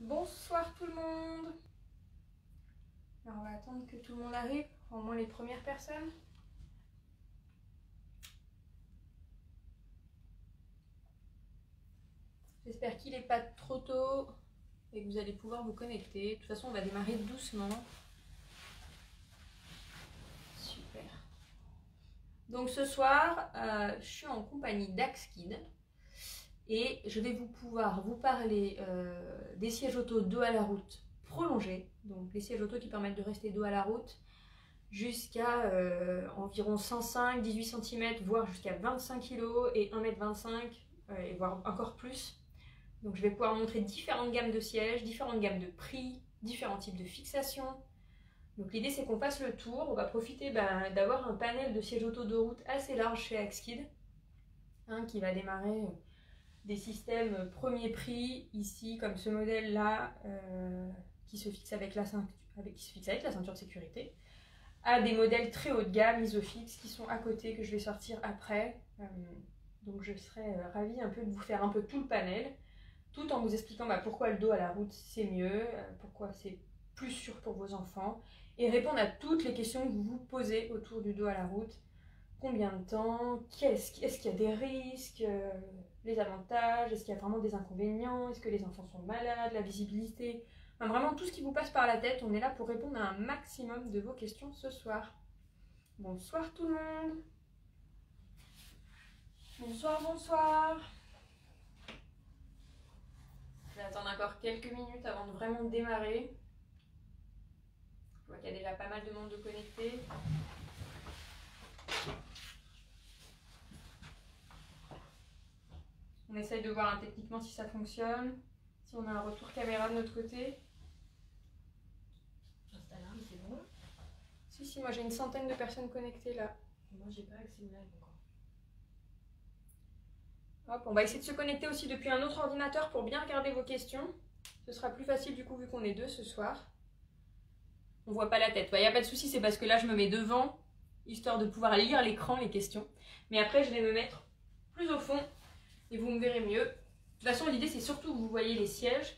Bonsoir tout le monde. Alors on va attendre que tout le monde arrive, au moins les premières personnes. J'espère qu'il n'est pas trop tôt et que vous allez pouvoir vous connecter. De toute façon on va démarrer doucement. Super. Donc ce soir, je suis en compagnie d'Axkid et je vais pouvoir vous parler des sièges auto dos à la route prolongés. Donc les sièges auto qui permettent de rester dos à la route jusqu'à environ 105, 18 cm, voire jusqu'à 25 kg et 1,25 m, et voire encore plus. Donc je vais pouvoir montrer différentes gammes de sièges, différentes gammes de prix, différents types de fixations. Donc l'idée c'est qu'on fasse le tour, on va profiter d'avoir un panel de sièges auto de route assez large chez Axkid, qui va démarrer des systèmes premier prix, ici comme ce modèle là, qui se fixe avec la ceinture de sécurité, à des modèles très haut de gamme, Isofix, qui sont à côté, que je vais sortir après. Donc je serai ravie un peu de vous faire un peu tout le panel, tout en vous expliquant pourquoi le dos à la route c'est mieux, pourquoi c'est plus sûr pour vos enfants, et répondre à toutes les questions que vous vous posez autour du dos à la route. Combien de temps? Est-ce qu'il y a des risques? Les avantages? Est-ce qu'il y a vraiment des inconvénients? Est-ce que les enfants sont malades? La visibilité? Enfin, vraiment tout ce qui vous passe par la tête, on est là pour répondre à un maximum de vos questions ce soir. Bonsoir tout le monde. Bonsoir, bonsoir. Je vais attendre encore quelques minutes avant de vraiment démarrer. Je vois qu'il y a déjà pas mal de monde de connecté. On essaye de voir techniquement si ça fonctionne, si on a un retour caméra de notre côté. Instagram, c'est bon? Si, moi j'ai une centaine de personnes connectées là. Moi j'ai pas accès au live encore. Hop, on va essayer de se connecter aussi depuis un autre ordinateur pour bien regarder vos questions. Ce sera plus facile du coup vu qu'on est deux ce soir. On voit pas la tête. Il n'y a pas de souci, c'est parce que là je me mets devant, histoire de pouvoir lire l'écran, les questions. Mais après je vais me mettre plus au fond et vous me verrez mieux. De toute façon l'idée c'est surtout que vous voyez les sièges.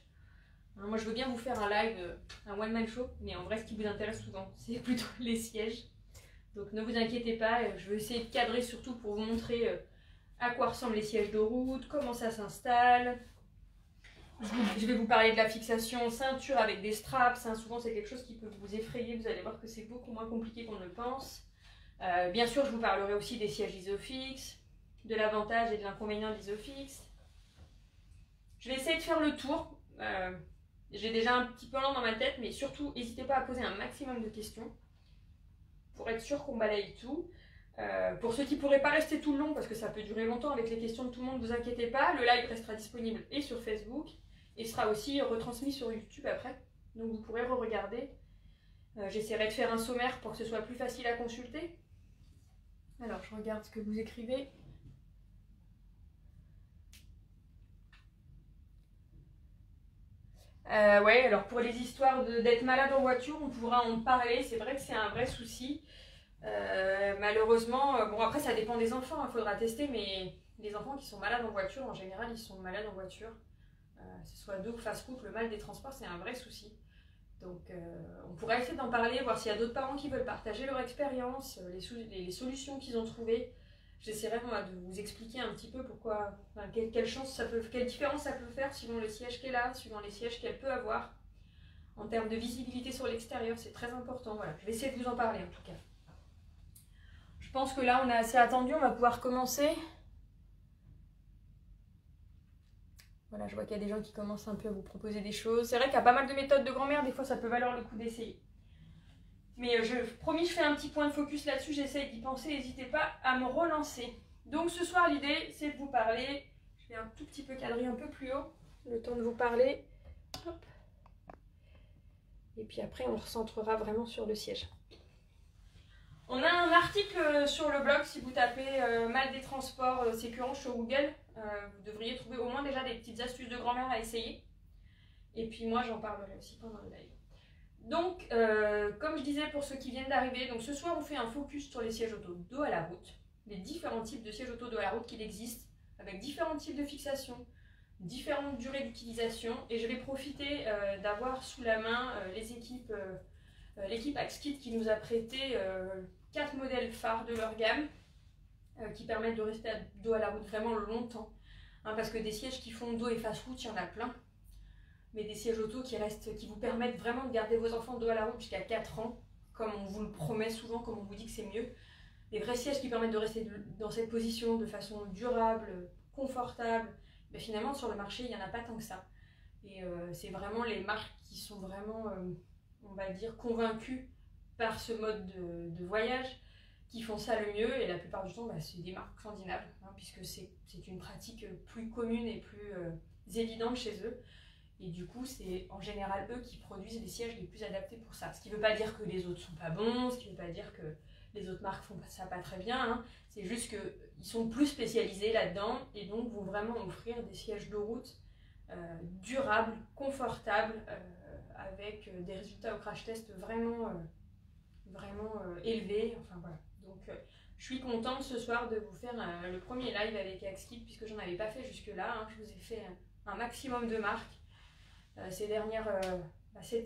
Moi je veux bien vous faire un live, un one man show, mais en vrai ce qui vous intéresse souvent c'est plutôt les sièges. Donc ne vous inquiétez pas, je vais essayer de cadrer surtout pour vous montrer à quoi ressemblent les sièges de route, comment ça s'installe. Je vais vous parler de la fixation ceinture avec des straps. Souvent c'est quelque chose qui peut vous effrayer, vous allez voir que c'est beaucoup moins compliqué qu'on ne le pense. Bien sûr je vous parlerai aussi des sièges Isofix, de l'avantage et de l'inconvénient d'Isofix. Je vais essayer de faire le tour. J'ai déjà un petit peu lent dans ma tête, mais surtout n'hésitez pas à poser un maximum de questions pour être sûr qu'on balaye tout. Pour ceux qui ne pourraient pas rester tout le long, parce que ça peut durer longtemps avec les questions de tout le monde, ne vous inquiétez pas, le live restera disponible et sur Facebook, et sera aussi retransmis sur YouTube après, donc vous pourrez re-regarder. J'essaierai de faire un sommaire pour que ce soit plus facile à consulter. Alors je regarde ce que vous écrivez. Ouais, alors pour les histoires d'être malade en voiture, on pourra en parler, c'est vrai que c'est un vrai souci. Malheureusement, bon après ça dépend des enfants, il faudra tester, mais les enfants qui sont malades en voiture, en général ils sont malades en voiture. Que ce soit dos ou face couple, le mal des transports c'est un vrai souci. Donc on pourra essayer d'en parler, voir s'il y a d'autres parents qui veulent partager leur expérience, les solutions qu'ils ont trouvées. J'essaierai de vous expliquer un petit peu pourquoi, quelle différence ça peut faire suivant le siège qu'elle a, suivant les sièges qu'elle peut avoir. En termes de visibilité sur l'extérieur, c'est très important. Voilà, je vais essayer de vous en parler en tout cas. Je pense que là on a assez attendu, on va pouvoir commencer. Voilà, je vois qu'il y a des gens qui commencent un peu à vous proposer des choses. C'est vrai qu'il y a pas mal de méthodes de grand-mère, des fois ça peut valoir le coup d'essayer. Mais promis, je fais un petit point de focus là-dessus, j'essaye d'y penser, n'hésitez pas à me relancer. Donc ce soir, l'idée, c'est de vous parler. Je vais un tout petit peu cadrer un peu plus haut, le temps de vous parler. Hop. Et puis après, on recentrera vraiment sur le siège. On a un article sur le blog, si vous tapez mal des transports sécurants sur Google, vous devriez trouver au moins déjà des petites astuces de grand-mère à essayer. Et puis moi, j'en parlerai aussi pendant le live. Donc, comme je disais pour ceux qui viennent d'arriver, donc ce soir on fait un focus sur les sièges auto dos à la route, les différents types de sièges auto dos à la route qu'il existe, avec différents types de fixations, différentes durées d'utilisation et je vais profiter d'avoir sous la main l'équipe Axkit qui nous a prêté 4 modèles phares de leur gamme qui permettent de rester dos à la route vraiment longtemps. Hein, parce que des sièges qui font dos et face route, il y en a plein. Mais des sièges auto qui vous permettent vraiment de garder vos enfants dos à la route jusqu'à 4 ans, comme on vous le promet souvent, comme on vous dit que c'est mieux. Les vrais sièges qui permettent de rester dans cette position de façon durable, confortable, mais finalement sur le marché, il n'y en a pas tant que ça. Et c'est vraiment les marques qui sont vraiment, on va dire, convaincues par ce mode de voyage, qui font ça le mieux, et la plupart du temps, c'est des marques scandinaves, hein, puisque c'est une pratique plus commune et plus évidente chez eux. Et du coup, c'est en général eux qui produisent les sièges les plus adaptés pour ça. Ce qui ne veut pas dire que les autres sont pas bons, ce qui ne veut pas dire que les autres marques font ça pas très bien. Hein. C'est juste qu'ils sont plus spécialisés là-dedans et donc vont vraiment offrir des sièges de route durables, confortables, avec des résultats au crash test vraiment élevés. Enfin voilà. Donc je suis contente ce soir de vous faire le premier live avec Axkit puisque j'en avais pas fait jusque-là. Hein. Je vous ai fait un maximum de marques.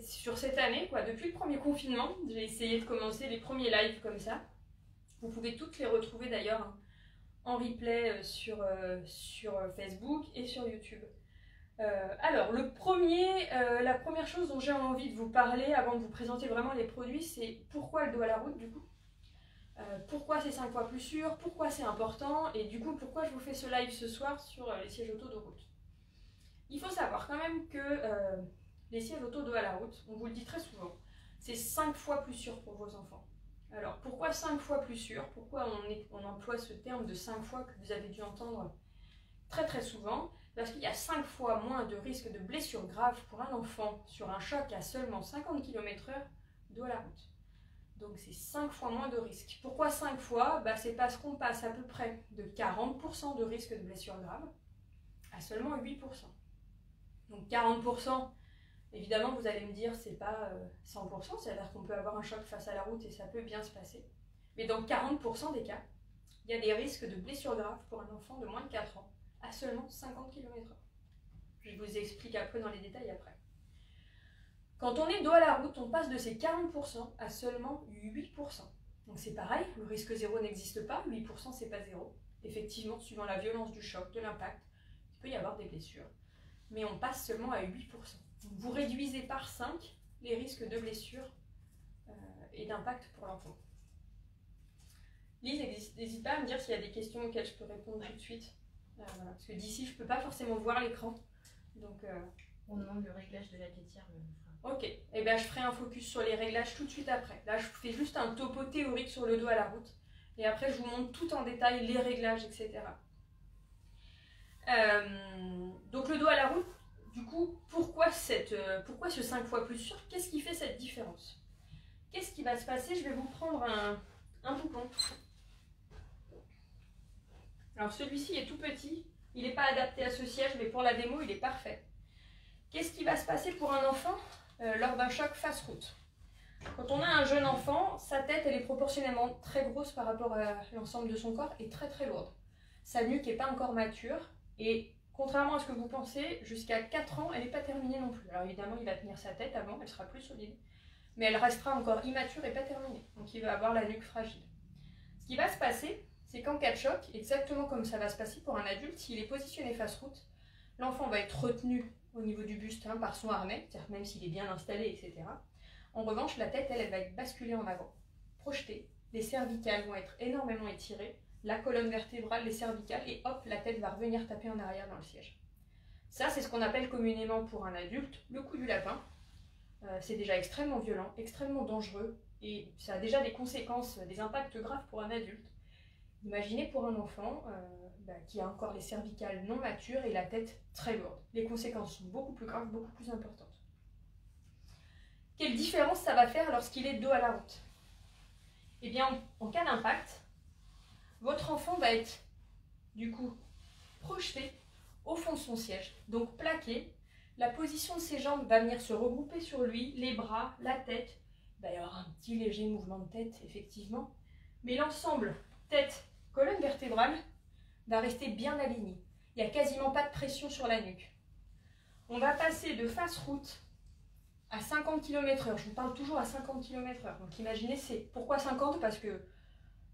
Sur cette année, quoi, depuis le premier confinement, j'ai essayé de commencer les premiers lives comme ça. Vous pouvez toutes les retrouver d'ailleurs hein, en replay sur Facebook et sur YouTube. Alors, la première chose dont j'ai envie de vous parler avant de vous présenter vraiment les produits, c'est pourquoi le dos à la route du coup. Pourquoi c'est 5 fois plus sûr, pourquoi c'est important et du coup pourquoi je vous fais ce live ce soir sur les sièges auto de route. Il faut savoir quand même que les sièges auto dos à la route, on vous le dit très souvent, c'est 5 fois plus sûr pour vos enfants. Alors pourquoi 5 fois plus sûr? Pourquoi on emploie ce terme de 5 fois que vous avez dû entendre très très souvent? Parce qu'il y a 5 fois moins de risque de blessure grave pour un enfant sur un choc à seulement 50 km/h dos à la route. Donc c'est 5 fois moins de risque. Pourquoi 5 fois? C'est parce qu'on passe à peu près de 40% de risque de blessure grave à seulement 8%. Donc 40%, évidemment vous allez me dire c'est pas 100%, c'est-à-dire qu'on peut avoir un choc face à la route et ça peut bien se passer. Mais dans 40% des cas, il y a des risques de blessure grave pour un enfant de moins de 4 ans à seulement 50 km/h. Je vous explique après dans les détails après. Quand on est dos à la route, on passe de ces 40% à seulement 8%. Donc c'est pareil, le risque zéro n'existe pas, 8% c'est pas zéro. Effectivement, suivant la violence du choc, de l'impact, il peut y avoir des blessures. Mais on passe seulement à 8%. Donc vous réduisez par 5 les risques de blessure et d'impact pour l'enfant. Lise, n'hésite pas à me dire s'il y a des questions auxquelles je peux répondre tout de suite. Voilà, parce que d'ici, je ne peux pas forcément voir l'écran. Donc, on demande le réglage de la tétière. Ok, et bien je ferai un focus sur les réglages tout de suite après. Là, je fais juste un topo théorique sur le dos à la route. Et après, je vous montre tout en détail les réglages, etc. Donc le dos à la route, du coup, pourquoi ce 5 fois plus sûr? Qu'est-ce qui fait cette différence? Qu'est-ce qui va se passer? Je vais vous prendre un bouton. Alors celui-ci est tout petit, il n'est pas adapté à ce siège, mais pour la démo, il est parfait. Qu'est-ce qui va se passer pour un enfant lors d'un choc face route? Quand on a un jeune enfant, sa tête elle est proportionnellement très grosse par rapport à l'ensemble de son corps et très très lourde. Sa nuque n'est pas encore mature. Et contrairement à ce que vous pensez, jusqu'à 4 ans, elle n'est pas terminée non plus. Alors évidemment, il va tenir sa tête avant, elle sera plus solide. Mais elle restera encore immature et pas terminée. Donc il va avoir la nuque fragile. Ce qui va se passer, c'est qu'en cas de choc, exactement comme ça va se passer pour un adulte, s'il est positionné face route, l'enfant va être retenu au niveau du buste par son harnais, c'est-à-dire même s'il est bien installé, etc. En revanche, la tête, elle va être basculée en avant, projetée. Les cervicales vont être énormément étirées. La colonne vertébrale, les cervicales, et hop, la tête va revenir taper en arrière dans le siège. Ça, c'est ce qu'on appelle communément pour un adulte le coup du lapin. C'est déjà extrêmement violent, extrêmement dangereux, et ça a déjà des conséquences, des impacts graves pour un adulte. Imaginez pour un enfant qui a encore les cervicales non matures et la tête très lourde. Les conséquences sont beaucoup plus graves, beaucoup plus importantes. Quelle différence ça va faire lorsqu'il est dos à la route? Eh bien, en cas d'impact, votre enfant va être, du coup, projeté au fond de son siège, donc plaqué. La position de ses jambes va venir se regrouper sur lui, les bras, la tête. Il va y avoir un petit léger mouvement de tête, effectivement. Mais l'ensemble, tête, colonne vertébrale, va rester bien aligné. Il n'y a quasiment pas de pression sur la nuque. On va passer de face route à 50 km/h. Je vous parle toujours à 50 km/h. Donc imaginez, c'est pourquoi 50? Parce que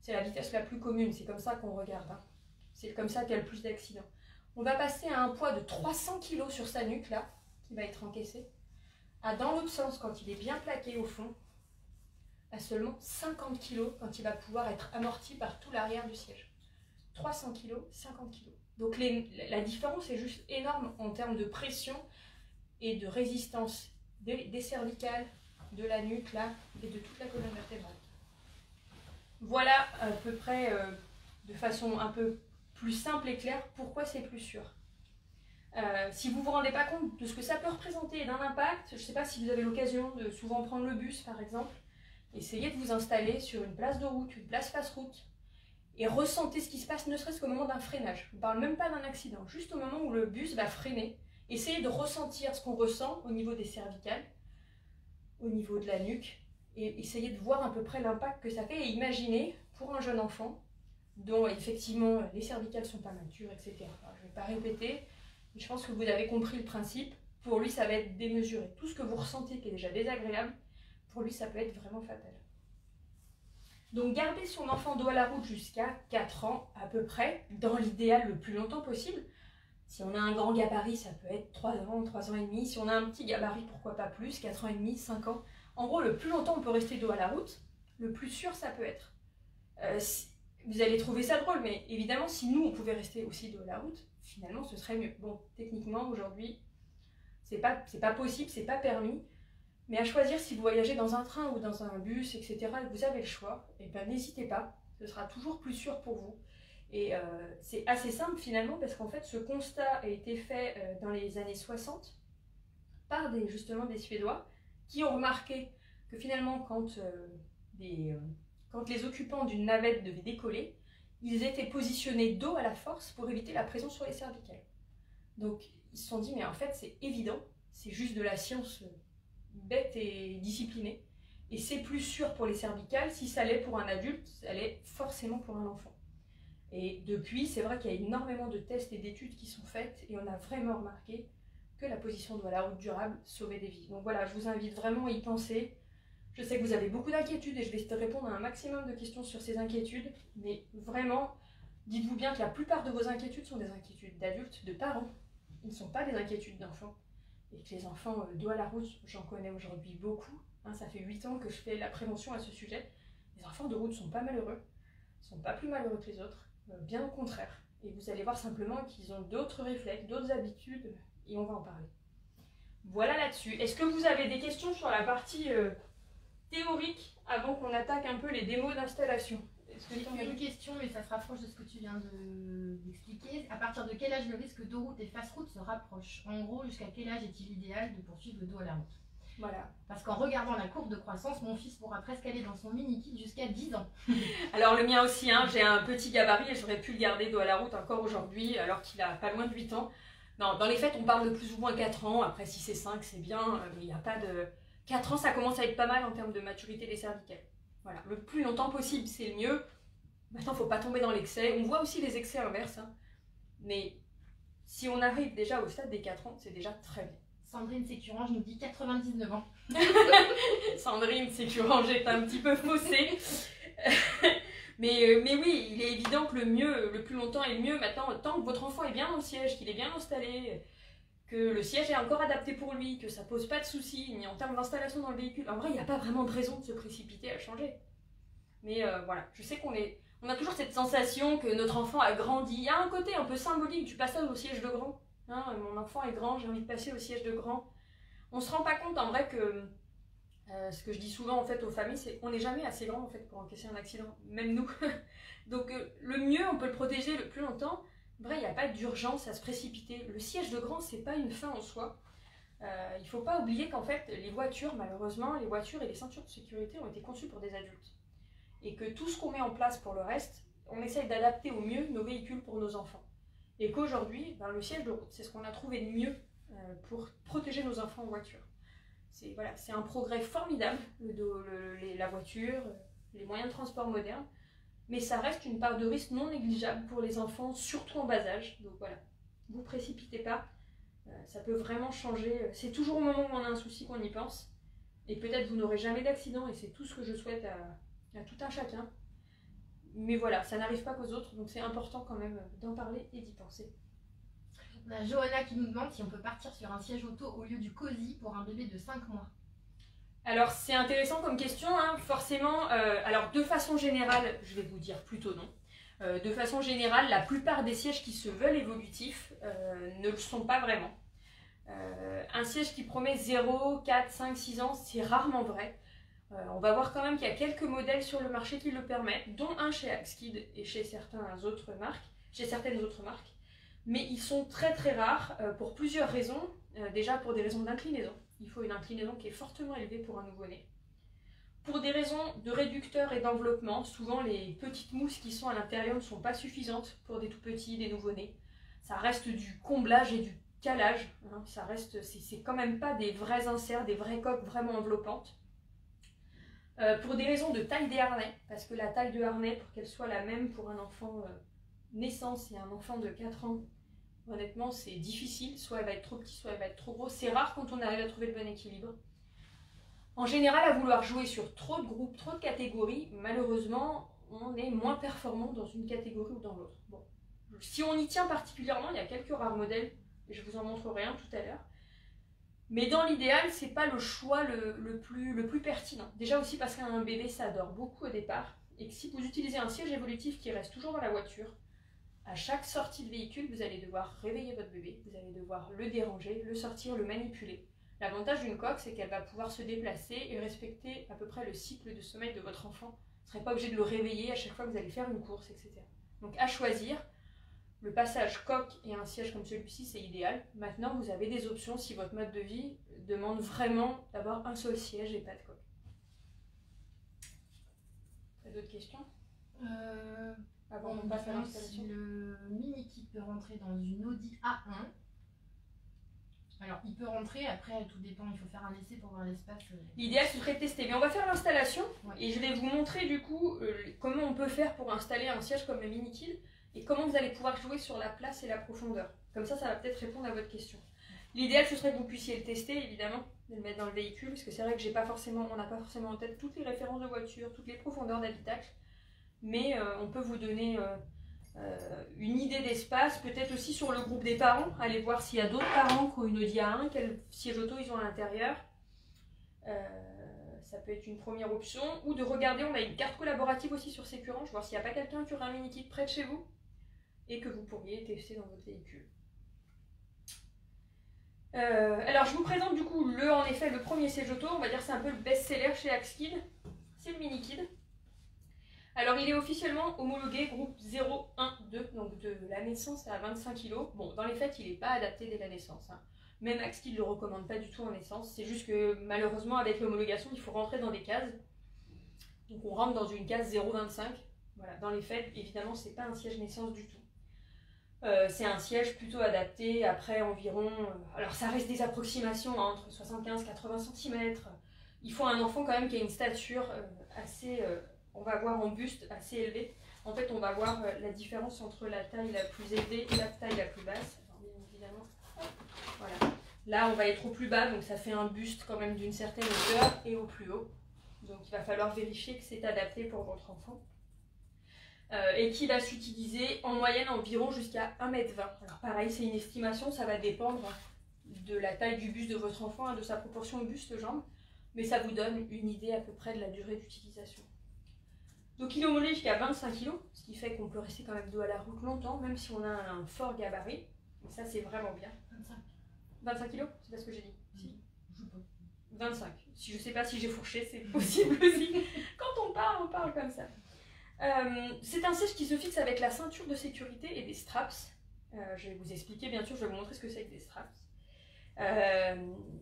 c'est la vitesse la plus commune, c'est comme ça qu'on regarde. Hein. C'est comme ça qu'il y a le plus d'accidents. On va passer à un poids de 300 kg sur sa nuque, là, qui va être encaissé, à dans l'autre sens, quand il est bien plaqué au fond, à seulement 50 kg quand il va pouvoir être amorti par tout l'arrière du siège. 300 kg, 50 kg. Donc la différence est juste énorme en termes de pression et de résistance des cervicales, de la nuque là, et de toute la colonne vertébrale. Voilà à peu près de façon un peu plus simple et claire pourquoi c'est plus sûr. Si vous ne vous rendez pas compte de ce que ça peut représenter d'un impact, je ne sais pas si vous avez l'occasion de souvent prendre le bus par exemple, essayez de vous installer sur une place de route, une place face route, et ressentez ce qui se passe, ne serait-ce qu'au moment d'un freinage. Je ne parle même pas d'un accident, juste au moment où le bus va freiner. Essayez de ressentir ce qu'on ressent au niveau des cervicales, au niveau de la nuque, et essayez de voir à peu près l'impact que ça fait. Et imaginez, pour un jeune enfant, dont effectivement les cervicales sont pas matures, etc. Alors, je ne vais pas répéter, mais je pense que vous avez compris le principe. Pour lui, ça va être démesuré. Tout ce que vous ressentez qui est déjà désagréable, pour lui, ça peut être vraiment fatal. Donc gardez son enfant dos à la route jusqu'à 4 ans à peu près, dans l'idéal le plus longtemps possible. Si on a un grand gabarit, ça peut être 3 ans, 3 ans et demi. Si on a un petit gabarit, pourquoi pas plus, 4 ans et demi, 5 ans. En gros, le plus longtemps on peut rester dos à la route, le plus sûr ça peut être. Vous allez trouver ça drôle, mais évidemment, si nous, on pouvait rester aussi dos à la route, finalement, ce serait mieux. Bon, techniquement, aujourd'hui, c'est pas possible, c'est pas permis. Mais à choisir, si vous voyagez dans un train ou dans un bus, etc., et que vous avez le choix, et ben n'hésitez pas, ce sera toujours plus sûr pour vous. Et c'est assez simple finalement, parce qu'en fait, ce constat a été fait dans les années 60 par justement des Suédois qui ont remarqué que finalement, quand les occupants d'une navette devaient décoller, ils étaient positionnés dos à la force pour éviter la pression sur les cervicales. Donc ils se sont dit, mais en fait c'est évident, c'est juste de la science bête et disciplinée, et c'est plus sûr pour les cervicales. Si ça l'est pour un adulte, ça l'est forcément pour un enfant. Et depuis, c'est vrai qu'il y a énormément de tests et d'études qui sont faites, et on a vraiment remarqué que la position dos à la route durable sauvait des vies. Donc voilà, je vous invite vraiment à y penser. Je sais que vous avez beaucoup d'inquiétudes et je vais répondre à un maximum de questions sur ces inquiétudes, mais vraiment, dites-vous bien que la plupart de vos inquiétudes sont des inquiétudes d'adultes, de parents. Ils ne sont pas des inquiétudes d'enfants. Et que les enfants dos à la route, j'en connais aujourd'hui beaucoup. Hein, ça fait 8 ans que je fais la prévention à ce sujet. Les enfants de route ne sont pas malheureux, ne sont pas plus malheureux que les autres, bien au contraire. Et vous allez voir simplement qu'ils ont d'autres réflexes, d'autres habitudes, et on va en parler. Voilà là-dessus. Est-ce que vous avez des questions sur la partie théorique avant qu'on attaque un peu les démos d'installation? J'ai une question, mais ça se rapproche de ce que tu viens d'expliquer. À partir de quel âge le risque dos route et face route se rapproche? En gros, jusqu'à quel âge est-il idéal de poursuivre le dos à la route? Voilà. Parce qu'en regardant la courbe de croissance, mon fils pourra presque aller dans son mini-kit jusqu'à 10 ans. Alors le mien aussi, hein, j'ai un petit gabarit et j'aurais pu le garder dos à la route encore aujourd'hui, alors qu'il a pas loin de 8 ans. Non, dans les faits, on parle de plus ou moins 4 ans. Après, si c'est 5, c'est bien, mais il n'y a pas de... 4 ans, ça commence à être pas mal en termes de maturité des cervicales. Voilà, le plus longtemps possible, c'est le mieux. Maintenant, il ne faut pas tomber dans l'excès. On voit aussi les excès inverses. Hein. Mais si on arrive déjà au stade des 4 ans, c'est déjà très bien. Sandrine Sécurange nous dit 99 ans. Sandrine Sécurange est un petit peu faussée. mais oui, il est évident que le mieux, le plus longtemps est le mieux. Maintenant, tant que votre enfant est bien dans le siège, qu'il est bien installé, que le siège est encore adapté pour lui, que ça pose pas de soucis, ni en termes d'installation dans le véhicule. En vrai, il n'y a pas vraiment de raison de se précipiter à changer. Mais voilà, je sais on a toujours cette sensation que notre enfant a grandi. Il y a un côté un peu symbolique du passage au siège de grand. Hein, mon enfant est grand, j'ai envie de passer au siège de grand. On se rend pas compte en vrai que ce que je dis souvent en fait aux familles, c'est qu'on n'est jamais assez grand en fait pour encaisser un accident, même nous. Donc le mieux, on peut le protéger le plus longtemps. En vrai, il n'y a pas d'urgence à se précipiter. Le siège de grand, c'est pas une fin en soi. Il faut pas oublier qu'en fait, les voitures, malheureusement, les voitures et les ceintures de sécurité ont été conçues pour des adultes. Et que tout ce qu'on met en place pour le reste, on essaye d'adapter au mieux nos véhicules pour nos enfants. Et qu'aujourd'hui, ben, le siège de route, c'est ce qu'on a trouvé de mieux pour protéger nos enfants en voiture. C'est voilà, un progrès formidable, la voiture, les moyens de transport modernes, mais ça reste une part de risque non négligeable pour les enfants, surtout en bas âge. Donc voilà, ne vous précipitez pas, Ça peut vraiment changer. C'est toujours au moment où on a un souci qu'on y pense. Et peut-être vous n'aurez jamais d'accident et c'est tout ce que je souhaite à tout un chacun. Mais voilà, ça n'arrive pas qu'aux autres, donc c'est important quand même d'en parler et d'y penser. On a Johanna qui nous demande si on peut partir sur un siège auto au lieu du cosy pour un bébé de 5 mois. Alors c'est intéressant comme question, hein, forcément. Alors de façon générale, je vais vous dire plutôt non. De façon générale, la plupart des sièges qui se veulent évolutifs ne le sont pas vraiment. Un siège qui promet 0, 4, 5, 6 ans, c'est rarement vrai. On va voir quand même qu'il y a quelques modèles sur le marché qui le permettent, dont un chez Axkid et chez certaines autres marques. Mais ils sont très très rares pour plusieurs raisons. Déjà pour des raisons d'inclinaison. Il faut une inclinaison qui est fortement élevée pour un nouveau-né. Pour des raisons de réducteur et d'enveloppement, souvent les petites mousses qui sont à l'intérieur ne sont pas suffisantes pour des tout petits, des nouveau-nés. Ça reste du comblage et du calage. Hein. C'est quand même pas des vrais inserts, des vraies coques vraiment enveloppantes. Pour des raisons de taille des harnais, parce que la taille de harnais, pour qu'elle soit la même pour un enfant naissance et un enfant de 4 ans, honnêtement c'est difficile, soit elle va être trop petite, soit elle va être trop grosse. C'est rare quand on arrive à trouver le bon équilibre. En général, à vouloir jouer sur trop de groupes, trop de catégories, malheureusement, on est moins performant dans une catégorie ou dans l'autre. Bon. Si on y tient particulièrement, il y a quelques rares modèles, et je vous en montrerai un tout à l'heure. Mais dans l'idéal, c'est pas le choix le plus pertinent. Déjà aussi parce qu'un bébé, ça dort beaucoup au départ, et que si vous utilisez un siège évolutif qui reste toujours dans la voiture, à chaque sortie de véhicule, vous allez devoir réveiller votre bébé, vous allez devoir le déranger, le sortir, le manipuler. L'avantage d'une coque, c'est qu'elle va pouvoir se déplacer et respecter à peu près le cycle de sommeil de votre enfant. Vous ne serez pas obligé de le réveiller à chaque fois que vous allez faire une course, etc. Donc à choisir, le passage coque et un siège comme celui-ci, c'est idéal. Maintenant, vous avez des options si votre mode de vie demande vraiment d'avoir un seul siège et pas de coque. T'as d'autres questions Avant on passe à l'installation. Si le mini kit peut rentrer dans une Audi A1. Alors, il peut rentrer, après, tout dépend, il faut faire un essai pour voir l'espace. L'idéal, ce serait de tester. Mais on va faire l'installation, ouais. Et je vais vous montrer du coup comment on peut faire pour installer un siège comme le mini kit et comment vous allez pouvoir jouer sur la place et la profondeur. Comme ça va peut-être répondre à votre question. L'idéal, ce serait que vous puissiez le tester, évidemment, de le mettre dans le véhicule, parce que c'est vrai que on n'a pas forcément en tête toutes les références de voiture, toutes les profondeurs d'habitacle, mais on peut vous donner une idée d'espace, peut-être aussi sur le groupe des parents, allez voir s'il y a d'autres parents qui ont une Audi A1, quel siège auto ils ont à l'intérieur. Ça peut être une première option, ou de regarder, on a une carte collaborative aussi sur Sécurange, voir s'il n'y a pas quelqu'un qui aurait un mini kit près de chez vous et que vous pourriez tester dans votre véhicule. Alors je vous présente du coup en effet le premier siège auto, on va dire c'est un peu le best-seller chez Axkid, c'est le mini kit. Alors il est officiellement homologué groupe 0, 1, 2, donc de la naissance à 25 kg. Bon, dans les faits, il n'est pas adapté dès la naissance. Hein. Même Axkid ne le recommande pas du tout en naissance. C'est juste que malheureusement, avec l'homologation, il faut rentrer dans des cases. Donc on rentre dans une case 0,25. Voilà, dans les faits, évidemment, c'est pas un siège naissance du tout. C'est un siège plutôt adapté après environ... alors ça reste des approximations hein, entre 75 et 80 cm. Il faut un enfant quand même qui a une stature assez... on va voir en buste assez élevé. En fait, on va voir la différence entre la taille la plus élevée et la taille la plus basse. Alors, bien évidemment, voilà. Là, on va être au plus bas, donc ça fait un buste quand même d'une certaine hauteur et au plus haut. Donc, il va falloir vérifier que c'est adapté pour votre enfant. Et qu'il va s'utiliser en moyenne environ jusqu'à 1,20 m. Alors, pareil, c'est une estimation, ça va dépendre de la taille du buste de votre enfant, de sa proportion buste-jambe. Mais ça vous donne une idée à peu près de la durée d'utilisation. Donc il est homologué jusqu'à 25 kg, ce qui fait qu'on peut rester quand même dos à la route longtemps, même si on a un fort gabarit. Et ça c'est vraiment bien. 25 kg, c'est pas ce que j'ai dit. Si. 25. Si je sais pas si j'ai fourché, c'est possible aussi. Quand on parle comme ça. C'est un siège qui se fixe avec la ceinture de sécurité et des straps. Je vais vous expliquer, bien sûr, je vais vous montrer ce que c'est que des straps.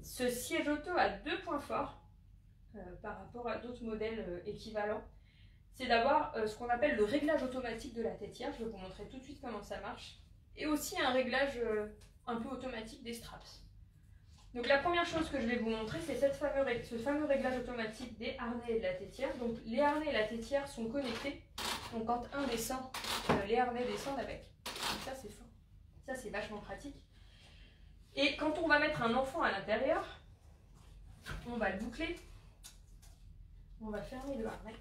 Ce siège auto a 2 points forts par rapport à d'autres modèles équivalents. C'est d'avoir ce qu'on appelle le réglage automatique de la tétière. Je vais vous montrer tout de suite comment ça marche. Et aussi un réglage un peu automatique des straps. Donc la première chose que je vais vous montrer, c'est ce fameux réglage automatique des harnais et de la tétière. Donc les harnais et la tétière sont connectés. Donc quand un descend, les harnais descendent avec. Donc ça c'est fort. Ça c'est vachement pratique. Et quand on va mettre un enfant à l'intérieur, on va le boucler. On va fermer le harnais.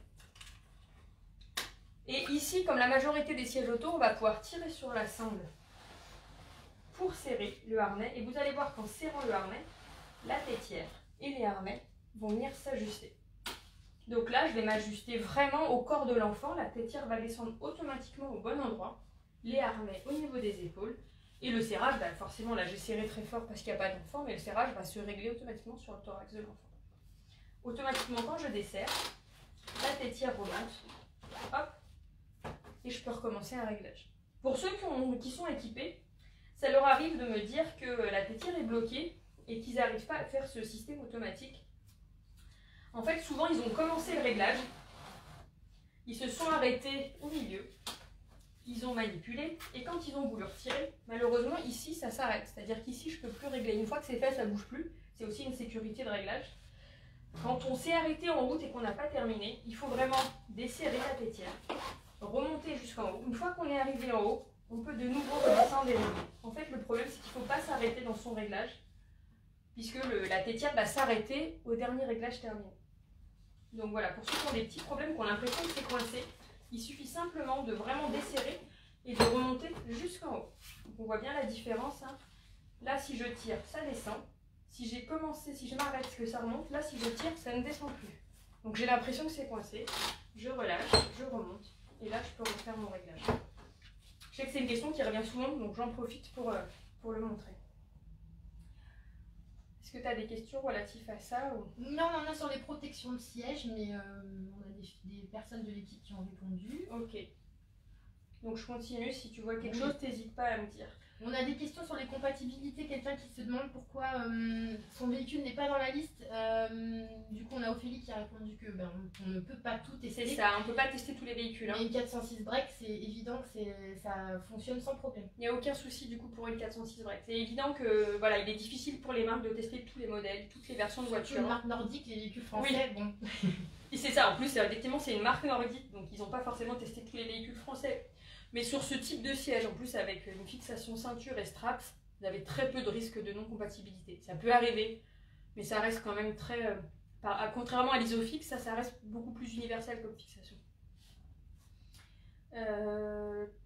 Et ici, comme la majorité des sièges auto, on va pouvoir tirer sur la sangle pour serrer le harnais. Et vous allez voir qu'en serrant le harnais, la tétière et les harnais vont venir s'ajuster. Donc là, je vais m'ajuster vraiment au corps de l'enfant. La tétière va descendre automatiquement au bon endroit. Les harnais au niveau des épaules. Et le serrage, bah forcément, là j'ai serré très fort parce qu'il n'y a pas d'enfant, mais le serrage va se régler automatiquement sur le thorax de l'enfant. Automatiquement, quand je desserre, la tétière remonte. Hop. Et je peux recommencer un réglage. Pour ceux qui sont équipés, ça leur arrive de me dire que la tétière est bloquée et qu'ils n'arrivent pas à faire ce système automatique. En fait, souvent, ils ont commencé le réglage, ils se sont arrêtés au milieu, ils ont manipulé, et quand ils ont voulu retirer, malheureusement, ici, ça s'arrête. C'est-à-dire qu'ici, je ne peux plus régler. Une fois que c'est fait, ça ne bouge plus. C'est aussi une sécurité de réglage. Quand on s'est arrêté en route et qu'on n'a pas terminé, il faut vraiment desserrer la tétière, remonter jusqu'en haut. Une fois qu'on est arrivé en haut, on peut de nouveau redescendre et régler. En fait, le problème, c'est qu'il ne faut pas s'arrêter dans son réglage, puisque la tétière va s'arrêter au dernier réglage terminé. Donc voilà, pour ceux qui ont des petits problèmes, qui ont l'impression que c'est coincé, il suffit simplement de vraiment desserrer et de remonter jusqu'en haut. Donc on voit bien la différence. Hein. Là, si je tire, ça descend. Si j'ai commencé, si je m'arrête, que ça remonte. Là, si je tire, ça ne descend plus. Donc j'ai l'impression que c'est coincé. Je relâche, je remonte. Et là, je peux refaire mon réglage. Je sais que c'est une question qui revient souvent, donc j'en profite pour le montrer. Est-ce que tu as des questions relatives à ça ou... Non, on en a sur les protections de siège, mais on a des personnes de l'équipe qui ont répondu. Ok. Donc je continue, si tu vois quelque chose, n'hésite pas à me dire. On a des questions sur les compatibilités, quelqu'un qui se demande pourquoi son véhicule n'est pas dans la liste. Du coup, on a Ophélie qui a répondu que on ne peut pas tout tester. C'est ça, on ne peut pas tester tous les véhicules. Hein. Mais une 406 break, c'est évident que ça fonctionne sans problème. Il n'y a aucun souci du coup pour une 406 break. C'est évident que voilà, il est difficile pour les marques de tester tous les modèles, toutes les versions de voitures. Une marque nordique, les véhicules français, bon. Et c'est ça, en plus, effectivement, c'est une marque nordique, donc ils n'ont pas forcément testé tous les véhicules français. Mais sur ce type de siège, en plus avec une fixation ceinture et straps, vous avez très peu de risques de non-compatibilité. Ça peut arriver, mais ça reste quand même très... contrairement à l'isofix, ça reste beaucoup plus universel comme fixation.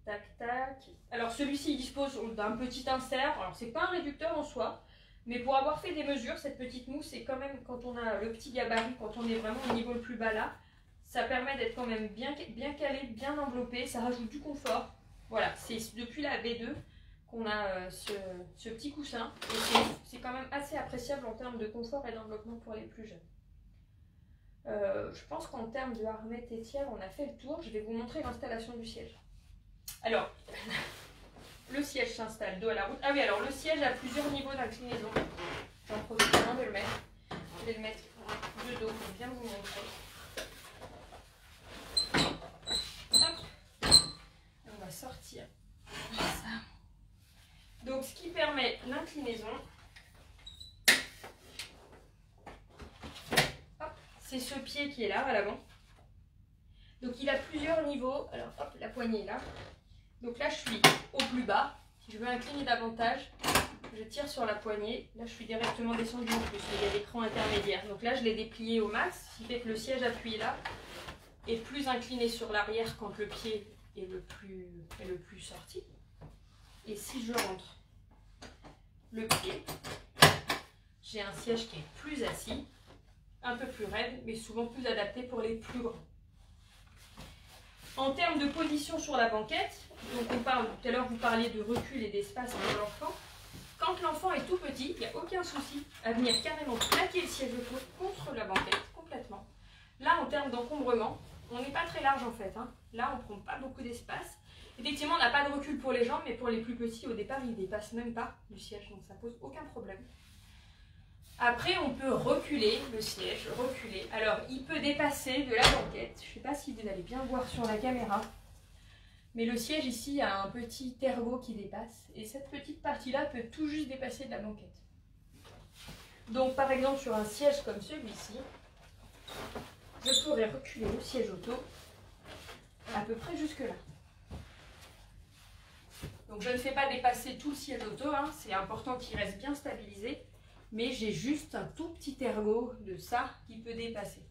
Tac, tac. Alors celui-ci, il dispose d'un petit insert. Alors c'est pas un réducteur en soi, mais pour avoir fait des mesures, cette petite mousse, c'est quand même, quand on a le petit gabarit, quand on est vraiment au niveau le plus bas là, ça permet d'être quand même bien calé, bien enveloppé, ça rajoute du confort. Voilà, c'est depuis la V2 qu'on a ce petit coussin. Et c'est quand même assez appréciable en termes de confort et d'enveloppement pour les plus jeunes. Je pense qu'en termes de harnais tétière, on a fait le tour. Je vais vous montrer l'installation du siège. Alors, le siège s'installe dos à la route. Ah oui, alors le siège a plusieurs niveaux d'inclinaison. J'en profite vraiment de le mettre. Je vais le mettre de dos pour bien vous montrer. On va sortir ça. Donc ce qui permet l'inclinaison, c'est ce pied qui est là à l'avant. Donc il a plusieurs niveaux. Alors hop, la poignée est là. Donc là je suis au plus bas. Si je veux incliner davantage, je tire sur la poignée. Là je suis directement descendu en plus. Il y a l'écran intermédiaire. Donc là je l'ai déplié au max, ce qui fait que le siège appuyé là est plus incliné sur l'arrière quand le pied est le plus sorti. Et si je rentre le pied, j'ai un siège qui est plus assis, un peu plus raide, mais souvent plus adapté pour les plus grands. En termes de position sur la banquette, donc on parle, tout à l'heure vous parliez de recul et d'espace entre l'enfant. Quand l'enfant est tout petit, il n'y a aucun souci à venir carrément plaquer le siège auto contre la banquette, complètement. Là, en termes d'encombrement, on n'est pas très large en fait. Hein. Là, on ne prend pas beaucoup d'espace. Effectivement, on n'a pas de recul pour les jambes, mais pour les plus petits, au départ, ils ne dépassent même pas du siège, donc ça pose aucun problème. Après, on peut reculer le siège, reculer. Alors, il peut dépasser de la banquette. Je ne sais pas si vous allez bien voir sur la caméra, mais le siège ici a un petit ergot qui dépasse, et cette petite partie-là peut tout juste dépasser de la banquette. Donc, par exemple, sur un siège comme celui-ci, je pourrais reculer le siège auto à peu près jusque là. Donc je ne fais pas dépasser tout le siège auto, hein. C'est important qu'il reste bien stabilisé. Mais j'ai juste un tout petit ergot de ça qui peut dépasser.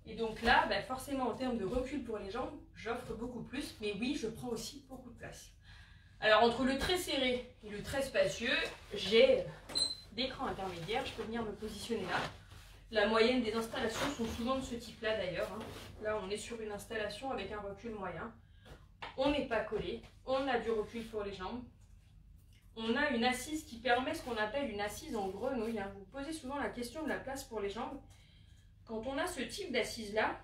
Et donc là, bah forcément en termes de recul pour les jambes, j'offre beaucoup plus. Mais oui, je prends aussi beaucoup de place. Alors entre le très serré et le très spacieux, j'ai d'écran intermédiaire. Je peux venir me positionner là. La moyenne des installations sont souvent de ce type-là d'ailleurs. Hein. Là, on est sur une installation avec un recul moyen. On n'est pas collé. On a du recul pour les jambes. On a une assise qui permet ce qu'on appelle une assise en grenouille. Hein. Vous posez souvent la question de la place pour les jambes. Quand on a ce type d'assise-là,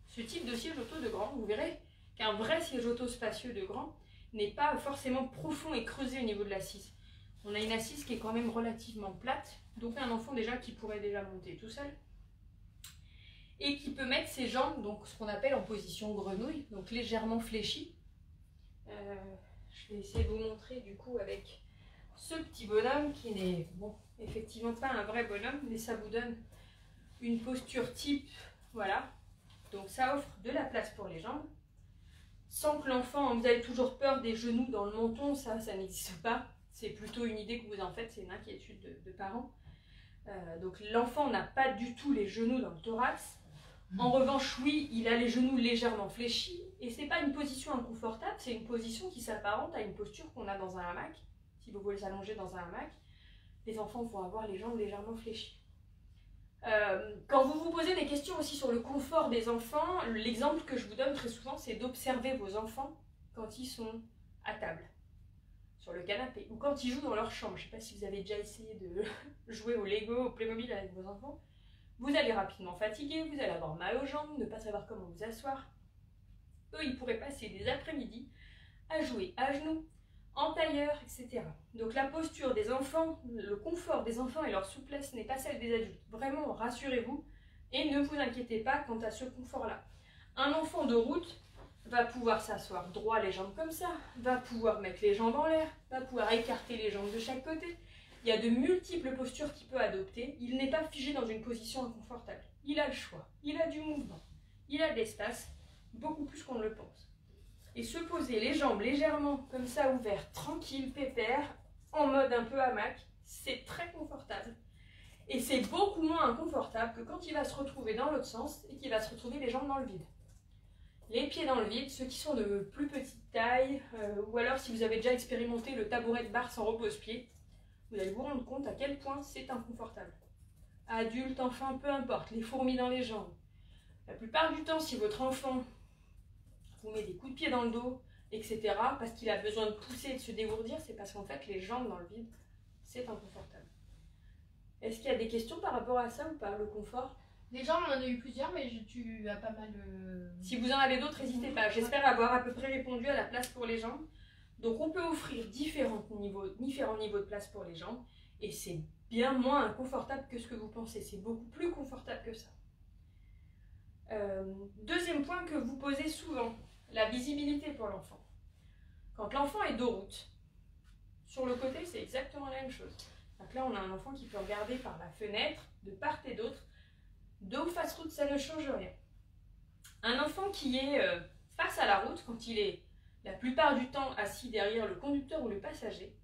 ce type de siège auto de grand, vous verrez qu'un vrai siège auto spacieux de grand n'est pas forcément profond et creusé au niveau de l'assise. On a une assise qui est quand même relativement plate, donc un enfant déjà qui pourrait déjà monter tout seul. Et qui peut mettre ses jambes, donc ce qu'on appelle en position grenouille, donc légèrement fléchies. Je vais essayer de vous montrer du coup avec ce petit bonhomme qui n'est bon, effectivement pas un vrai bonhomme, mais ça vous donne une posture type, voilà. Donc ça offre de la place pour les jambes, sans que l'enfant, vous avez toujours peur des genoux dans le menton, ça n'existe pas. C'est plutôt une idée que vous en faites, c'est une inquiétude de parents. Donc l'enfant n'a pas du tout les genoux dans le thorax. En revanche, oui, il a les genoux légèrement fléchis. Et ce n'est pas une position inconfortable, c'est une position qui s'apparente à une posture qu'on a dans un hamac. Si vous voulez s'allonger dans un hamac, les enfants vont avoir les jambes légèrement fléchies. Quand vous vous posez des questions aussi sur le confort des enfants, l'exemple que je vous donne très souvent, c'est d'observer vos enfants quand ils sont à table, sur le canapé, ou quand ils jouent dans leur chambre. Je ne sais pas si vous avez déjà essayé de jouer au Lego, au Playmobil avec vos enfants. Vous allez rapidement fatiguer, vous allez avoir mal aux jambes, ne pas savoir comment vous asseoir. Eux, ils pourraient passer des après-midi à jouer à genoux, en tailleur, etc. Donc la posture des enfants, le confort des enfants et leur souplesse n'est pas celle des adultes. Vraiment, rassurez-vous et ne vous inquiétez pas quant à ce confort-là. Un enfant de route va pouvoir s'asseoir droit les jambes comme ça, va pouvoir mettre les jambes en l'air, va pouvoir écarter les jambes de chaque côté. Il y a de multiples postures qu'il peut adopter. Il n'est pas figé dans une position inconfortable. Il a le choix, il a du mouvement, il a de l'espace, beaucoup plus qu'on ne le pense. Et se poser les jambes légèrement comme ça ouvertes, tranquille, pépère, en mode un peu hamac, c'est très confortable. Et c'est beaucoup moins inconfortable que quand il va se retrouver dans l'autre sens et qu'il va se retrouver les jambes dans le vide. Les pieds dans le vide, ceux qui sont de plus petite taille, ou alors si vous avez déjà expérimenté le tabouret de bar sans repose-pied, vous allez vous rendre compte à quel point c'est inconfortable. Adulte, enfant, peu importe, les fourmis dans les jambes. La plupart du temps, si votre enfant vous met des coups de pied dans le dos, etc., parce qu'il a besoin de pousser et de se dégourdir, c'est parce qu'en fait, les jambes dans le vide, c'est inconfortable. Est-ce qu'il y a des questions par rapport à ça ou pas, le confort? Les jambes, on en a eu plusieurs, mais tu as pas mal... Si vous en avez d'autres, n'hésitez pas. J'espère avoir à peu près répondu à la place pour les jambes. Donc on peut offrir différents niveaux de place pour les jambes, et c'est bien moins inconfortable que ce que vous pensez. C'est beaucoup plus confortable que ça. Deuxième point que vous posez souvent, la visibilité pour l'enfant. Quand l'enfant est dos route, sur le côté, c'est exactement la même chose. Donc là, on a un enfant qui peut regarder par la fenêtre, de part et d'autre. Dos ou face route, ça ne change rien. Un enfant qui est face à la route, quand il est la plupart du temps assis derrière le conducteur ou le passager,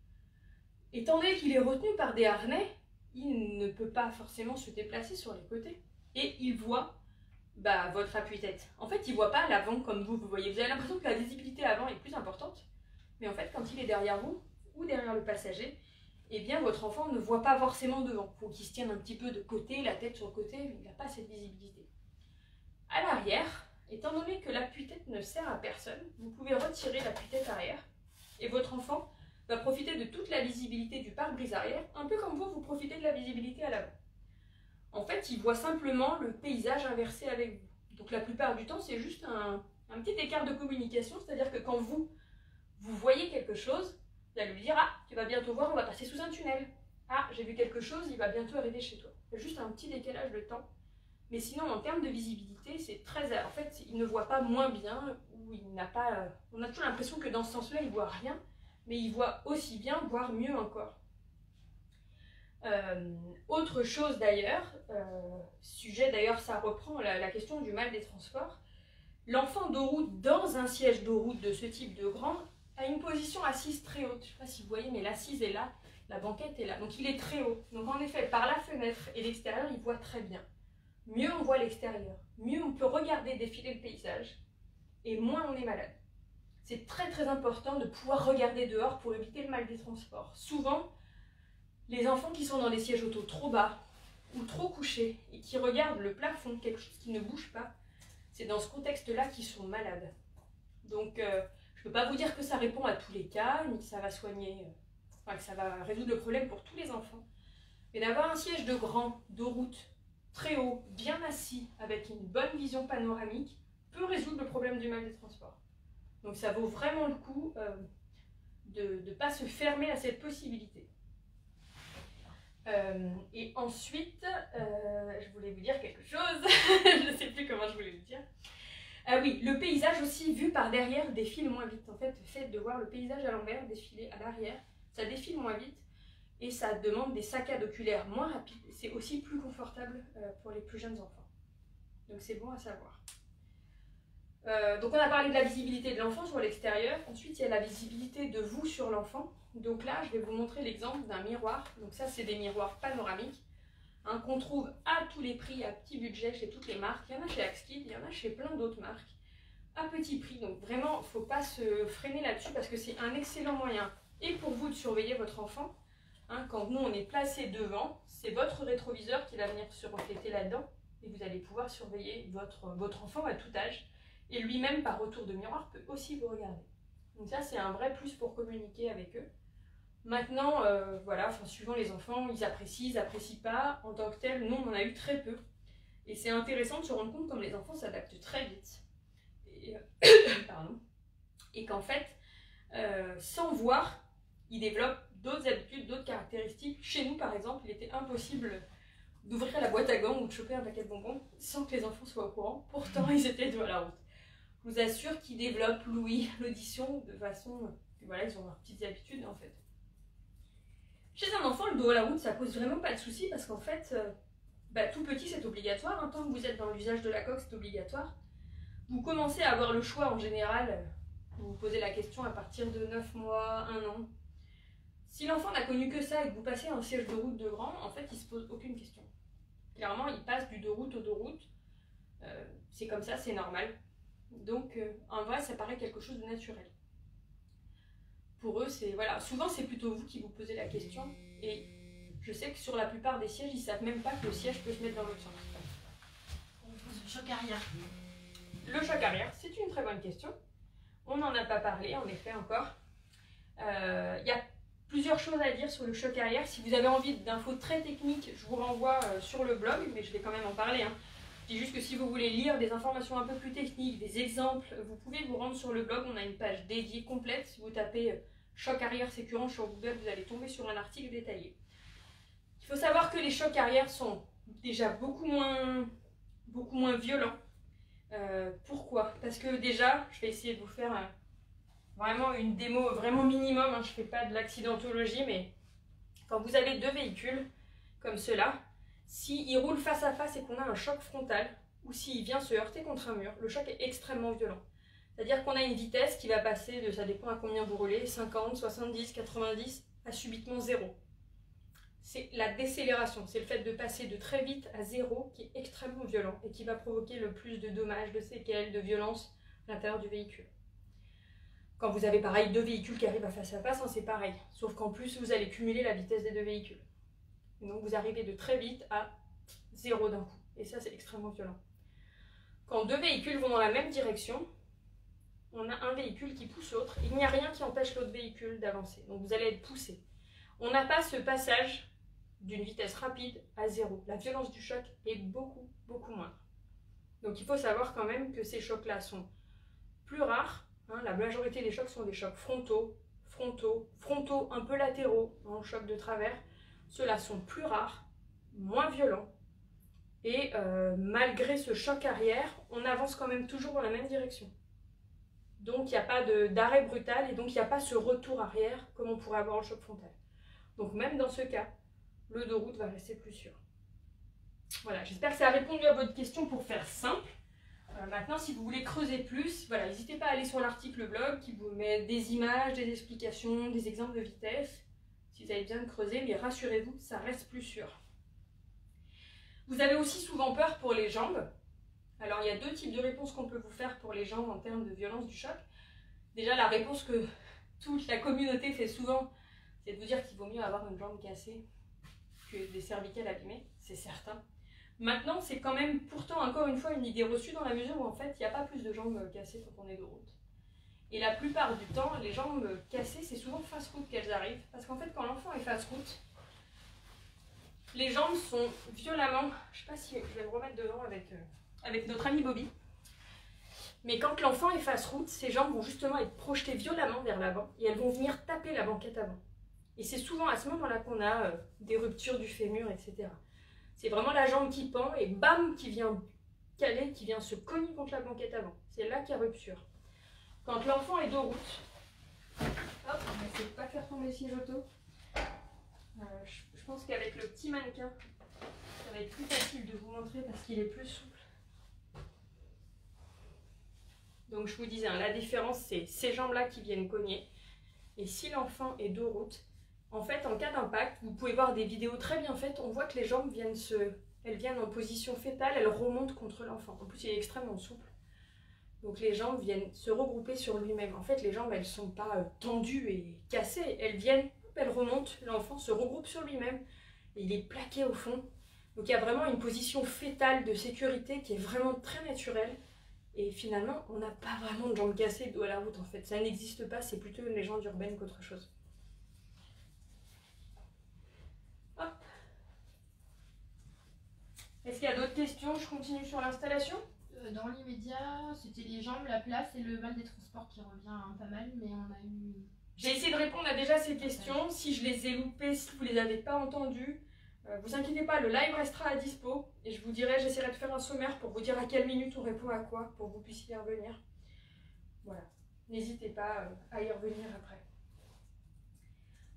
étant donné qu'il est retenu par des harnais, il ne peut pas forcément se déplacer sur les côtés. Et il voit votre appui-tête. En fait, il ne voit pas l'avant comme vous voyez. Vous avez l'impression que la visibilité avant est plus importante. Mais en fait, quand il est derrière vous ou derrière le passager, eh bien, votre enfant ne voit pas forcément devant. Il faut qu'il se tienne un petit peu de côté, la tête sur le côté, mais il n'a pas cette visibilité. À l'arrière, étant donné que l'appui-tête ne sert à personne, vous pouvez retirer l'appui-tête arrière et votre enfant va profiter de toute la visibilité du pare-brise arrière, un peu comme vous profitez de la visibilité à l'avant. En fait, il voit simplement le paysage inversé avec vous. Donc la plupart du temps, c'est juste un petit écart de communication, c'est-à-dire que quand vous voyez quelque chose, vous allez lui dire « Ah, tu vas bientôt voir, on va passer sous un tunnel. Ah, j'ai vu quelque chose, il va bientôt arriver chez toi. » Il y a juste un petit décalage de temps. Mais sinon, en termes de visibilité, c'est très... En fait, il ne voit pas moins bien, ou il n'a pas... On a toujours l'impression que dans ce sens-là, il ne voit rien, mais il voit aussi bien, voire mieux encore. Autre chose d'ailleurs, sujet d'ailleurs, ça reprend la question du mal des transports. L'enfant dos route dans un siège dos route de ce type de grand a une position assise très haute. Je ne sais pas si vous voyez, mais l'assise est là, la banquette est là. Donc il est très haut. Donc en effet, par la fenêtre et l'extérieur, il voit très bien. Mieux on voit l'extérieur, mieux on peut regarder défiler le paysage, et moins on est malade. C'est très très important de pouvoir regarder dehors pour éviter le mal des transports. Souvent, les enfants qui sont dans des sièges auto trop bas ou trop couchés et qui regardent le plafond, quelque chose qui ne bouge pas, c'est dans ce contexte-là qu'ils sont malades. Donc, je ne peux pas vous dire que ça répond à tous les cas, ni que ça va soigner, que ça va résoudre le problème pour tous les enfants. Mais d'avoir un siège de grand, de route, très haut, bien assis, avec une bonne vision panoramique, peut résoudre le problème du mal des transports. Donc ça vaut vraiment le coup de ne pas se fermer à cette possibilité. Et ensuite, je voulais vous dire quelque chose, je ne sais plus comment je voulais vous dire. Ah oui, le paysage aussi vu par derrière défile moins vite. En fait, le fait de voir le paysage à l'envers défiler à l'arrière, ça défile moins vite et ça demande des saccades oculaires moins rapides. C'est aussi plus confortable pour les plus jeunes enfants. Donc c'est bon à savoir. Donc on a parlé de la visibilité de l'enfant sur l'extérieur. Ensuite, il y a la visibilité de vous sur l'enfant. Donc là, je vais vous montrer l'exemple d'un miroir. Donc ça, c'est des miroirs panoramiques qu'on trouve à tous les prix, à petit budget, chez toutes les marques. Il y en a chez Axkid, il y en a chez plein d'autres marques, à petit prix. Donc vraiment, il ne faut pas se freiner là-dessus parce que c'est un excellent moyen. Et pour vous de surveiller votre enfant, quand nous on est placé devant, c'est votre rétroviseur qui va venir se refléter là-dedans. Et vous allez pouvoir surveiller votre enfant à tout âge. Et lui-même, par retour de miroir, peut aussi vous regarder. Donc ça, c'est un vrai plus pour communiquer avec eux. Maintenant, voilà, suivant les enfants, ils apprécient pas. En tant que tel, nous, on en a eu très peu. Et c'est intéressant de se rendre compte comme les enfants s'adaptent très vite. Et, pardon. Et qu'en fait, sans voir, ils développent d'autres habitudes, d'autres caractéristiques. Chez nous, par exemple, il était impossible d'ouvrir la boîte à gants ou de choper un paquet de bonbons sans que les enfants soient au courant. Pourtant, ils étaient dos à la route. Je vous assure qu'ils développent l'ouïe, l'audition de façon... Voilà, ils ont leurs petites habitudes en fait. Chez un enfant, le dos à la route, ça pose vraiment pas de souci parce qu'en fait, tout petit, c'est obligatoire. Tant que vous êtes dans l'usage de la coque, c'est obligatoire. Vous commencez à avoir le choix en général. Vous vous posez la question à partir de 9 mois, 1 an. Si l'enfant n'a connu que ça et que vous passez un siège de route de grand, en fait, il se pose aucune question. Clairement, il passe du de route au de route. C'est comme ça, c'est normal. Donc, en vrai, ça paraît quelque chose de naturel. Pour eux, c'est voilà. Souvent, c'est plutôt vous qui vous posez la question. Et je sais que sur la plupart des sièges, ils ne savent même pas que le siège peut se mettre dans l'autre sens. On pose le choc arrière. Le choc arrière, c'est une très bonne question. On n'en a pas parlé, en effet, encore. Il y a plusieurs choses à dire sur le choc arrière. Si vous avez envie d'infos très techniques, je vous renvoie sur le blog, mais je vais quand même en parler. Je dis juste que si vous voulez lire des informations un peu plus techniques, des exemples, vous pouvez vous rendre sur le blog. On a une page dédiée complète. Si vous tapez choc arrière sécurant sur Google, vous allez tomber sur un article détaillé. Il faut savoir que les chocs arrière sont déjà beaucoup moins violents. Pourquoi? Parce que déjà, je vais essayer de vous faire vraiment une démo vraiment minimum. Je ne fais pas de l'accidentologie, mais quand vous avez deux véhicules comme ceux-là, s'ils roulent face à face et qu'on a un choc frontal, ou s'il vient se heurter contre un mur, le choc est extrêmement violent. C'est-à-dire qu'on a une vitesse qui va passer de, ça dépend à combien vous roulez, 50, 70, 90, à subitement 0. C'est la décélération, c'est le fait de passer de très vite à 0 qui est extrêmement violent et qui va provoquer le plus de dommages, de séquelles, de violences à l'intérieur du véhicule. Quand vous avez pareil deux véhicules qui arrivent à face, c'est pareil. Sauf qu'en plus, vous allez cumuler la vitesse des deux véhicules. Et donc vous arrivez de très vite à 0 d'un coup. Et ça, c'est extrêmement violent. Quand deux véhicules vont dans la même direction, on a un véhicule qui pousse l'autre. Il n'y a rien qui empêche l'autre véhicule d'avancer. Donc vous allez être poussé. On n'a pas ce passage d'une vitesse rapide à 0. La violence du choc est beaucoup moindre. Donc il faut savoir quand même que ces chocs-là sont plus rares. La majorité des chocs sont des chocs frontaux, un peu latéraux, en choc de travers. Ceux-là sont plus rares, moins violents. Et malgré ce choc arrière, on avance quand même toujours dans la même direction. Donc il n'y a pas d'arrêt brutal et donc il n'y a pas ce retour arrière comme on pourrait avoir en choc frontal. Donc même dans ce cas, le de route va rester plus sûr. Voilà, j'espère que ça a répondu à votre question pour faire simple. Maintenant, si vous voulez creuser plus, voilà, n'hésitez pas à aller sur l'article blog qui vous met des images, des explications, des exemples de vitesse. Si vous avez besoin de creuser, mais rassurez-vous, ça reste plus sûr. Vous avez aussi souvent peur pour les jambes. Alors, il y a deux types de réponses qu'on peut vous faire pour les jambes en termes de violence du choc. Déjà, la réponse que toute la communauté fait souvent, c'est de vous dire qu'il vaut mieux avoir une jambe cassée que des cervicales abîmées, c'est certain. Maintenant, c'est quand même pourtant encore une fois une idée reçue dans la mesure où en fait, il n'y a pas plus de jambes cassées quand on est de route. Et la plupart du temps, les jambes cassées, c'est souvent face route qu'elles arrivent. Parce qu'en fait, quand l'enfant est face route, les jambes sont violemment... Je ne sais pas si je vais me remettre devant avec notre ami Bobby. Mais quand l'enfant est face route, ses jambes vont justement être projetées violemment vers l'avant et elles vont venir taper la banquette avant. Et c'est souvent à ce moment-là qu'on a des ruptures du fémur, etc. C'est vraiment la jambe qui pend et bam, qui vient caler, qui vient se cogner contre la banquette avant. C'est là qu'il y a rupture. Quand l'enfant est dos route, hop, on va essayer de ne pas faire tomber le siège auto. Je pense qu'avec le petit mannequin, ça va être plus facile de vous montrer parce qu'il est plus souple. Donc je vous disais, hein, la différence c'est ces jambes-là qui viennent cogner. Et si l'enfant est dos route, en fait en cas d'impact, vous pouvez voir des vidéos très bien faites, on voit que les jambes viennent en position fétale, elles remontent contre l'enfant. En plus il est extrêmement souple. Donc les jambes viennent se regrouper sur lui-même. En fait les jambes elles ne sont pas tendues et cassées, elles remontent, l'enfant se regroupe sur lui-même et il est plaqué au fond. Donc il y a vraiment une position fétale de sécurité qui est vraiment très naturelle. Et finalement, on n'a pas vraiment de jambes cassées dos à la route en fait. Ça n'existe pas, c'est plutôt une légende urbaine qu'autre chose. Hop. Est-ce qu'il y a d'autres questions? Je continue sur l'installation. Dans l'immédiat, c'était les jambes, la place et le mal des transports qui revient pas mal, mais on a eu... J'ai essayé de répondre à déjà ces questions. Si je les ai loupées, si vous ne les avez pas entendues, vous inquiétez pas, le live restera à dispo et je vous dirai, j'essaierai de faire un sommaire pour vous dire à quelle minute on répond à quoi pour que vous puissiez y revenir. Voilà, n'hésitez pas à y revenir après.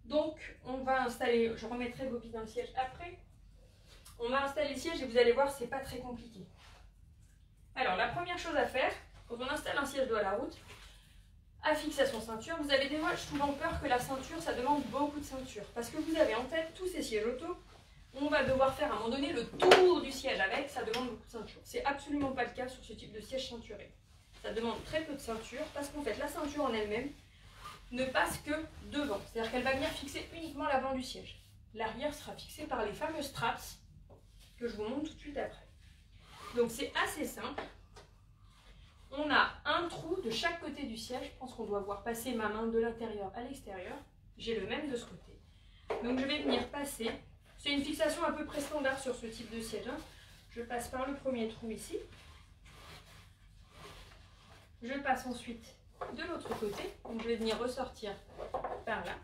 Donc, on va installer, je remettrai Bobby dans le siège après. On va installer le siège et vous allez voir, c'est pas très compliqué. Alors, la première chose à faire, quand on installe un siège dos à la route, affixe à son ceinture. Vous avez des fois souvent peur que la ceinture, ça demande beaucoup de ceinture. Parce que vous avez en tête tous ces sièges auto. On va devoir faire à un moment donné le tour du siège avec, ça demande beaucoup de ceinture. C'est absolument pas le cas sur ce type de siège ceinturé. Ça demande très peu de ceinture parce qu'en fait la ceinture en elle-même ne passe que devant. C'est-à-dire qu'elle va venir fixer uniquement l'avant du siège. L'arrière sera fixé par les fameux straps que je vous montre tout de suite après. Donc c'est assez simple. On a un trou de chaque côté du siège. Je pense qu'on doit voir passer ma main de l'intérieur à l'extérieur. J'ai le même de ce côté. Donc je vais venir passer. C'est une fixation à peu près standard sur ce type de siège. Je passe par le premier trou ici. Je passe ensuite de l'autre côté. Donc je vais venir ressortir par là.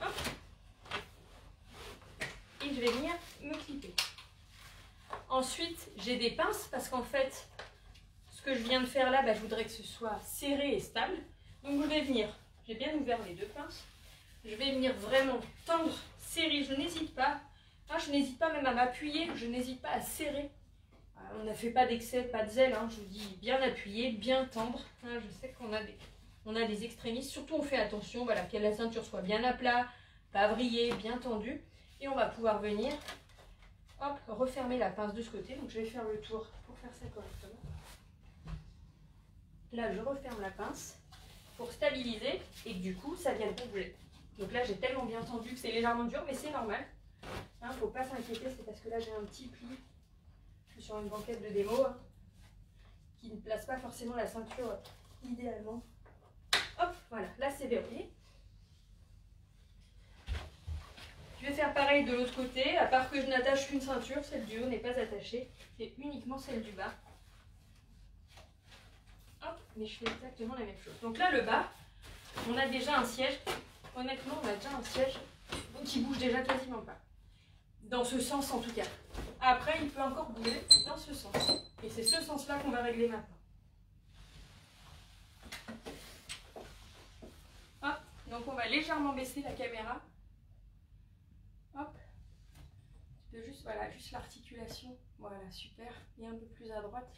Hop. Et je vais venir me clipper. Ensuite, j'ai des pinces parce qu'en fait, ce que je viens de faire là, je voudrais que ce soit serré et stable. Donc je vais venir, j'ai bien ouvert les deux pinces. Je vais venir vraiment tendre, serrer, je n'hésite pas. Je n'hésite pas même à m'appuyer, je n'hésite pas à serrer. On ne fait pas d'excès, pas de zèle, je vous dis bien appuyer, bien tendre. Je sais qu'on a des extrémistes, surtout on fait attention que la ceinture soit bien à plat, pas vrillée, bien tendue. Et on va pouvoir venir hop, refermer la pince de ce côté. Donc je vais faire le tour pour faire ça correctement. Là je referme la pince pour stabiliser et que du coup ça vienne pas bouger. Donc là j'ai tellement bien tendu que c'est légèrement dur, mais c'est normal. Il ne faut pas s'inquiéter, c'est parce que là j'ai un petit pli. Je suis sur une banquette de démo qui ne place pas forcément la ceinture idéalement. Hop, voilà, là c'est verrouillé. Je vais faire pareil de l'autre côté, à part que je n'attache qu'une ceinture, celle du haut n'est pas attachée, c'est uniquement celle du bas. Hop, mais je fais exactement la même chose. Donc là le bas, on a déjà un siège, honnêtement on a déjà un siège qui bouge déjà quasiment pas. Dans ce sens en tout cas. Après il peut encore bouger dans ce sens. Et c'est ce sens-là qu'on va régler maintenant. Hop, donc on va légèrement baisser la caméra. Hop, un de juste, voilà, juste l'articulation. Voilà, super. Et un peu plus à droite.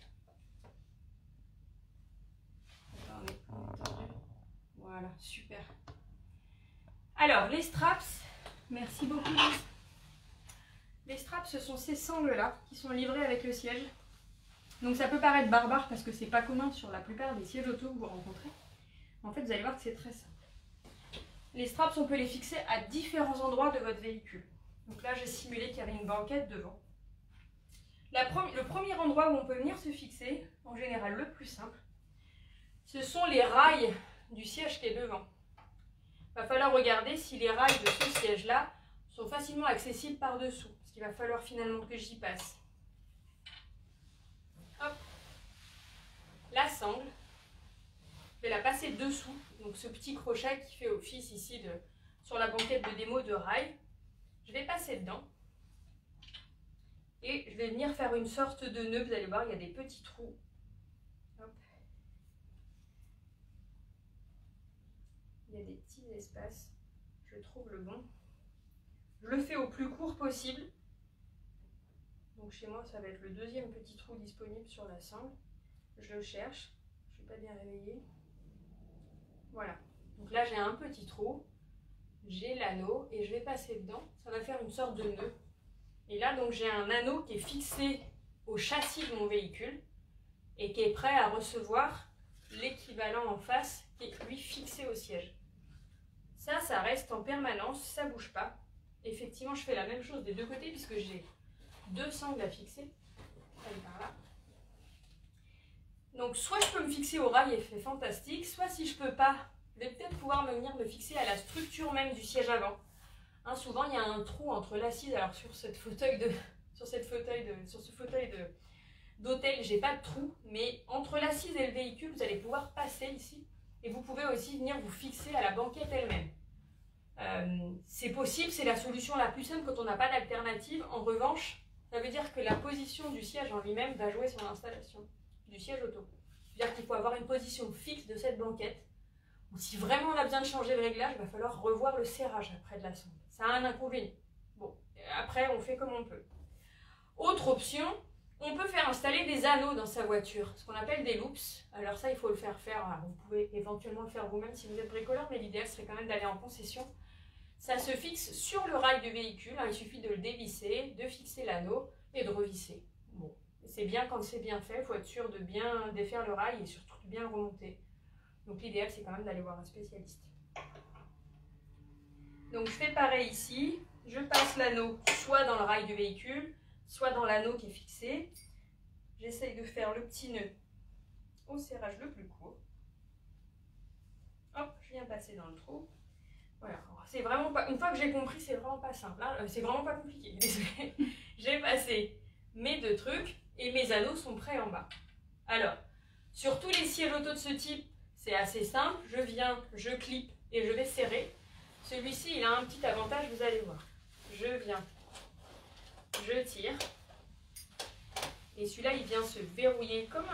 On est tendu. Voilà, super. Alors, les straps, merci beaucoup. Les straps, ce sont ces sangles-là qui sont livrées avec le siège. Donc ça peut paraître barbare parce que c'est pas commun sur la plupart des sièges auto que vous rencontrez. En fait, vous allez voir que c'est très simple. Les straps, on peut les fixer à différents endroits de votre véhicule. Donc là, j'ai simulé qu'il y avait une banquette devant. Le premier endroit où on peut venir se fixer, en général le plus simple, ce sont les rails du siège qui est devant. Il va falloir regarder si les rails de ce siège-là sont facilement accessibles par-dessous. Parce qu'il va falloir finalement que j'y passe. Hop. La sangle, je vais la passer dessous. Donc ce petit crochet qui fait office ici sur la banquette de démo de rail. Je vais passer dedans. Et je vais venir faire une sorte de nœud. Vous allez voir, il y a des petits trous. Hop. Il y a des petits espaces. Je trouve le bon. Je le fais au plus court possible. Donc chez moi, ça va être le deuxième petit trou disponible sur la sangle. Je le cherche. Je ne suis pas bien réveillée. Voilà. Donc là, j'ai un petit trou. J'ai l'anneau et je vais passer dedans. Ça va faire une sorte de nœud. Et là, donc, j'ai un anneau qui est fixé au châssis de mon véhicule et qui est prêt à recevoir l'équivalent en face qui est lui fixé au siège. Ça reste en permanence, ça ne bouge pas. Effectivement, je fais la même chose des deux côtés puisque j'ai deux sangles à fixer. Allez, par là. Donc, soit je peux me fixer au rail et c'est fantastique, soit si je ne peux pas, je vais peut-être pouvoir venir me fixer à la structure même du siège avant. Hein, souvent, il y a un trou entre l'assise. Alors, sur ce fauteuil d'hôtel, j'ai pas de trou, mais entre l'assise et le véhicule, vous allez pouvoir passer ici. Et vous pouvez aussi venir vous fixer à la banquette elle-même. C'est possible, c'est la solution la plus simple quand on n'a pas d'alternative. En revanche, ça veut dire que la position du siège en lui-même va jouer sur l'installation du siège auto. C'est-à-dire qu'il faut avoir une position fixe de cette banquette. Ou si vraiment on a besoin de changer le réglage, il va falloir revoir le serrage après de la sonde. Ça a un inconvénient. Bon, après on fait comme on peut. Autre option, on peut faire installer des anneaux dans sa voiture, ce qu'on appelle des loops. Alors ça, il faut le faire. Alors, vous pouvez éventuellement le faire vous-même si vous êtes bricoleur, mais l'idéal serait quand même d'aller en concession. Ça se fixe sur le rail du véhicule, hein, il suffit de le dévisser, de fixer l'anneau et de revisser. Bon, c'est bien quand c'est bien fait, il faut être sûr de bien défaire le rail et surtout de bien le remonter. Donc l'idéal, c'est quand même d'aller voir un spécialiste. Donc je fais pareil ici, je passe l'anneau soit dans le rail du véhicule, soit dans l'anneau qui est fixé. J'essaye de faire le petit nœud au serrage le plus court. Hop, je viens passer dans le trou. Voilà, c'est vraiment pas, une fois que j'ai compris, c'est vraiment pas simple. Hein. C'est vraiment pas compliqué, désolé. J'ai passé mes deux trucs et mes anneaux sont prêts en bas. Alors, sur tous les sièges auto de ce type, c'est assez simple. Je viens, je clip et je vais serrer. Celui-ci, il a un petit avantage, vous allez voir. Je viens, je tire. Et celui-là, il vient se verrouiller comme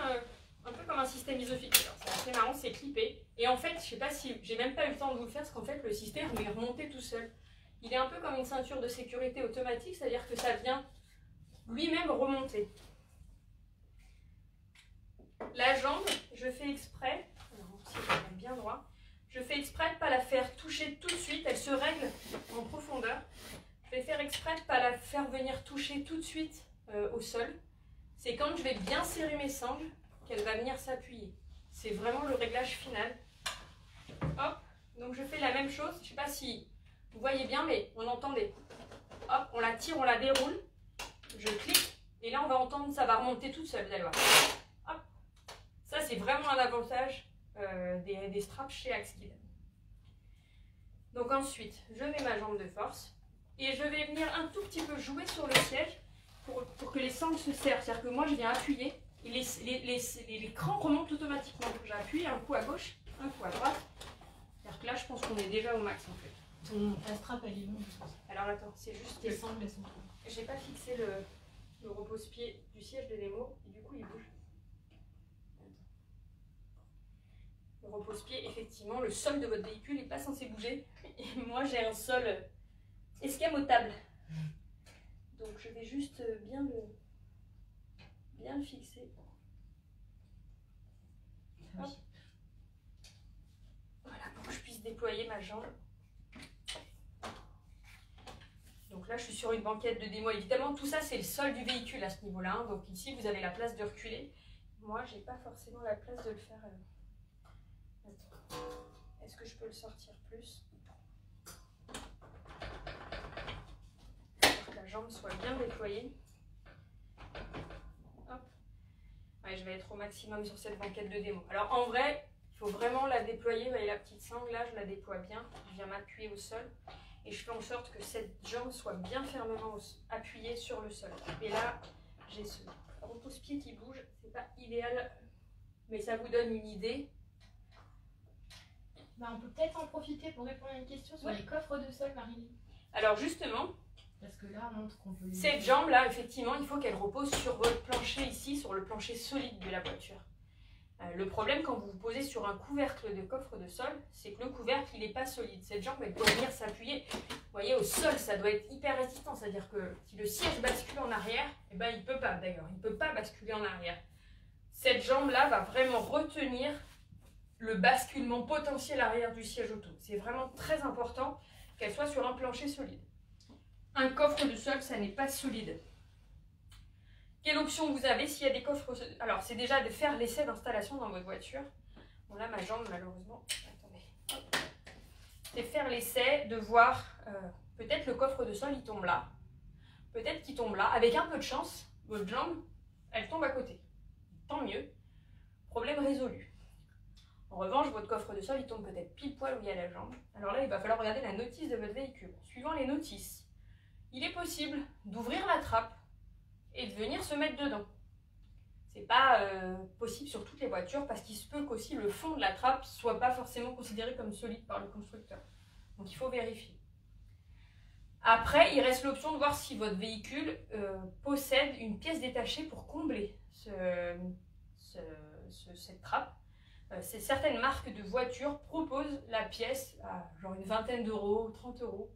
un peu comme un système isofix. Alors, c'est assez marrant, c'est clippé. Et en fait, je sais pas si, j'ai même pas eu le temps de vous le faire, parce qu'en fait, le système est remonté tout seul. Il est un peu comme une ceinture de sécurité automatique, c'est-à-dire que ça vient lui-même remonter. La jambe, je fais exprès, alors si elle est bien droit, je fais exprès de ne pas la faire toucher tout de suite, elle se règle en profondeur. Je vais faire exprès de ne pas la faire venir toucher tout de suite au sol. C'est quand je vais bien serrer mes sangles qu'elle va venir s'appuyer. C'est vraiment le réglage final. Hop, donc je fais la même chose. Je ne sais pas si vous voyez bien, mais on entendait. Hop, on la tire, on la déroule. Je clique et là on va entendre, ça va remonter toute seule, vous allez voir. Hop, ça c'est vraiment un avantage des straps chez Axkid. Donc ensuite, je mets ma jambe de force et je vais venir un tout petit peu jouer sur le siège pour que les sangles se serrent. C'est-à-dire que moi je viens appuyer et les crans remontent automatiquement. J'appuie un coup à gauche, un coup à droite. C'est-à-dire que là je pense qu'on est déjà au max en fait. La strap elle est longue. Alors attends, c'est juste les sangles elles sont. J'ai pas fixé le repose-pied du siège de Nemo et du coup il bouge. Le repose-pied, effectivement, le sol de votre véhicule n'est pas censé bouger. Et moi j'ai un sol escamotable. Donc je vais juste bien le fixer. Hop. Voilà, pour que je puisse déployer ma jambe. Donc là, je suis sur une banquette de démo. Évidemment, tout ça, c'est le sol du véhicule à ce niveau-là. Hein. Donc ici, vous avez la place de reculer. Moi, j'ai pas forcément la place de le faire. Attends. Est-ce que je peux le sortir plus? Pour que la jambe soit bien déployée. Hop. Ouais, je vais être au maximum sur cette banquette de démo. Alors en vrai, il faut vraiment la déployer. Vous voyez la petite sangle là, je la déploie bien. Je viens m'appuyer au sol. Et je fais en sorte que cette jambe soit bien fermement appuyée sur le sol. Et là, j'ai ce repose-pied qui bouge. C'est pas idéal, mais ça vous donne une idée. Bah, on peut peut-être en profiter pour répondre à une question sur les coffres de sol, Marie-Line. Alors justement, parce que là, on montre qu'on peut... Cette jambe-là, effectivement, il faut qu'elle repose sur votre plancher ici, sur le plancher solide de la voiture. Le problème quand vous vous posez sur un couvercle de coffre de sol, c'est que le couvercle, il n'est pas solide. Cette jambe, elle doit venir s'appuyer. Vous voyez, au sol, ça doit être hyper résistant. C'est-à-dire que si le siège bascule en arrière, eh ben, il ne peut pas d'ailleurs. Il ne peut pas basculer en arrière. Cette jambe-là va vraiment retenir le basculement potentiel arrière du siège auto. C'est vraiment très important qu'elle soit sur un plancher solide. Un coffre de sol, ça n'est pas solide. Quelle option vous avez s'il y a des coffres? Alors, c'est déjà de faire l'essai d'installation dans votre voiture. Bon, là, ma jambe, malheureusement. Attendez. C'est faire l'essai de voir, peut-être le coffre de sol, il tombe là. Peut-être qu'il tombe là. Avec un peu de chance, votre jambe, elle tombe à côté. Tant mieux. Problème résolu. En revanche, votre coffre de sol, il tombe peut-être pile poil où il y a la jambe. Alors là, il va falloir regarder la notice de votre véhicule. Suivant les notices, il est possible d'ouvrir la trappe et de venir se mettre dedans. C'est pas possible sur toutes les voitures parce qu'il se peut qu'aussi le fond de la trappe soit pas forcément considéré comme solide par le constructeur. Donc il faut vérifier. Après, il reste l'option de voir si votre véhicule possède une pièce détachée pour combler cette trappe. Certaines marques de voitures proposent la pièce à genre une vingtaine d'euros, 30 euros,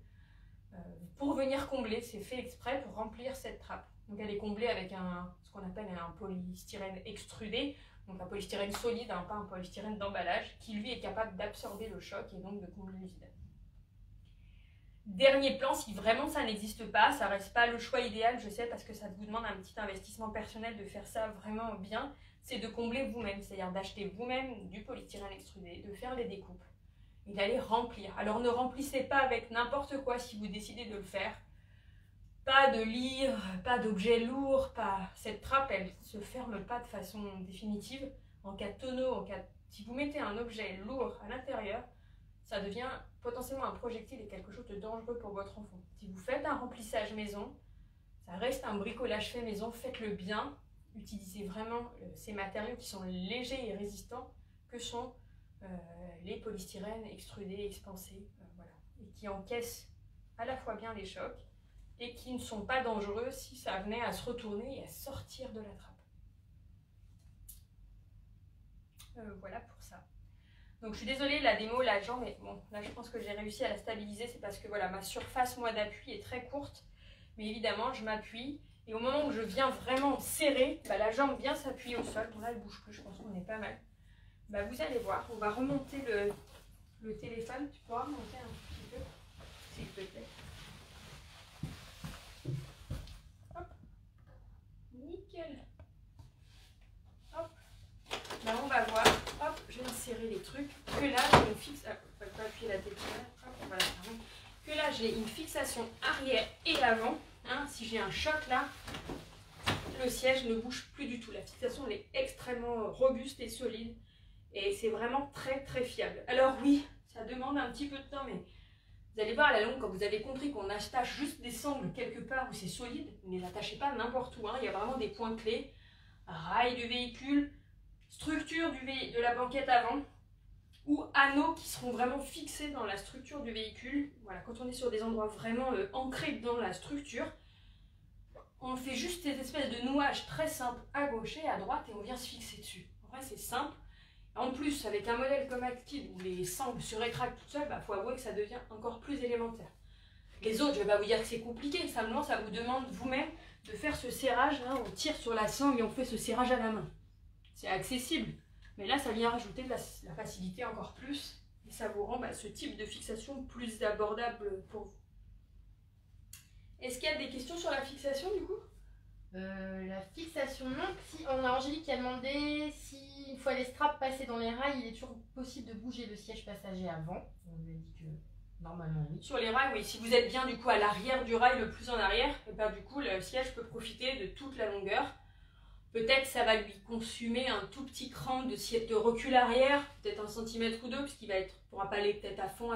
pour venir combler. C'est fait exprès pour remplir cette trappe. Donc elle est comblée avec ce qu'on appelle un polystyrène extrudé, donc un polystyrène solide, hein, pas un polystyrène d'emballage, qui lui est capable d'absorber le choc et donc de combler le vide. Dernier plan, si vraiment ça n'existe pas, ça reste pas le choix idéal, je sais, parce que ça vous demande un petit investissement personnel de faire ça vraiment bien, c'est de combler vous-même, c'est-à-dire d'acheter vous-même du polystyrène extrudé, de faire les découpes et d'aller remplir. Alors ne remplissez pas avec n'importe quoi si vous décidez de le faire. Pas de livres, pas d'objets lourds, cette trappe, elle ne se ferme pas de façon définitive. En cas de tonneau, si vous mettez un objet lourd à l'intérieur, ça devient potentiellement un projectile et quelque chose de dangereux pour votre enfant. Si vous faites un remplissage maison, ça reste un bricolage fait maison, faites-le bien. Utilisez vraiment ces matériaux qui sont légers et résistants que sont les polystyrènes extrudés, expansés, voilà, et qui encaissent à la fois bien les chocs et qui ne sont pas dangereux si ça venait à se retourner et à sortir de la trappe. Voilà pour ça. Donc je suis désolée, la démo, la jambe, mais bon, là je pense que j'ai réussi à la stabiliser, c'est parce que voilà, ma surface, moi, d'appui est très courte, mais évidemment, je m'appuie, et au moment où je viens vraiment serrer, bah, la jambe vient s'appuyer au sol. Bon là, elle bouge plus, je pense qu'on est pas mal. Bah, vous allez voir, on va remonter le téléphone, tu pourras remonter un petit peu, s'il te plaît. Nickel. Hop. Là, on va voir. Hop, je vais serrer les trucs. Que là, j'ai une fixation. On va pas appuyer la tête. Hop, on va la fermer. Que là, j'ai une fixation arrière et avant. Hein, si j'ai un choc là, le siège ne bouge plus du tout. La fixation, elle est extrêmement robuste et solide. Et c'est vraiment très très fiable. Alors oui, ça demande un petit peu de temps, mais vous allez voir à la longue, quand vous avez compris qu'on attache juste des sangles quelque part où c'est solide, ne les attachez pas n'importe où. Hein. Il y a vraiment des points clés. Rail du véhicule, structure de la banquette avant, ou anneaux qui seront vraiment fixés dans la structure du véhicule. Voilà, quand on est sur des endroits vraiment ancrés dans la structure, on fait juste des espèces de nouages très simples à gauche et à droite et on vient se fixer dessus. En vrai, c'est simple. En plus, avec un modèle comme Active où les sangles se rétractent toutes seules, faut avouer que ça devient encore plus élémentaire. Les autres, je ne vais pas vous dire que c'est compliqué, simplement ça vous demande vous-même de faire ce serrage, là, on tire sur la sangle et on fait ce serrage à la main. C'est accessible, mais là ça vient rajouter de la facilité encore plus, et ça vous rend ce type de fixation plus abordable pour vous. Est-ce qu'il y a des questions sur la fixation du coup? La fixation, non. Si on a Angélique qui a demandé si une fois les straps passés dans les rails, il est toujours possible de bouger le siège passager avant. On lui a dit que normalement oui. Sur les rails, oui. Si vous êtes bien du coup à l'arrière du rail, le plus en arrière, et ben, du coup le siège peut profiter de toute la longueur. Peut-être ça va lui consumer un tout petit cran de recul arrière, peut-être 1 cm ou 2, puisqu'il pourra pas aller peut-être à fond.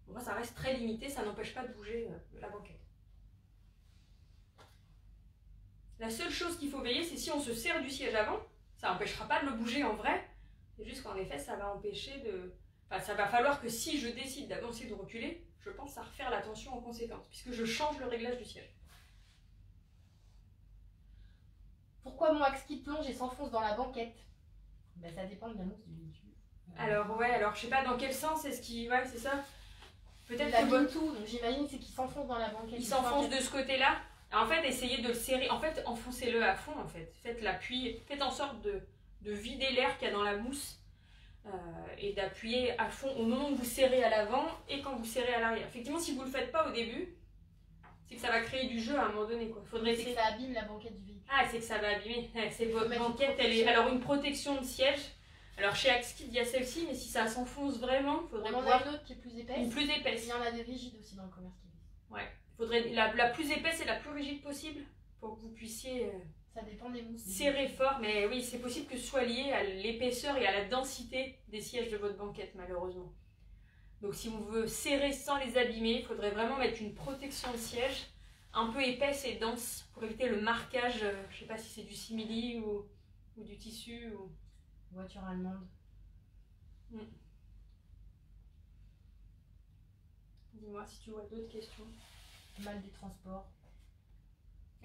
Bon, ça reste très limité, ça n'empêche pas de bouger la banquette. La seule chose qu'il faut veiller, c'est si on se sert du siège avant, ça n'empêchera pas de le bouger en vrai. C'est juste qu'en effet, ça va empêcher de... Enfin, ça va falloir que si je décide d'avancer, de reculer, je pense à refaire la tension en conséquence, puisque je change le réglage du siège. Pourquoi mon axe qui plonge et s'enfonce dans la banquette? Ben, ça dépend de la mousse du véhicule. Alors ouais, alors je sais pas dans quel sens est-ce qu'il... Ouais, c'est ça. Peut-être que tout, donc j'imagine c'est qu'il s'enfonce dans la banquette. Il s'enfonce de ce côté-là. En fait, essayez de le serrer. En fait, enfoncez-le à fond, en fait. Faites l'appui. Faites en sorte de vider l'air qu'il y a dans la mousse et d'appuyer à fond au moment où vous serrez à l'avant et quand vous serrez à l'arrière. Effectivement, si vous ne le faites pas au début, c'est que ça va créer du jeu à un moment donné, quoi. Faudrait essayer... C'est que ça abîme la banquette du véhicule. Ah, c'est que ça va abîmer. C'est votre banquette, elle est... Alors, une protection de siège. Alors, chez Axkit, il y a celle-ci, mais si ça s'enfonce vraiment, il faudrait voir... une autre qui est plus épaisse. Une plus épaisse. Il y en a des rigides aussi dans le commerce. Ouais. Faudrait la plus épaisse et la plus rigide possible pour que vous puissiez ça dépend des mousses, serrer fort. Mais oui, c'est possible que ce soit lié à l'épaisseur et à la densité des sièges de votre banquette, malheureusement. Donc si vous voulez serrer sans les abîmer, il faudrait vraiment mettre une protection de siège un peu épaisse et dense pour éviter le marquage, je sais pas si c'est du simili ou du tissu. Ou... Voiture allemande. Dis-moi si tu vois d'autres questions. Mal des transports.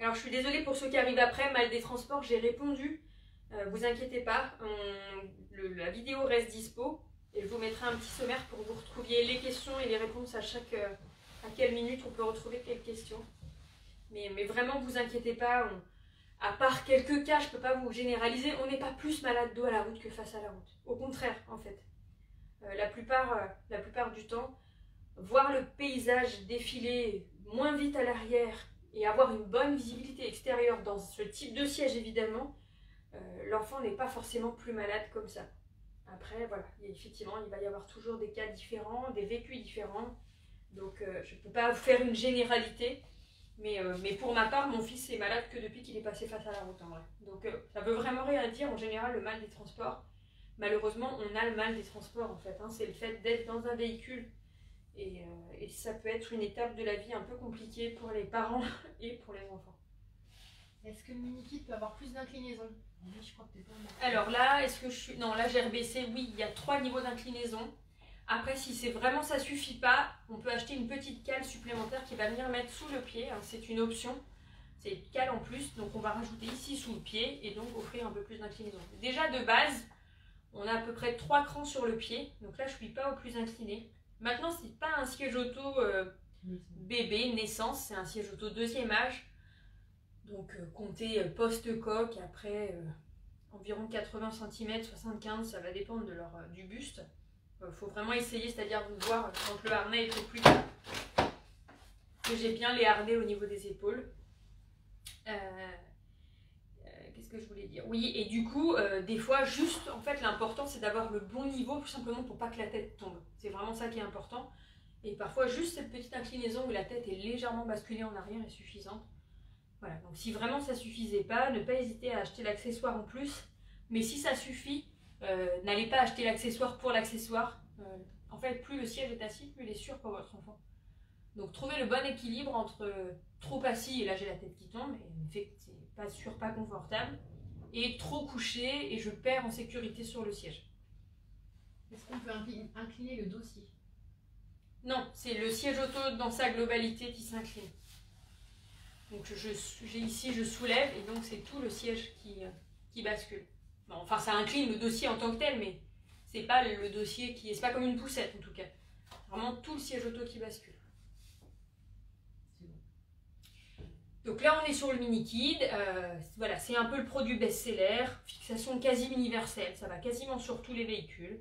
Alors je suis désolée pour ceux qui arrivent après, mal des transports, j'ai répondu. Vous inquiétez pas, la vidéo reste dispo et je vous mettrai un petit sommaire pour que vous retrouviez les questions et les réponses à quelle minute on peut retrouver quelles questions. Mais vraiment vous inquiétez pas, à part quelques cas, je ne peux pas vous généraliser, on n'est pas plus malade dos à la route que face à la route. Au contraire en fait. La plupart du temps, voir le paysage défiler moins vite à l'arrière et avoir une bonne visibilité extérieure dans ce type de siège évidemment, l'enfant n'est pas forcément plus malade comme ça. Après voilà, effectivement il va y avoir toujours des cas différents, des vécus différents, donc je ne peux pas vous faire une généralité, mais pour ma part mon fils est malade que depuis qu'il est passé face à la route en vrai. Donc ça veut vraiment rien dire en général le mal des transports. Malheureusement on a le mal des transports en fait, hein. C'est le fait d'être dans un véhicule. Et ça peut être une étape de la vie un peu compliquée pour les parents et pour les enfants. Est-ce que le mini-kit peut avoir plus d'inclinaison? Oui, je crois que t'es pas mal. Alors là, est-ce que je suis... Non, là j'ai rebaissé, oui, il y a 3 niveaux d'inclinaison. Après, si c'est vraiment ça suffit pas, on peut acheter une petite cale supplémentaire qui va venir mettre sous le pied. C'est une option. C'est une cale en plus, donc on va rajouter ici sous le pied et donc offrir un peu plus d'inclinaison. Déjà de base, on a à peu près 3 crans sur le pied. Donc là, je suis pas au plus incliné. Maintenant, ce n'est pas un siège auto bébé, naissance, c'est un siège auto 2e âge. Donc, comptez post-coque, après environ 80 cm, 75, ça va dépendre du buste. Il faut vraiment essayer, c'est-à-dire vous voir quand le harnais est au plus bas, que j'ai bien les harnais au niveau des épaules. Qu'est-ce que je voulais dire? Oui, et du coup, des fois, juste, en fait, l'important, c'est d'avoir le bon niveau, tout simplement pour pas que la tête tombe. C'est vraiment ça qui est important. Et parfois, juste cette petite inclinaison où la tête est légèrement basculée en arrière est suffisante. Voilà, donc si vraiment ça suffisait pas, ne pas hésiter à acheter l'accessoire en plus. Mais si ça suffit, n'allez pas acheter l'accessoire pour l'accessoire. En fait, plus le siège est assis, plus il est sûr pour votre enfant. Donc, trouvez le bon équilibre entre trop assis, et là j'ai la tête qui tombe, et c'est pas sûr, pas confortable, et trop couché, et je perds en sécurité sur le siège. Est-ce qu'on peut incliner le dossier? Non, c'est le siège auto dans sa globalité qui s'incline. Donc ici je soulève, et donc c'est tout le siège qui bascule. Bon, enfin ça incline le dossier en tant que tel, mais c'est pas le dossier c'est pas comme une poussette en tout cas. Vraiment tout le siège auto qui bascule. Donc là, on est sur le Mini Kid. Voilà, c'est un peu le produit best-seller. Fixation quasi universelle. Ça va quasiment sur tous les véhicules.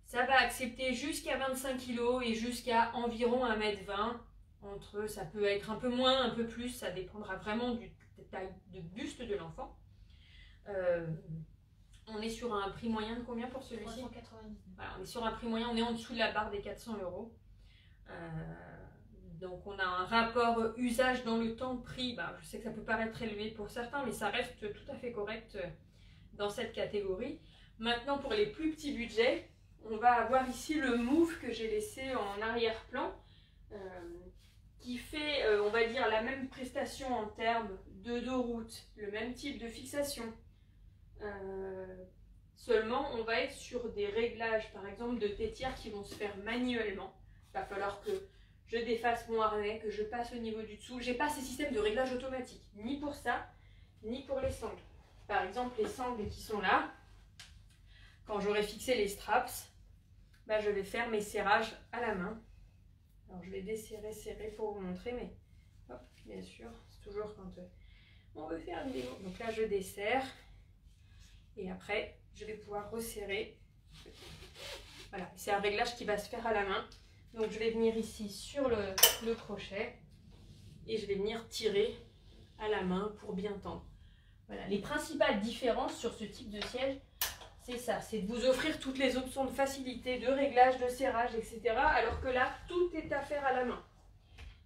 Ça va accepter jusqu'à 25 kg et jusqu'à environ 1,20 m. Ça peut être un peu moins, un peu plus. Ça dépendra vraiment de la taille de buste de l'enfant. On est sur un prix moyen de combien pour celui-ci? 399. Voilà, on est sur un prix moyen. On est en dessous de la barre des 400 €. Donc on a un rapport usage dans le temps prix, je sais que ça peut paraître élevé pour certains, mais ça reste tout à fait correct dans cette catégorie. Maintenant pour les plus petits budgets, on va avoir ici le Move que j'ai laissé en arrière-plan, qui fait, on va dire, la même prestation en termes de dos route, le même type de fixation. Seulement on va être sur des réglages par exemple de tétière qui vont se faire manuellement. Il va falloir que je défasse mon harnais, que je passe au niveau du dessous. J'ai pas ces systèmes de réglage automatique, ni pour ça, ni pour les sangles. Par exemple, les sangles qui sont là, quand j'aurai fixé les straps, je vais faire mes serrages à la main. Alors je vais desserrer, serrer pour vous montrer, mais hop, bien sûr, c'est toujours quand on veut faire une vidéo. Donc là, je desserre et après, je vais pouvoir resserrer. Voilà, c'est un réglage qui va se faire à la main. Donc je vais venir ici sur le crochet et je vais venir tirer à la main pour bien tendre. Voilà, les principales différences sur ce type de siège, c'est ça, c'est de vous offrir toutes les options de facilité, de réglage, de serrage, etc. Alors que là, tout est à faire à la main.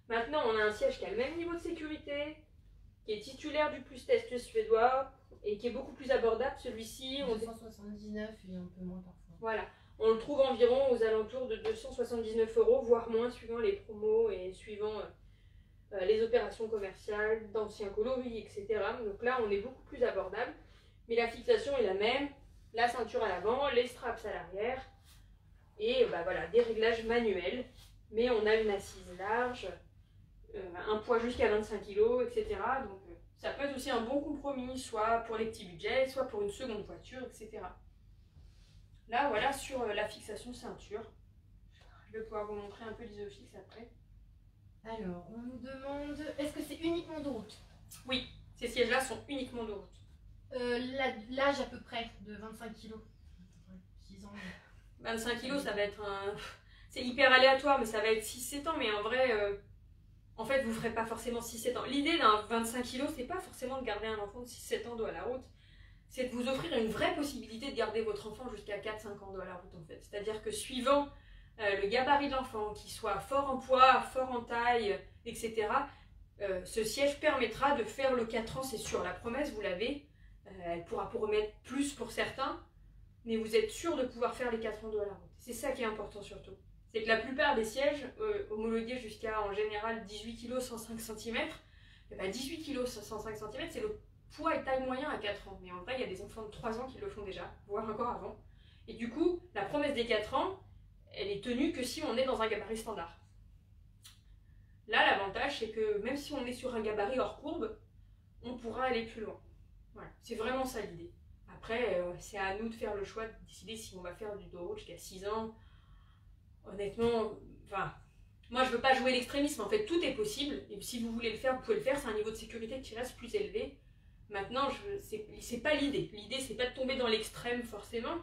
Maintenant, on a un siège qui a le même niveau de sécurité, qui est titulaire du Plus Test suédois et qui est beaucoup plus abordable. Celui-ci, on 279 et un peu moins parfois. Voilà. On le trouve environ aux alentours de 279 €, voire moins suivant les promos et suivant les opérations commerciales, d'anciens coloris, etc. Donc là, on est beaucoup plus abordable. Mais la fixation est la même, la ceinture à l'avant, les straps à l'arrière et voilà, des réglages manuels. Mais on a une assise large, un poids jusqu'à 25 kg, etc. Donc ça peut être aussi un bon compromis, soit pour les petits budgets, soit pour une seconde voiture, etc. Là, voilà, sur la fixation ceinture. Je vais pouvoir vous montrer un peu l'isofix après. Alors, on nous demande, est-ce que c'est uniquement de route? Oui, ces sièges-là sont uniquement de route. L'âge à peu près de 25 kg. 6 ans. 25 kg, ça va être un... C'est hyper aléatoire, mais ça va être 6-7 ans. Mais en vrai, en fait, vous ne ferez pas forcément 6-7 ans. L'idée d'un 25 kg, c'est pas forcément de garder un enfant de 6-7 ans dos à la route. C'est de vous offrir une vraie possibilité de garder votre enfant jusqu'à 4-5 ans dos à la route en fait. C'est-à-dire que suivant le gabarit de l'enfant, qu'il soit fort en poids, fort en taille, etc., ce siège permettra de faire le 4 ans, c'est sûr. La promesse, vous l'avez, elle pourra promettre plus pour certains, mais vous êtes sûr de pouvoir faire les 4 ans dos à la route. C'est ça qui est important surtout. C'est que la plupart des sièges, homologués jusqu'à en général 18 kg 105 cm, 18 kg 105 cm, c'est le poids et taille moyen à 4 ans. Mais en vrai, il y a des enfants de 3 ans qui le font déjà, voire encore avant. Et du coup, la promesse des 4 ans, elle est tenue que si on est dans un gabarit standard. Là, l'avantage, c'est que même si on est sur un gabarit hors courbe, on pourra aller plus loin. Voilà, c'est vraiment ça l'idée. Après, c'est à nous de faire le choix, de décider si on va faire du dos route jusqu'à 6 ans. Honnêtement, moi je veux pas jouer l'extrémisme, en fait tout est possible. Et si vous voulez le faire, vous pouvez le faire, c'est un niveau de sécurité qui reste plus élevé. Maintenant, c'est pas l'idée. L'idée, c'est pas de tomber dans l'extrême forcément,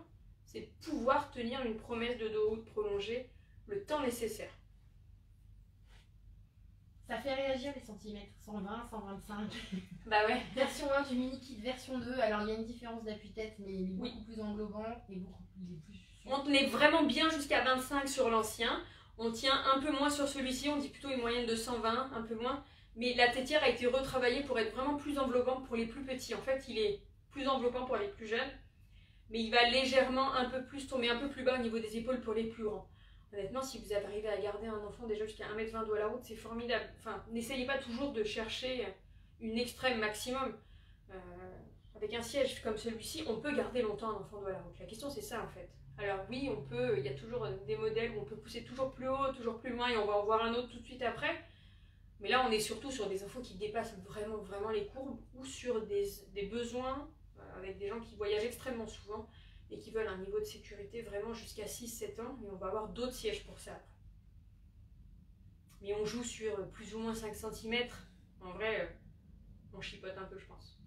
c'est de pouvoir tenir une promesse de dos route prolongée le temps nécessaire. Ça fait réagir les centimètres, 120, 125. Bah ouais. Version 1 du mini kit, version 2, alors il y a une différence d'appui-tête, mais il est beaucoup plus englobant et il est plus... On tenait vraiment bien jusqu'à 25 sur l'ancien, on tient un peu moins sur celui-ci, on dit plutôt une moyenne de 120, un peu moins. Mais la tétière a été retravaillée pour être vraiment plus enveloppante pour les plus petits. En fait, il est plus enveloppant pour les plus jeunes, mais il va légèrement un peu plus tomber un peu plus bas au niveau des épaules pour les plus grands. Honnêtement, si vous arrivez à garder un enfant déjà jusqu'à 1,20 m dos à la route, c'est formidable. Enfin, n'essayez pas toujours de chercher une extrême maximum. Avec un siège comme celui-ci, on peut garder longtemps un enfant dos à la route. La question, c'est ça en fait. Alors oui, on peut, il y a toujours des modèles où on peut pousser toujours plus haut, toujours plus loin, et on va en voir un autre tout de suite après. Mais là, on est surtout sur des enfants qui dépassent vraiment les courbes ou sur des besoins avec des gens qui voyagent extrêmement souvent et qui veulent un niveau de sécurité vraiment jusqu'à 6-7 ans. Et on va avoir d'autres sièges pour ça après. Mais on joue sur plus ou moins 5 cm. En vrai, on chipote un peu, je pense.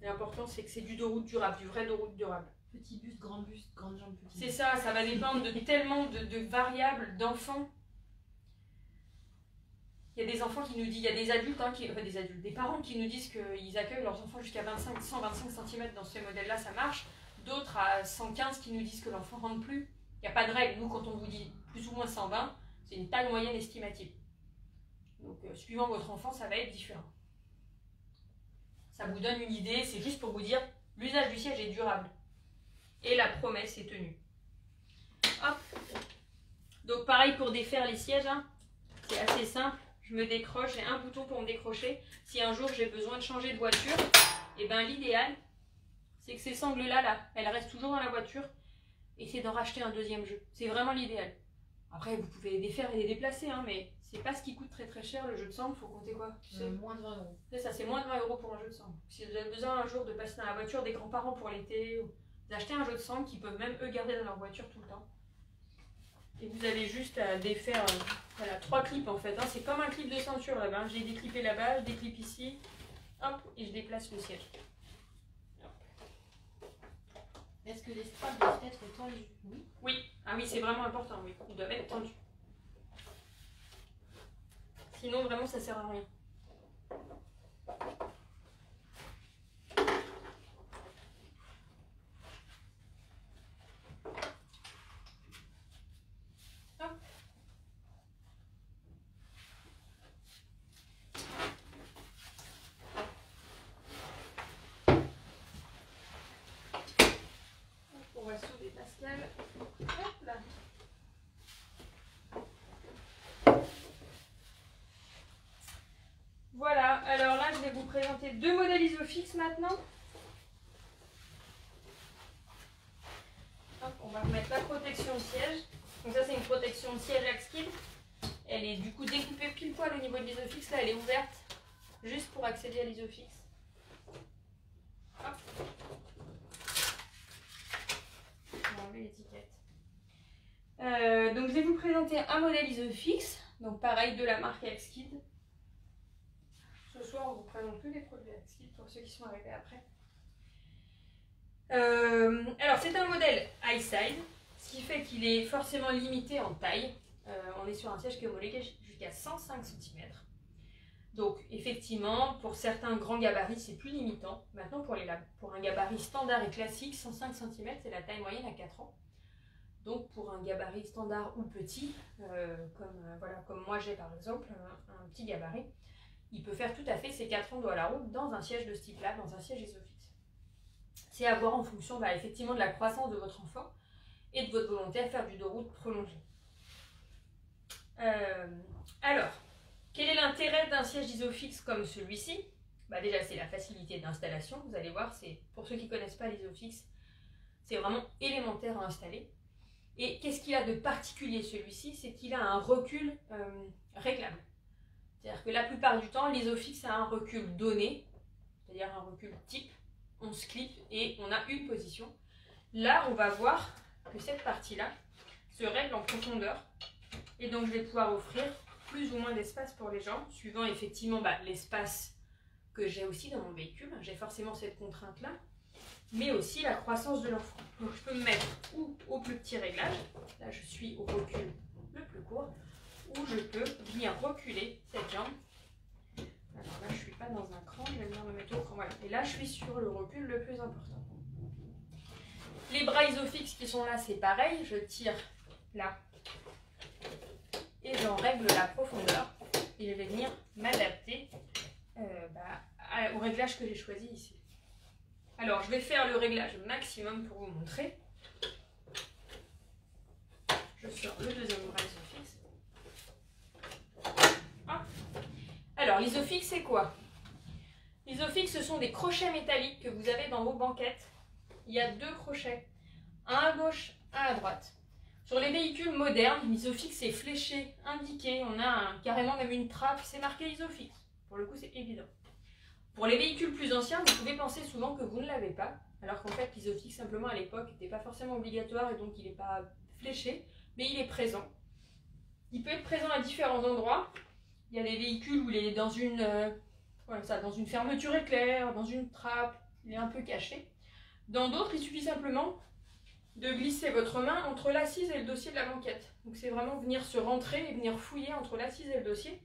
L'important, c'est que c'est du dos route durable, du vrai dos route durable. Petit buste, grande jambe, petit. C'est ça, ça va dépendre de tellement de variables d'enfants. Il y a des enfants qui nous disent, il y a des adultes, hein, des parents qui nous disent qu'ils accueillent leurs enfants jusqu'à 125 cm dans ces modèles-là, ça marche. D'autres à 115 qui nous disent que l'enfant rentre plus. Il n'y a pas de règle. Nous, quand on vous dit plus ou moins 120, c'est une taille moyenne estimative. Donc, suivant votre enfant, ça va être différent. Ça vous donne une idée, c'est juste pour vous dire, l'usage du siège est durable. Et la promesse est tenue. Hop. Donc pareil pour défaire les sièges, hein. C'est assez simple. Je me décroche, j'ai un bouton pour me décrocher. Si un jour j'ai besoin de changer de voiture, et ben l'idéal, c'est que ces sangles-là, là, elles restent toujours dans la voiture. Et c'est d'en racheter un deuxième jeu. C'est vraiment l'idéal. Après, vous pouvez les défaire et les déplacer, hein, mais c'est pas ce qui coûte très très cher le jeu de sangle. Faut compter quoi, tu sais, moins de 20 €. C'est ça, c'est moins de 20 € pour un jeu de sangle. Si vous avez besoin un jour de passer dans la voiture des grands-parents pour l'été, vous achetez un jeu de sangle qu'ils peuvent même eux garder dans leur voiture tout le temps. Et vous avez juste à défaire voilà, 3 clips en fait. Hein. C'est comme un clip de ceinture là-bas. J'ai déclippé là-bas, je déclipe ici, hop, et je déplace le siège. Est-ce que les straps doivent être tendus? Oui. Oui, ah oui, c'est vraiment important, oui. Ils doivent être tendus. Sinon, vraiment, ça sert à rien. On va souder Pascal. Hop là. Voilà, alors là je vais vous présenter 2 modèles Isofix maintenant. Hop, on va remettre la protection de siège. Donc ça c'est une protection de siège Axkid. Elle est du coup découpée pile poil au niveau de l'Isofix. Là elle est ouverte juste pour accéder à l'Isofix. Hop. On va enlever l'étiquette. Donc je vais vous présenter un modèle Isofix. Donc pareil de la marque Axkid. Ce soir, on vous présente que des produits Axkid pour ceux qui sont arrivés après. Alors, c'est un modèle high side, ce qui fait qu'il est forcément limité en taille. On est sur un siège qui est homologué jusqu'à 105 cm. Donc, effectivement, pour certains grands gabarits, c'est plus limitant. Maintenant, pour un gabarit standard et classique, 105 cm, c'est la taille moyenne à 4 ans. Donc, pour un gabarit standard ou petit, comme moi j'ai par exemple, un petit gabarit, il peut faire tout à fait ses 4 ans de à la route dans un siège de ce type-là, dans un siège Isofix. C'est à voir en fonction effectivement de la croissance de votre enfant et de votre volonté à faire du dos route prolongé. Alors, quel est l'intérêt d'un siège Isofix comme celui-ci? Déjà, c'est la facilité d'installation. Vous allez voir, pour ceux qui ne connaissent pas l'Isofix, c'est vraiment élémentaire à installer. Et qu'est-ce qu'il a de particulier celui-ci? C'est qu'il a un recul réglable. C'est-à-dire que la plupart du temps, l'Isofix a un recul donné, c'est-à-dire un recul type, on se clip et on a une position. Là, on va voir que cette partie-là se règle en profondeur et donc je vais pouvoir offrir plus ou moins d'espace pour les jambes, suivant effectivement l'espace que j'ai aussi dans mon véhicule. J'ai forcément cette contrainte-là, mais aussi la croissance de l'enfant. Donc je peux me mettre ou au plus petit réglage, là je suis au recul le plus court, ou je peux venir reculer cette jambe. Alors là, je ne suis pas dans un cran, je vais venir me mettre au cran. Voilà. Et là, je suis sur le recul le plus important. Les bras Isofix qui sont là, c'est pareil. Je tire là et j'en règle la profondeur. Et je vais venir m'adapter au réglage que j'ai choisi ici. Alors, je vais faire le réglage maximum pour vous montrer. Je sors le deuxième bras Isofix. Alors, l'Isofix, c'est quoi? L'Isofix, ce sont des crochets métalliques que vous avez dans vos banquettes. Il y a 2 crochets, un à gauche, un à droite. Sur les véhicules modernes, l'Isofix est fléché, indiqué. On a carrément même une trappe, c'est marqué Isofix. Pour le coup, c'est évident. Pour les véhicules plus anciens, vous pouvez penser souvent que vous ne l'avez pas, alors qu'en fait, l'Isofix, simplement à l'époque, n'était pas forcément obligatoire et donc il n'est pas fléché, mais il est présent. Il peut être présent à différents endroits. Il y a des véhicules où il est dans une, voilà, ça, dans une fermeture éclair, dans une trappe, il est un peu caché. Dans d'autres, il suffit simplement de glisser votre main entre l'assise et le dossier de la banquette. Donc c'est vraiment venir se rentrer et venir fouiller entre l'assise et le dossier.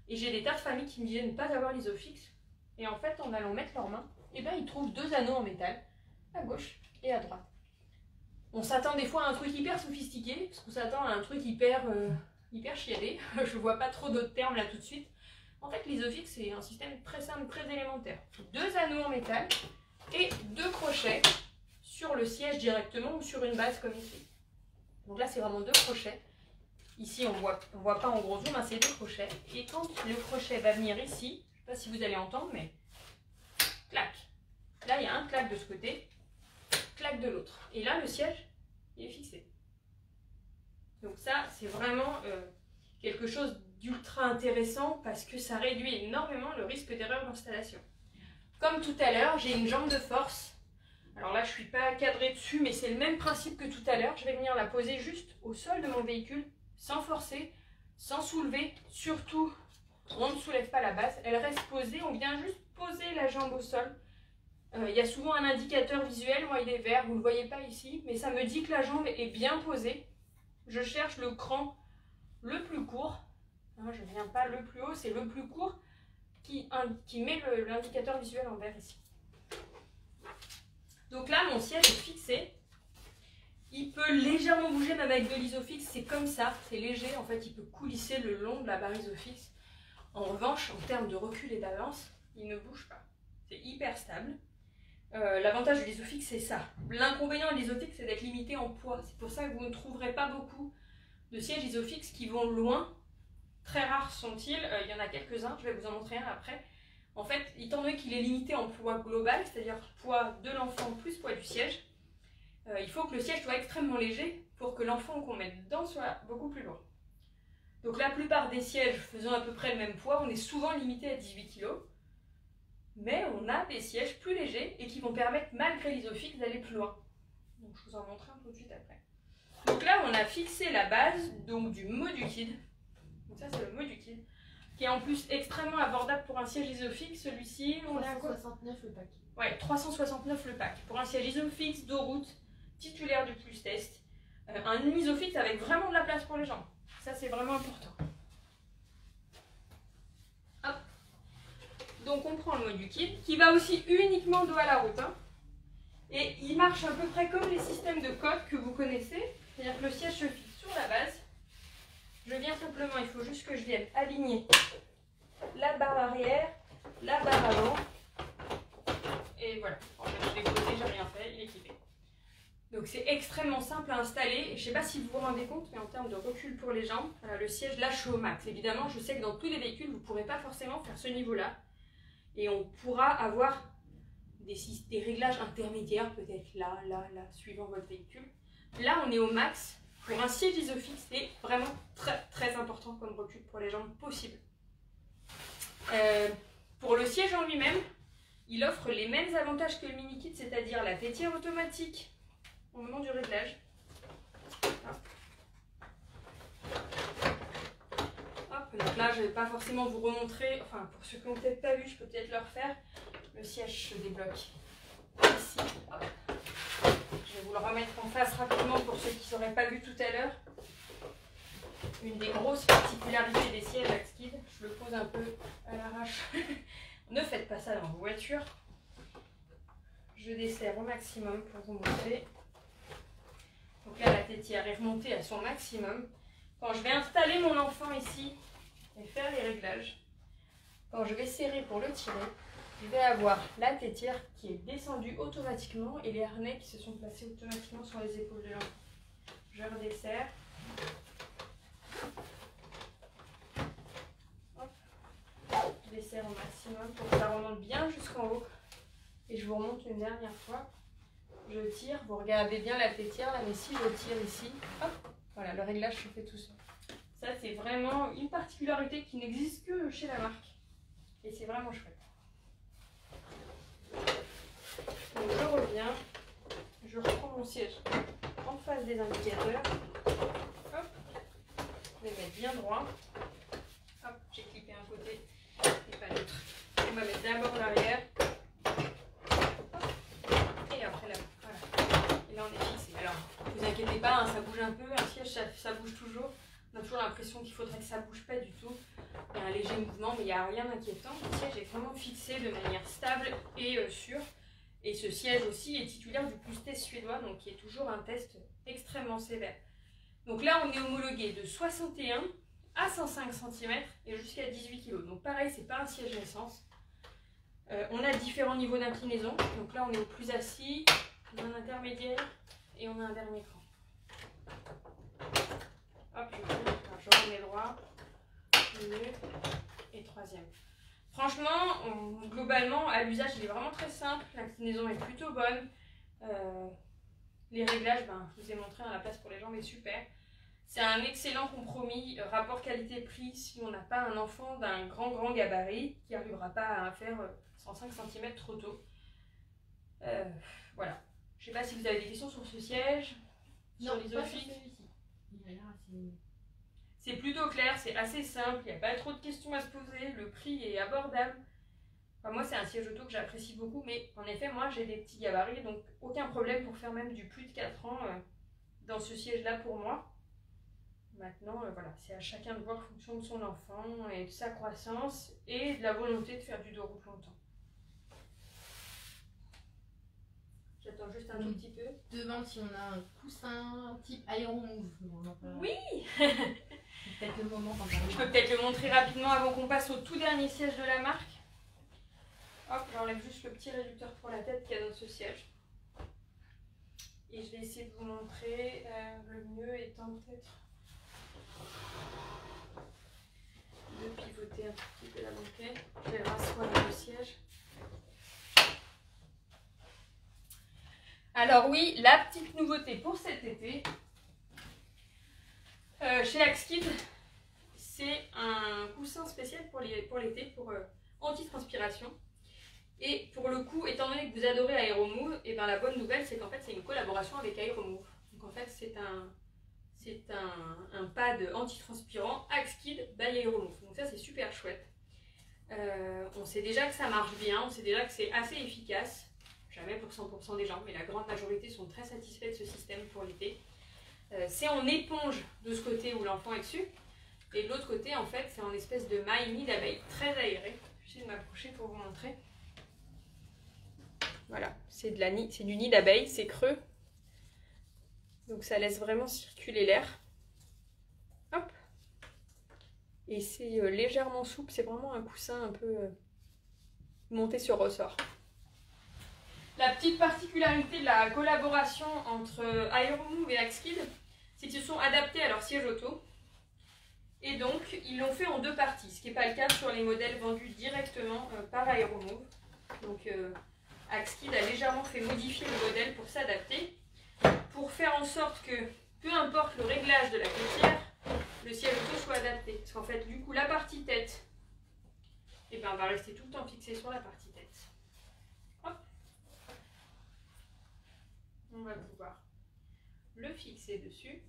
Et j'ai des tas de familles qui me disaient ne pas avoir l'isofix. Et en fait, en allant mettre leurs mains, eh ben, ils trouvent 2 anneaux en métal, à gauche et à droite. On s'attend des fois à un truc hyper sophistiqué, parce qu'on s'attend à un truc hyper chiadé. Je vois pas trop d'autres termes là tout de suite. En fait, l'isofix, c'est un système très simple, très élémentaire. 2 anneaux en métal et 2 crochets sur le siège directement ou sur une base comme ici. Donc là, c'est vraiment 2 crochets. Ici, on voit pas en gros zoom, hein, c'est 2 crochets. Et quand le crochet va venir ici, je ne sais pas si vous allez entendre, mais clac. Là, il y a un clac de ce côté, clac de l'autre. Et là, le siège, il est fixé. Donc ça, c'est vraiment quelque chose d'ultra intéressant parce que ça réduit énormément le risque d'erreur d'installation. Comme tout à l'heure, j'ai une jambe de force. Alors là, je ne suis pas cadrée dessus, mais c'est le même principe que tout à l'heure. Je vais venir la poser juste au sol de mon véhicule, sans forcer, sans soulever. Surtout, on ne soulève pas la base. Elle reste posée, on vient juste poser la jambe au sol. Il y a souvent un indicateur visuel, moi il est vert, vous ne le voyez pas ici, mais ça me dit que la jambe est bien posée. Je cherche le cran le plus court. Non, je ne viens pas le plus haut, c'est le plus court qui met l'indicateur visuel en vert ici. Donc là, mon siège est fixé. Il peut légèrement bouger même avec de l'isofix, c'est comme ça, c'est léger. En fait, il peut coulisser le long de la barre isofix. En revanche, en termes de recul et d'avance, il ne bouge pas. C'est hyper stable. L'avantage de l'isofix, c'est ça. L'inconvénient de l'isofix, c'est d'être limité en poids. C'est pour ça que vous ne trouverez pas beaucoup de sièges isofix qui vont loin. Très rares sont-ils. Il y en a quelques-uns, je vais vous en montrer un après. En fait, étant donné qu'il est limité en poids global, c'est-à-dire poids de l'enfant plus poids du siège, il faut que le siège soit extrêmement léger pour que l'enfant qu'on met dedans soit beaucoup plus lourd. Donc la plupart des sièges faisant à peu près le même poids, on est souvent limité à 18 kg. Mais on a des sièges plus légers et qui vont permettre, malgré l'isofix, d'aller plus loin. Donc je vous en montre un tout de suite après. Donc là, on a fixé la base donc, du Modukid. Donc ça, c'est le Modukid, qui est en plus extrêmement abordable pour un siège isofix. Celui-ci, on a 369 le pack. Ouais, 369 le pack. Pour un siège isofix, dos route, titulaire du plus test. Un isofix avec vraiment de la place pour les jambes. Ça, c'est vraiment important. Hop. Donc on prend le Modukid, qui va aussi uniquement dos à la route. Hein. Et il marche à peu près comme les systèmes de code que vous connaissez. C'est-à-dire que le siège se fixe sur la base. Je viens simplement, il faut juste que je vienne aligner la barre arrière, la barre avant. Et voilà, en fait je l'ai posé, j'ai rien fait, il est équipé. Donc c'est extrêmement simple à installer. Et je ne sais pas si vous vous rendez compte, mais en termes de recul pour les jambes, voilà, le siège lâche au max. Évidemment, je sais que dans tous les véhicules, vous ne pourrez pas forcément faire ce niveau-là. Et on pourra avoir des réglages intermédiaires, peut-être là, suivant votre véhicule. Là, on est au max. Pour un siège isofix, c'est vraiment très très important comme recul pour les jambes possible. Pour le siège en lui-même, il offre les mêmes avantages que le mini-kit, c'est-à-dire la tétière automatique au moment du réglage. Hop, donc là, je ne vais pas forcément vous remontrer, enfin pour ceux qui n'ont peut-être pas vu, je peux peut-être leur faire. Le siège se débloque ici. Hop. Je vais vous le remettre en face rapidement pour ceux qui n'auraient pas vu tout à l'heure. Une des grosses particularités des sièges Daxkid, je le pose un peu à l'arrache. Ne faites pas ça dans vos voitures. Je desserre au maximum pour vous montrer. Donc là, la tétière est remontée à son maximum. Quand je vais installer mon enfant ici et faire les réglages, quand je vais serrer pour le tirer, je vais avoir la tétière qui est descendue automatiquement et les harnais qui se sont placés automatiquement sur les épaules de l'enfant. Je redesserre. Hop. Je desserre au maximum pour que ça remonte bien jusqu'en haut. Et je vous remonte une dernière fois. Je tire, vous regardez bien la tétière là, mais si je tire ici, hop, voilà, le réglage se fait tout seul. Ça, c'est vraiment une particularité qui n'existe que chez la marque. Et c'est vraiment chouette. Donc je reviens, je reprends mon siège en face des indicateurs. Hop, je vais mettre bien droit. Hop, j'ai clippé un côté et pas l'autre. On va mettre d'abord l'arrière. Et après là, voilà. Et là on est fixé. Alors, ne vous inquiétez pas, hein, ça bouge un peu, un siège ça bouge toujours. On a toujours l'impression qu'il faudrait que ça bouge pas du tout. Il y a un léger mouvement, mais il n'y a rien d'inquiétant. Le siège est vraiment fixé de manière stable et sûre. Et ce siège aussi est titulaire du plus test suédois, donc qui est toujours un test extrêmement sévère. Donc là, on est homologué de 61 à 105 cm et jusqu'à 18 kg. Donc pareil, c'est pas un siège naissance. On a différents niveaux d'inclinaison. Donc là, on est au plus assis, on a un intermédiaire et on a un dernier cran. Hop, je remets droit, milieu et troisième. Franchement, globalement, à l'usage, il est vraiment très simple. L'inclinaison est plutôt bonne. Les réglages, je vous ai montré, la place pour les jambes est super. C'est un excellent compromis rapport qualité-prix si on n'a pas un enfant d'un grand gabarit qui n'arrivera pas à faire 105 cm trop tôt. Voilà. Je ne sais pas si vous avez des questions sur ce siège, sur l'isofix. C'est plutôt clair, c'est assez simple, il n'y a pas trop de questions à se poser, le prix est abordable. Enfin, moi, c'est un siège auto que j'apprécie beaucoup, mais en effet, moi, j'ai des petits gabarits, donc aucun problème pour faire même du plus de 4 ans dans ce siège-là pour moi. Maintenant, voilà, c'est à chacun de voir en fonction de son enfant et de sa croissance et de la volonté de faire du dos route longtemps. J'attends juste un tout petit peu. Demande si on a un coussin type Aeromove. Oui. Peut-être le moment quand je peux peut-être le montrer rapidement avant qu'on passe au tout dernier siège de la marque. Hop, j'enlève juste le petit réducteur pour la tête qu'il y a dans ce siège. Et je vais essayer de vous montrer le mieux étant peut-être de pivoter un petit peu la banquette. Je vais rasseoir le siège. Alors oui, la petite nouveauté pour cet été, chez Axkid, c'est un coussin spécial pour l'été, pour anti-transpiration. Et pour le coup, étant donné que vous adorez Aeromove, et ben la bonne nouvelle, c'est qu'en fait, c'est une collaboration avec Aeromove. Donc en fait, c'est un pad anti-transpirant Axkid by Aeromove. Donc ça, c'est super chouette. On sait déjà que ça marche bien, on sait déjà que c'est assez efficace. Jamais pour 100% des gens, mais la grande majorité sont très satisfaits de ce système pour l'été. C'est en éponge de ce côté où l'enfant est dessus. Et de l'autre côté, en fait, c'est en espèce de maille nid d'abeille très aérée. J'essaie de m'approcher pour vous montrer. Voilà, c'est du nid d'abeille, c'est creux. Donc ça laisse vraiment circuler l'air. Hop. Et c'est légèrement souple, c'est vraiment un coussin un peu monté sur ressort. La petite particularité de la collaboration entre Aeromove et Axkid, c'est qu'ils se sont adaptés à leur siège auto. Et donc, ils l'ont fait en 2 parties, ce qui n'est pas le cas sur les modèles vendus directement par Aeromove. Donc, Axkid a légèrement fait modifier le modèle pour s'adapter, pour faire en sorte que, peu importe le réglage de la têtière, le siège auto soit adapté. Parce qu'en fait, du coup, la partie tête, va rester tout le temps fixée sur la partie tête. Hop. On va pouvoir le fixer dessus.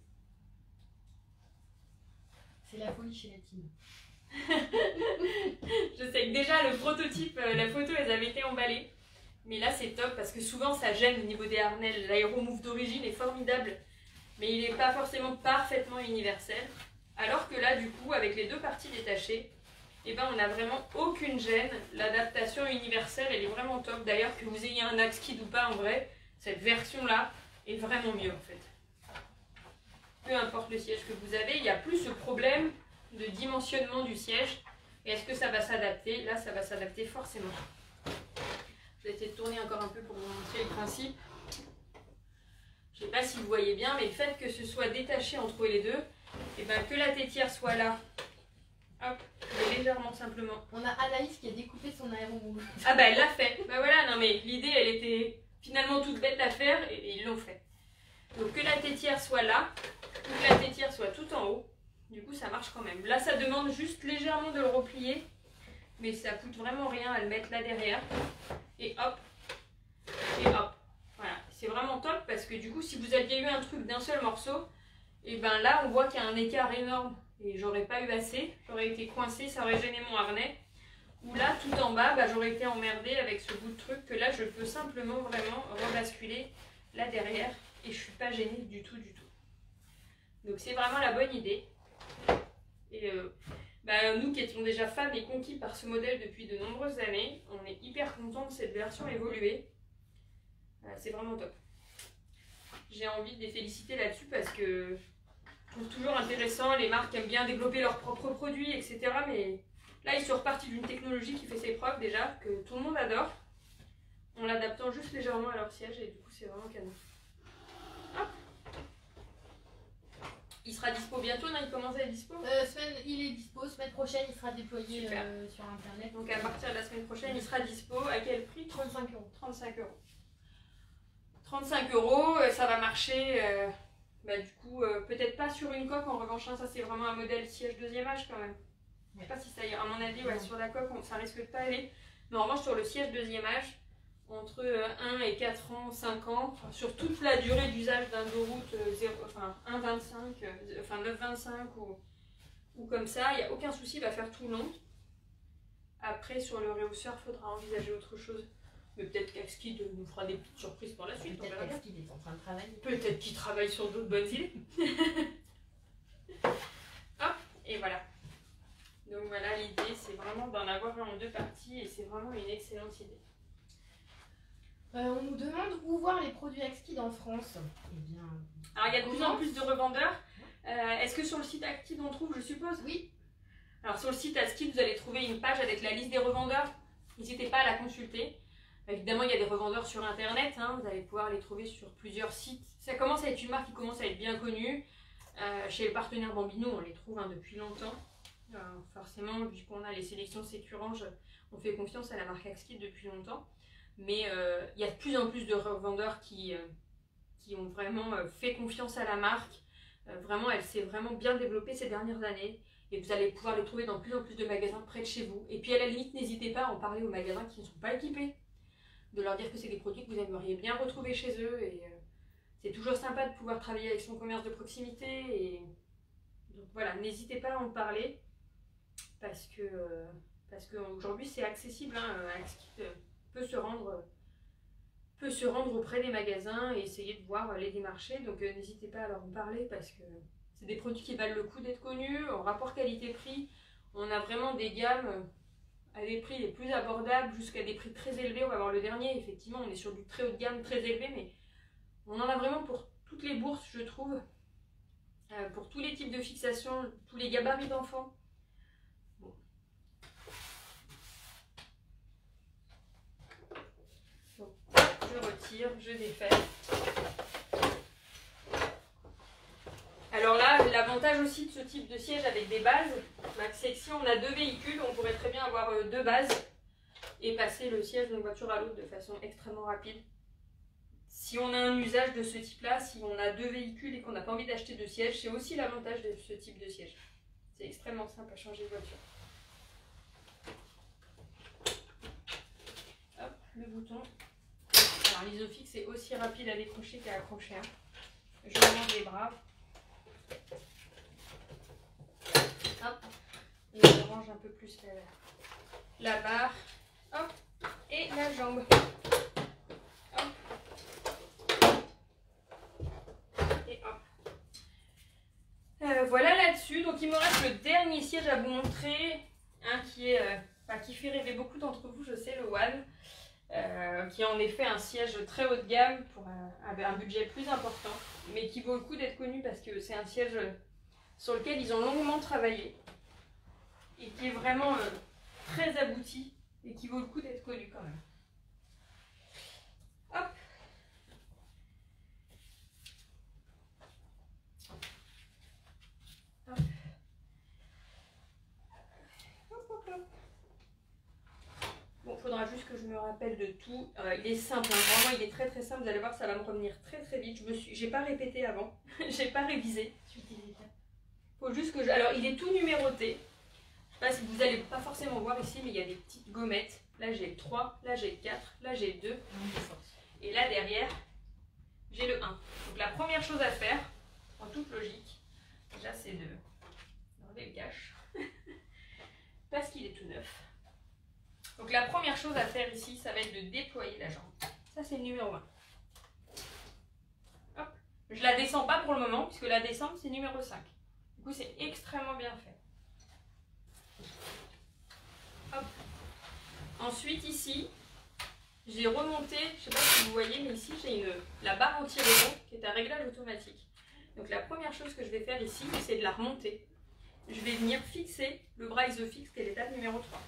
C'est la folie chez la team. Je sais que déjà le prototype, la photo, elles avaient été emballées. Mais là c'est top parce que souvent ça gêne au niveau des harnais. L'Aeromove d'origine est formidable, mais il n'est pas forcément parfaitement universel. Alors que là du coup, avec les 2 parties détachées, on n'a vraiment aucune gêne. L'adaptation universelle, elle est vraiment top. D'ailleurs, que vous ayez un Axkid ou pas en vrai, cette version-là est vraiment mieux en fait. Peu importe le siège que vous avez, il n'y a plus ce problème de dimensionnement du siège. Et est-ce que ça va s'adapter? Là, ça va s'adapter forcément. Je vais essayer de tourner encore un peu pour vous montrer le principe. Je ne sais pas si vous voyez bien, mais le fait que ce soit détaché entre les deux, que la têtière soit là, hop, légèrement simplement. On a Anaïs qui a découpé son Aeromove. Ah bah elle l'a fait. Bah voilà, non mais l'idée elle était finalement toute bête à faire et ils l'ont fait. Donc que la têtière soit là, ou que la têtière soit tout en haut, du coup ça marche quand même. Là ça demande juste légèrement de le replier, mais ça coûte vraiment rien à le mettre là derrière. Et hop, et hop. Voilà, c'est vraiment top parce que du coup si vous aviez eu un truc d'un seul morceau, là on voit qu'il y a un écart énorme et j'aurais pas eu assez, j'aurais été coincée, ça aurait gêné mon harnais. Ou là, tout en bas, bah, j'aurais été emmerdée avec ce bout de truc que là, je peux simplement vraiment rebasculer là derrière et je suis pas gênée du tout, du tout. Donc c'est vraiment la bonne idée. Et bah, nous qui étions déjà fans et conquis par ce modèle depuis de nombreuses années, on est hyper contents de cette version évoluée. C'est vraiment top. J'ai envie de les féliciter là-dessus parce que je trouve toujours intéressant, les marques aiment bien développer leurs propres produits, etc. Mais là, ils sont repartis d'une technologie qui fait ses preuves déjà, que tout le monde adore, en l'adaptant juste légèrement à leur siège et du coup, c'est vraiment canon. Hop. Il sera dispo bientôt, non? Il commence à être dispo? Il est dispo, semaine prochaine, il sera déployé sur internet. Donc à partir de la semaine prochaine, il sera dispo. À quel prix? 35 €. 35 €. 35 €, ça va marcher. Bah, du coup, peut-être pas sur une coque en revanche, hein, ça c'est vraiment un modèle siège deuxième âge quand même. Je sais pas si ça ira, à mon avis, ouais, sur la coque, ça risque de pas aller. Mais en revanche, sur le siège deuxième âge, entre 1 et 4 ans, 5 ans, enfin, sur toute la durée d'usage d'un Doroute 1,25, enfin 9,25 ou comme ça, il n'y a aucun souci, il va faire tout long. Après, sur le réhausseur, il faudra envisager autre chose. Mais peut-être qu'Axkid nous fera des petites surprises par la suite. Peut-être qu'Axkid est en train de travailler. Peut-être qu'il travaille sur d'autres bonnes idées. Hop, et voilà. Donc voilà, l'idée, c'est vraiment d'en avoir un en deux parties et c'est vraiment une excellente idée. On nous demande où voir les produits Axkid en France. Eh bien, alors, il y a de plus en plus de revendeurs. Est-ce que sur le site Axkid on trouve, je suppose? Oui. Alors, sur le site Axkid, vous allez trouver une page avec la liste des revendeurs. N'hésitez pas à la consulter. Évidemment, il y a des revendeurs sur Internet. Hein, vous allez pouvoir les trouver sur plusieurs sites. Ça commence à être une marque qui commence à être bien connue. Chez le partenaire Bambino, on les trouve depuis longtemps. Forcément, vu qu'on a les sélections Sécurange, on fait confiance à la marque Axkid depuis longtemps. Mais il y a de plus en plus de revendeurs qui ont vraiment fait confiance à la marque. Vraiment, elle s'est vraiment bien développée ces dernières années. Et vous allez pouvoir les trouver dans de plus en plus de magasins près de chez vous. Et puis à la limite, n'hésitez pas à en parler aux magasins qui ne sont pas équipés. De leur dire que c'est des produits que vous aimeriez bien retrouver chez eux. Et c'est toujours sympa de pouvoir travailler avec son commerce de proximité. Et donc voilà, n'hésitez pas à en parler. Parce qu'aujourd'hui, c'est accessible. Hein, Axkid peut se rendre auprès des magasins et essayer de voir les démarcher. Donc n'hésitez pas à leur en parler parce que c'est des produits qui valent le coup d'être connus. En rapport qualité-prix, on a vraiment des gammes à des prix les plus abordables jusqu'à des prix très élevés. On va voir le dernier, effectivement, on est sur du très haut de gamme, très élevé, mais on en a vraiment pour toutes les bourses, je trouve. Pour tous les types de fixation, tous les gabarits d'enfants. Bon. Donc, je retire, je défais. Alors là, l'avantage aussi de ce type de siège avec des bases, c'est que si on a deux véhicules, on pourrait très bien avoir deux bases et passer le siège d'une voiture à l'autre de façon extrêmement rapide. Si on a un usage de ce type-là, si on a deux véhicules et qu'on n'a pas envie d'acheter de siège, c'est aussi l'avantage de ce type de siège. C'est extrêmement simple à changer de voiture. Hop, le bouton. Alors l'Isofix est aussi rapide à décrocher qu'à accrocher. Hein. Je mange les bras. Hop. Et je range un peu plus la barre. Hop. Et la jambe. Hop. Et hop. Voilà là-dessus. Donc il me reste le dernier siège à vous montrer. Hein, qui fait rêver beaucoup d'entre vous, je sais, le One. Qui est en effet un siège très haut de gamme pour un budget plus important, mais qui vaut le coup d'être connu parce que c'est un siège sur lequel ils ont longuement travaillé et qui est vraiment très abouti et qui vaut le coup d'être connu quand même. Hop. Hop. Hop, hop, hop. Bon, il faudra juste que je me rappelle de tout. Il est simple, hein. Vraiment il est très très simple. Vous allez voir, ça va me revenir très très vite. J'ai pas répété avant, j'ai pas révisé. Faut juste que alors il est tout numéroté. Je sais pas si vous allez pas forcément voir ici, mais il y a des petites gommettes. Là j'ai le 3, là j'ai le 4, là j'ai le 2. Et là derrière, j'ai le 1. Donc la première chose à faire, en toute logique, déjà c'est de regardez le cache. Parce qu'il est tout neuf. Donc la première chose à faire ici, ça va être de déployer la jambe. Ça c'est le numéro 1. Hop. Je la descends pas pour le moment, puisque la descente c'est numéro 5. Du coup c'est extrêmement bien fait. Hop. Ensuite ici, j'ai remonté, je ne sais pas si vous voyez, mais ici j'ai la barre anti-rebond qui est à réglage automatique. Donc la première chose que je vais faire ici, c'est de la remonter. Je vais venir fixer le bras isofix qui est l'étape numéro 3.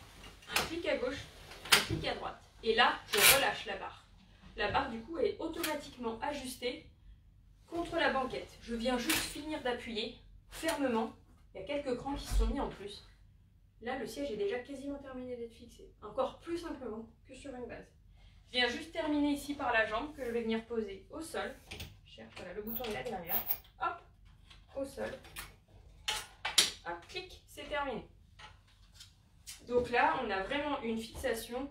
Un clic à gauche, un clic à droite. Et là, je relâche la barre. La barre du coup est automatiquement ajustée contre la banquette. Je viens juste finir d'appuyer fermement. Il y a quelques crans qui se sont mis en plus. Là, le siège est déjà quasiment terminé d'être fixé. Encore plus simplement que sur une base. Je viens juste terminer ici par la jambe que je vais venir poser au sol. Je cherche, voilà, le bouton est là derrière. Hop, au sol. Hop, clic, c'est terminé. Donc là, on a vraiment une fixation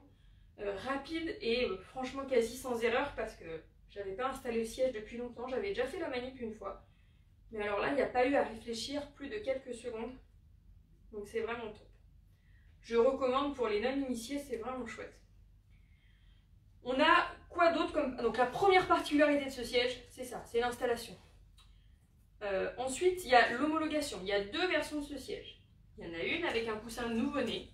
rapide et franchement quasi sans erreur parce que j'avais pas installé le siège depuis longtemps. J'avais déjà fait la manip une fois. Mais alors là, il n'y a pas eu à réfléchir plus de quelques secondes. Donc c'est vraiment top. Je recommande pour les non-initiés, c'est vraiment chouette. On a quoi d'autre comme... Donc la première particularité de ce siège, c'est ça, c'est l'installation. Ensuite, il y a l'homologation. Il y a 2 versions de ce siège. Il y en a une avec un coussin nouveau-né.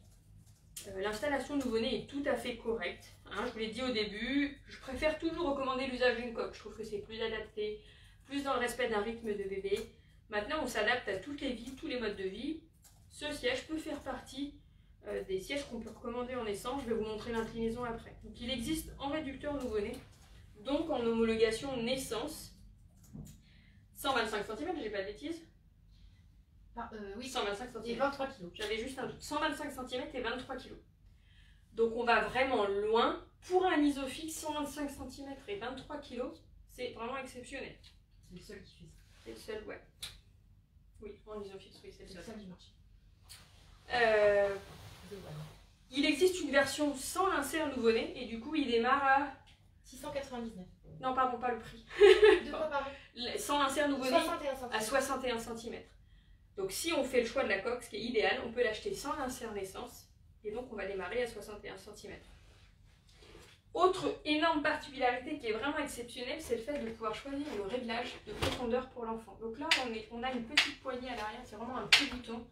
L'installation nouveau-né est tout à fait correcte. Hein, je vous l'ai dit au début, je préfère toujours recommander l'usage d'une coque. Je trouve que c'est plus adapté, plus dans le respect d'un rythme de bébé. Maintenant, on s'adapte à toutes les vies, tous les modes de vie. Ce siège peut faire partie des sièges qu'on peut recommander en naissance. Je vais vous montrer l'inclinaison après. Donc, il existe en réducteur nouveau-né, donc en homologation naissance. 125 cm, j'ai pas de bêtises. Oui, 125 cm. Et 23 kg. J'avais juste un doute. 125 cm et 23 kg. Donc on va vraiment loin. Pour un isofix, 125 cm et 23 kg, c'est vraiment exceptionnel. C'est le seul qui fait ça. C'est le seul, ouais. Oui, en isofix, oui, c'est le seul. du marché. Il existe une version sans insert nouveau-né et du coup il démarre à 699. Non, pardon, pas le prix. De quoi pardon? Sans insert nouveau-né 61 cm. à 61 cm. Donc si on fait le choix de la coque, ce qui est idéal, on peut l'acheter sans insert naissance et donc on va démarrer à 61 cm. Autre énorme particularité qui est vraiment exceptionnelle, c'est le fait de pouvoir choisir le réglage de profondeur pour l'enfant. Donc là, on a une petite poignée à l'arrière, c'est vraiment un petit bouton,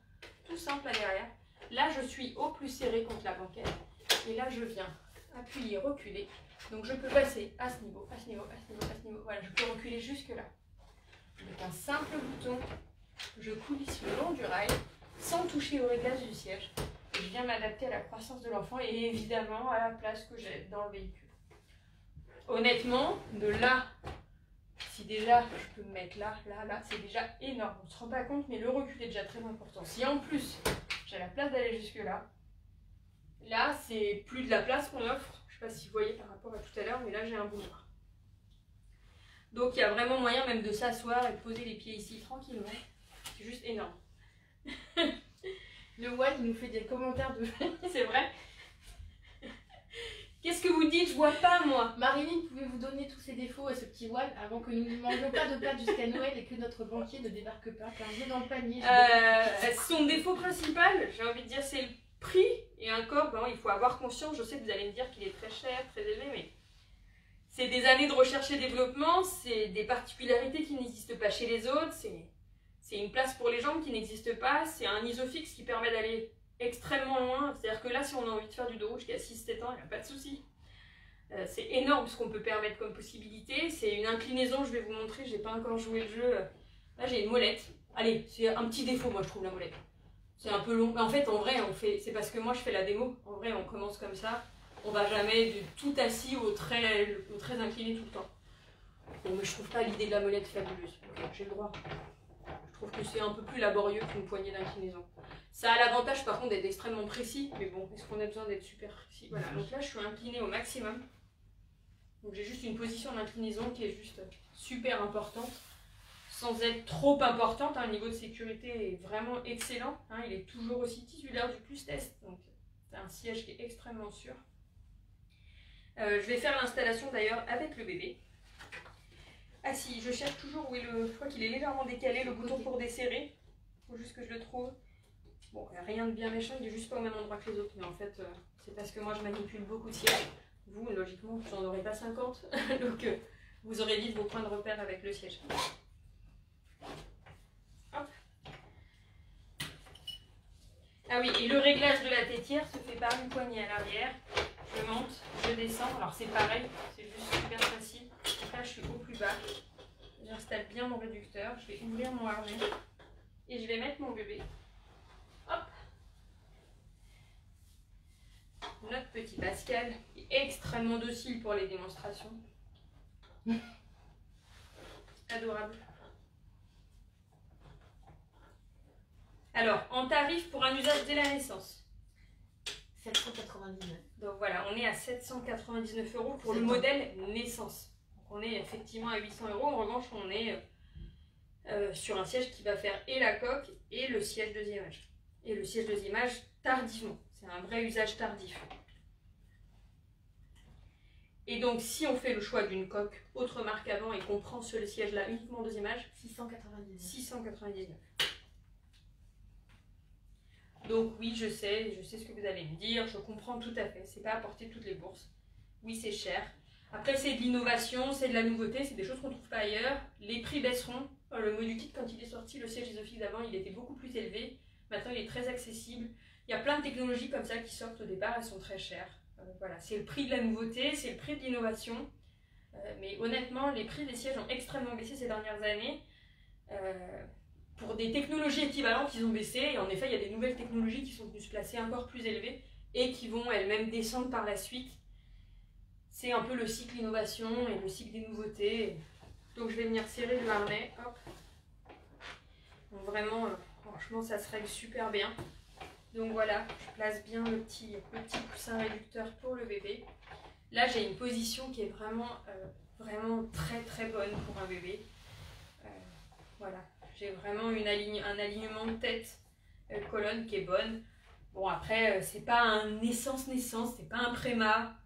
tout simple à derrière. Là, je suis au plus serré contre la banquette et là, je viens appuyer, reculer. Donc je peux passer à ce niveau, à ce niveau, à ce niveau, à ce niveau. Voilà, je peux reculer jusque là. Avec un simple bouton, je coulisse le long du rail sans toucher au réglage du siège. Et je viens m'adapter à la croissance de l'enfant et évidemment à la place que j'ai dans le véhicule. Honnêtement, de là, si déjà je peux me mettre là, là, là, c'est déjà énorme. On ne se rend pas compte, mais le recul est déjà très important. Si en plus j'ai la place d'aller jusque là, là c'est plus de la place qu'on offre. Je ne sais pas si vous voyez par rapport à tout à l'heure, mais là j'ai un boudoir. Donc il y a vraiment moyen même de s'asseoir et de poser les pieds ici tranquillement. C'est juste énorme. Le Wall, il nous fait des commentaires de... C'est vrai. Qu'est-ce que vous dites? Je vois pas, moi. Marilyn, pouvez-vous donner tous ses défauts à ce petit Wall avant que nous ne mangions pas de pâtes jusqu'à Noël et que notre banquier ne débarque pas car j'ai dans le panier. Son défaut principal, j'ai envie de dire, c'est le prix. Et encore, bon, il faut avoir conscience. Je sais que vous allez me dire qu'il est très cher, très élevé, mais c'est des années de recherche et développement. C'est des particularités qui n'existent pas chez les autres. C'est une place pour les jambes qui n'existe pas. C'est un isofix qui permet d'aller extrêmement loin. C'est-à-dire que là, si on a envie de faire du dos rouge qui a 6-7 ans, il n'y a pas de souci. C'est énorme ce qu'on peut permettre comme possibilité. C'est une inclinaison, je vais vous montrer. Je n'ai pas encore joué le jeu. Là, j'ai une molette. Allez, c'est un petit défaut, moi, je trouve, la molette. C'est un peu long. Mais en fait, en vrai, c'est parce que moi, je fais la démo. En vrai, on commence comme ça. On va jamais du tout assis au très incliné tout le temps. Bon, mais je trouve pas l'idée de la molette fabuleuse. Okay, j'ai le droit. Je trouve que c'est un peu plus laborieux qu'une poignée d'inclinaison. Ça a l'avantage par contre d'être extrêmement précis, mais bon, est-ce qu'on a besoin d'être super précis? Voilà, donc là je suis inclinée au maximum. Donc j'ai juste une position d'inclinaison qui est juste super importante, sans être trop importante. Le niveau de sécurité est vraiment excellent. Il est toujours aussi titulaire du plus test, donc c'est un siège qui est extrêmement sûr. Je vais faire l'installation d'ailleurs avec le bébé. Ah si, je cherche toujours où est le... Je crois qu'il est légèrement décalé, le bouton pour desserrer. Il faut juste que je le trouve. Bon, rien de bien méchant, il est juste pas au même endroit que les autres, mais en fait, c'est parce que moi je manipule beaucoup de sièges. Vous, logiquement, vous n'en aurez pas 50, donc vous aurez vite vos points de repère avec le siège. Hop. Ah oui, et le réglage de la tétière se fait par une poignée à l'arrière. Je monte, je descends. Alors c'est pareil, c'est juste super facile. Donc là, je suis au plus bas. J'installe bien mon réducteur. Je vais ouvrir mon harnais et je vais mettre mon bébé. Hop. Notre petit Pascal est extrêmement docile pour les démonstrations. Adorable. Alors, en tarif pour un usage dès la naissance. 799. Donc voilà, on est à 799 € pour le modèle naissance. Donc on est effectivement à 800 €. En revanche, on est sur un siège qui va faire et la coque et le siège deuxième âge. Et le siège deuxième âge tardivement. C'est un vrai usage tardif. Et donc, si on fait le choix d'une coque autre marque avant et qu'on prend ce siège-là uniquement en deuxième âge, 699. Donc oui, je sais ce que vous allez me dire, je comprends tout à fait, c'est pas à porter toutes les bourses. Oui, c'est cher. Après, c'est de l'innovation, c'est de la nouveauté, c'est des choses qu'on ne trouve pas ailleurs. Les prix baisseront. Le module kit, quand il est sorti, le siège Isofix d'avant, il était beaucoup plus élevé. Maintenant, il est très accessible. Il y a plein de technologies comme ça qui sortent au départ, elles sont très chères. Voilà, c'est le prix de la nouveauté, c'est le prix de l'innovation. Mais honnêtement, les prix des sièges ont extrêmement baissé ces dernières années. Pour des technologies équivalentes, ils ont baissé. Et en effet, il y a des nouvelles technologies qui sont venues se placer encore plus élevées et qui vont elles-mêmes descendre par la suite. C'est un peu le cycle innovation et le cycle des nouveautés. Donc je vais venir serrer le harnais. Hop. Donc vraiment, franchement, ça se règle super bien. Donc voilà, je place bien le petit coussin réducteur pour le bébé. Là, j'ai une position qui est vraiment très très bonne pour un bébé. Voilà, j'ai vraiment un alignement de tête, colonne qui est bonne. Bon après, c'est pas un naissance, c'est pas un préma.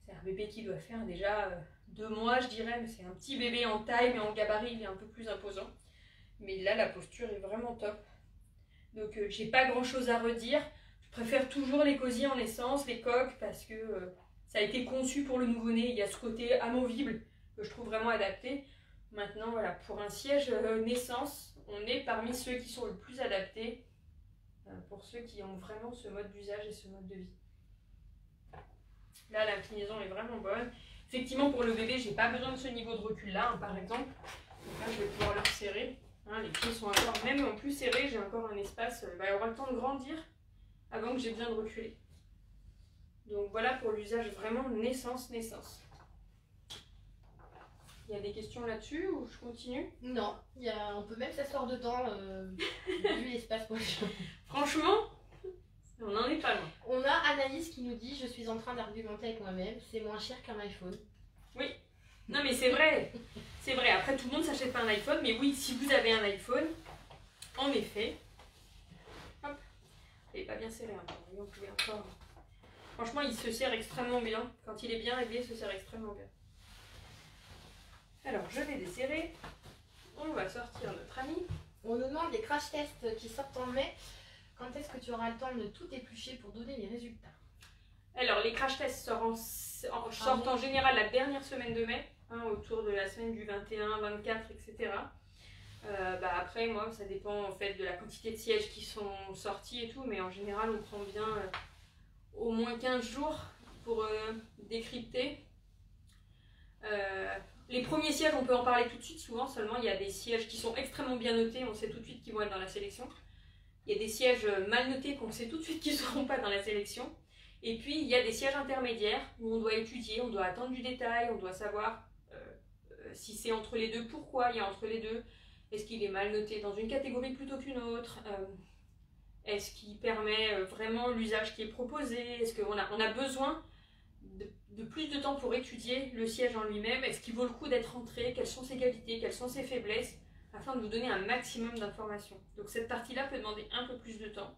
C'est un bébé qui doit faire déjà 2 mois, je dirais, mais c'est un petit bébé en taille, mais en gabarit, il est un peu plus imposant. Mais là, la posture est vraiment top. Donc, j'ai pas grand chose à redire. Je préfère toujours les cosiers en naissance, les coques, parce que ça a été conçu pour le nouveau-né. Il y a ce côté amovible que je trouve vraiment adapté. Maintenant, voilà, pour un siège naissance, on est parmi ceux qui sont le plus adaptés pour ceux qui ont vraiment ce mode d'usage et ce mode de vie. Là, l'inclinaison est vraiment bonne. Effectivement, pour le bébé, j'ai pas besoin de ce niveau de recul-là, hein, par exemple. Donc là, je vais pouvoir le resserrer. Hein, les pieds sont encore, même en plus serrés, j'ai encore un espace. Il aura le temps de grandir avant que j'ai besoin de reculer. Donc voilà pour l'usage vraiment naissance. Il y a des questions là-dessus ou je continue? Non, on peut même s'asseoir dedans, vu l'espace pour les gens. Franchement, on n'en est pas loin. On a Anaïs qui nous dit: je suis en train d'argumenter avec moi-même, c'est moins cher qu'un iPhone. Oui, non mais c'est vrai. C'est vrai, après tout le monde s'achète pas un iPhone, mais oui, si vous avez un iPhone, en effet, hop, il n'est pas bien serré, hein, vous pouvez encore. Franchement, il se serre extrêmement bien. Quand il est bien réglé, il se serre extrêmement bien. Alors, je vais desserrer. On va sortir notre ami. On nous demande les crash tests qui sortent en mai. Quand est-ce que tu auras le temps de tout éplucher pour donner les résultats? Alors, les crash tests sortent en général la dernière semaine de mai, hein, autour de la semaine du 21, 24, etc. Après, moi, ça dépend en fait de la quantité de sièges qui sont sortis et tout, mais en général, on prend bien au moins 15 jours pour décrypter. Les premiers sièges, on peut en parler tout de suite. Souvent, seulement, il y a des sièges qui sont extrêmement bien notés, on sait tout de suite qu'ils vont être dans la sélection. Il y a des sièges mal notés qu'on sait tout de suite qu'ils ne seront pas dans la sélection. Et puis, il y a des sièges intermédiaires où on doit étudier, on doit attendre du détail, on doit savoir si c'est entre les deux, pourquoi il y a entre les deux. Est-ce qu'il est mal noté dans une catégorie plutôt qu'une autre? Est-ce qu'il permet vraiment l'usage qui est proposé? Est-ce qu'on a besoin de plus de temps pour étudier le siège en lui-même? Est-ce qu'il vaut le coup d'être rentré? Quelles sont ses qualités? Quelles sont ses faiblesses? Afin de vous donner un maximum d'informations. Donc cette partie-là peut demander un peu plus de temps.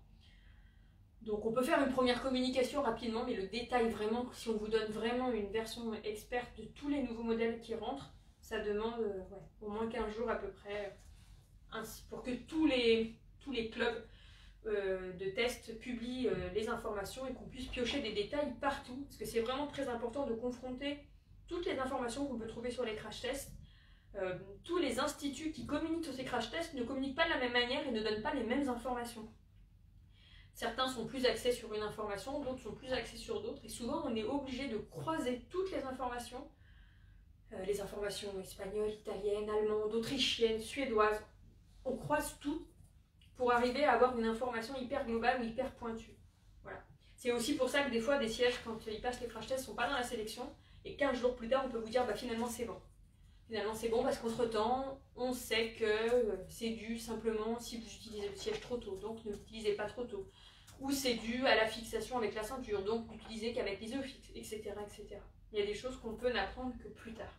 Donc on peut faire une première communication rapidement, mais le détail vraiment, si on vous donne vraiment une version experte de tous les nouveaux modèles qui rentrent, ça demande au moins 15 jours à peu près, pour que tous les clubs de test publie les informations et qu'on puisse piocher des détails partout, parce que c'est vraiment très important de confronter toutes les informations qu'on peut trouver sur les crash tests. Tous les instituts qui communiquent sur ces crash tests ne communiquent pas de la même manière et ne donnent pas les mêmes informations. Certains sont plus axés sur une information, d'autres sont plus axés sur d'autres, et souvent on est obligé de croiser toutes les informations espagnoles, italiennes, allemandes, autrichiennes, suédoises. On croise tout pour arriver à avoir une information hyper globale ou hyper pointue. Voilà. C'est aussi pour ça que des fois, des sièges, quand ils passent les crash tests, ne sont pas dans la sélection, et 15 jours plus tard, on peut vous dire, bah, finalement c'est bon. Finalement c'est bon parce qu'entre-temps, on sait que c'est dû simplement si vous utilisez le siège trop tôt, donc ne l'utilisez pas trop tôt. Ou c'est dû à la fixation avec la ceinture, donc n'utilisez qu'avec l'isofix, etc., etc. Il y a des choses qu'on peut n'apprendre que plus tard.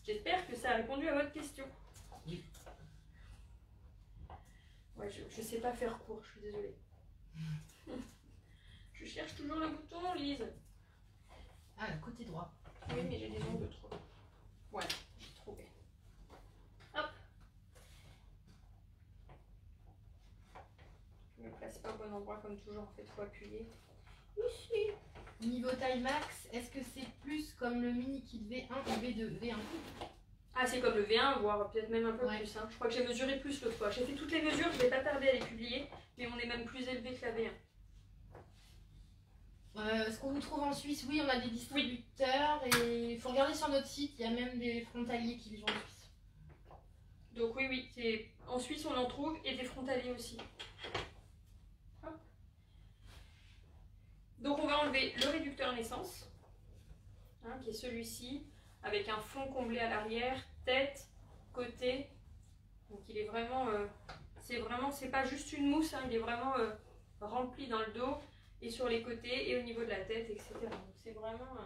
J'espère que ça a répondu à votre question. Oui. Ouais, je sais pas faire court, je suis désolée. Je cherche toujours le bouton, Lise. Ah, côté droit. Oui, mais j'ai des ongles trop. Voilà, j'ai trouvé. Hop. Je me place pas au bon endroit comme toujours, en fait, faut appuyer. Ici. Niveau taille max, est-ce que c'est plus comme le mini kit V1 ou V2? V1. Ah, c'est comme le V1, voire peut-être même un peu Ouais. plus. Hein. Je crois que j'ai mesuré plus l'autre fois. J'ai fait toutes les mesures, je vais pas tarder à les publier, mais on est même plus élevé que la V1. Ce qu'on vous trouve en Suisse, oui, on a des distributeurs et il faut regarder sur notre site, il y a même des frontaliers qui vivent en Suisse. Donc oui, en Suisse on en trouve et des frontaliers aussi. Hop. Donc on va enlever le réducteur naissance, hein, qui est celui-ci, avec un fond comblé à l'arrière, tête, côté. Donc il est vraiment, c'est pas juste une mousse, hein, il est vraiment rempli dans le dos et sur les côtés et au niveau de la tête, etc. Donc c'est vraiment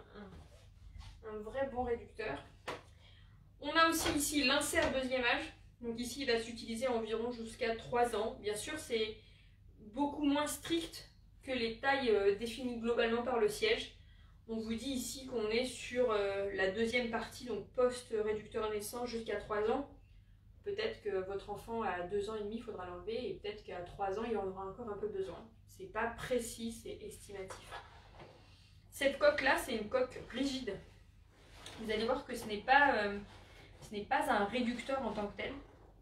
un vrai bon réducteur. On a aussi ici l'insert deuxième âge. Donc ici, il va s'utiliser environ jusqu'à 3 ans. Bien sûr, c'est beaucoup moins strict que les tailles définies globalement par le siège. On vous dit ici qu'on est sur la deuxième partie, donc post-réducteur naissant jusqu'à 3 ans. Peut-être que votre enfant à 2 ans et demi, il faudra l'enlever, et peut-être qu'à 3 ans, il en aura encore un peu besoin. C'est pas précis, c'est estimatif. Cette coque-là, c'est une coque rigide. Vous allez voir que ce n'est pas un réducteur en tant que tel.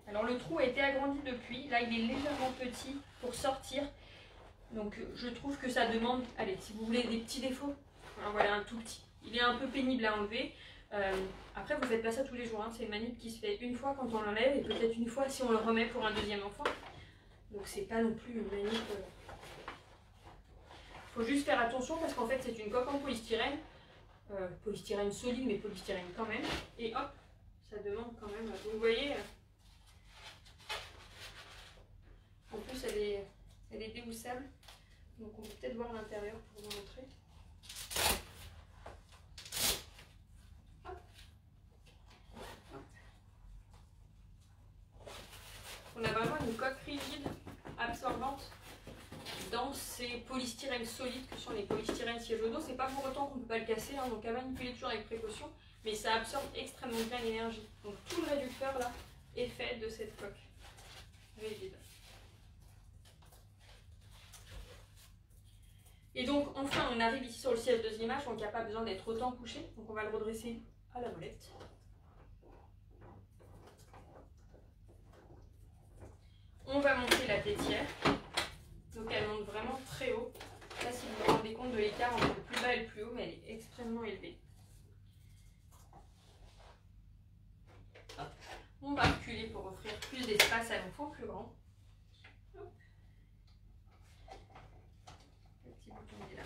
Alors le trou a été agrandi depuis, là il est légèrement petit pour sortir. Donc je trouve que ça demande, allez, si vous voulez des petits défauts, alors voilà un tout petit. Il est un peu pénible à enlever. Après vous ne faites pas ça tous les jours, hein. C'est une manip qui se fait une fois quand on l'enlève et peut-être une fois si on le remet pour un deuxième enfant. Donc c'est pas non plus une manip. Faut juste faire attention parce qu'en fait c'est une coque en polystyrène. Polystyrène solide mais polystyrène quand même. Et hop, ça demande quand même, vous voyez, en plus elle est déhoussable, donc on peut peut-être voir l'intérieur pour vous montrer. Hop. Hop. On a vraiment une coque rigide, absorbante, dans ces polystyrènes solides que sont les polystyrènes siège au dos. C'est pas pour autant qu'on ne peut pas le casser, hein, donc à manipuler toujours avec précaution. Mais ça absorbe extrêmement bien l'énergie. Donc tout le réducteur là est fait de cette coque rigide. Et donc enfin on arrive ici sur le siège deuxième âge, donc il n'y a pas besoin d'être autant couché. Donc on va le redresser à la molette. On va monter la tétière. Donc elle monte vraiment très haut. Là si vous vous rendez compte de l'écart entre le plus bas et le plus haut, mais elle est extrêmement élevée. On va reculer pour offrir plus d'espace à l'enfant plus grand. Hop. Le petit bouton est là.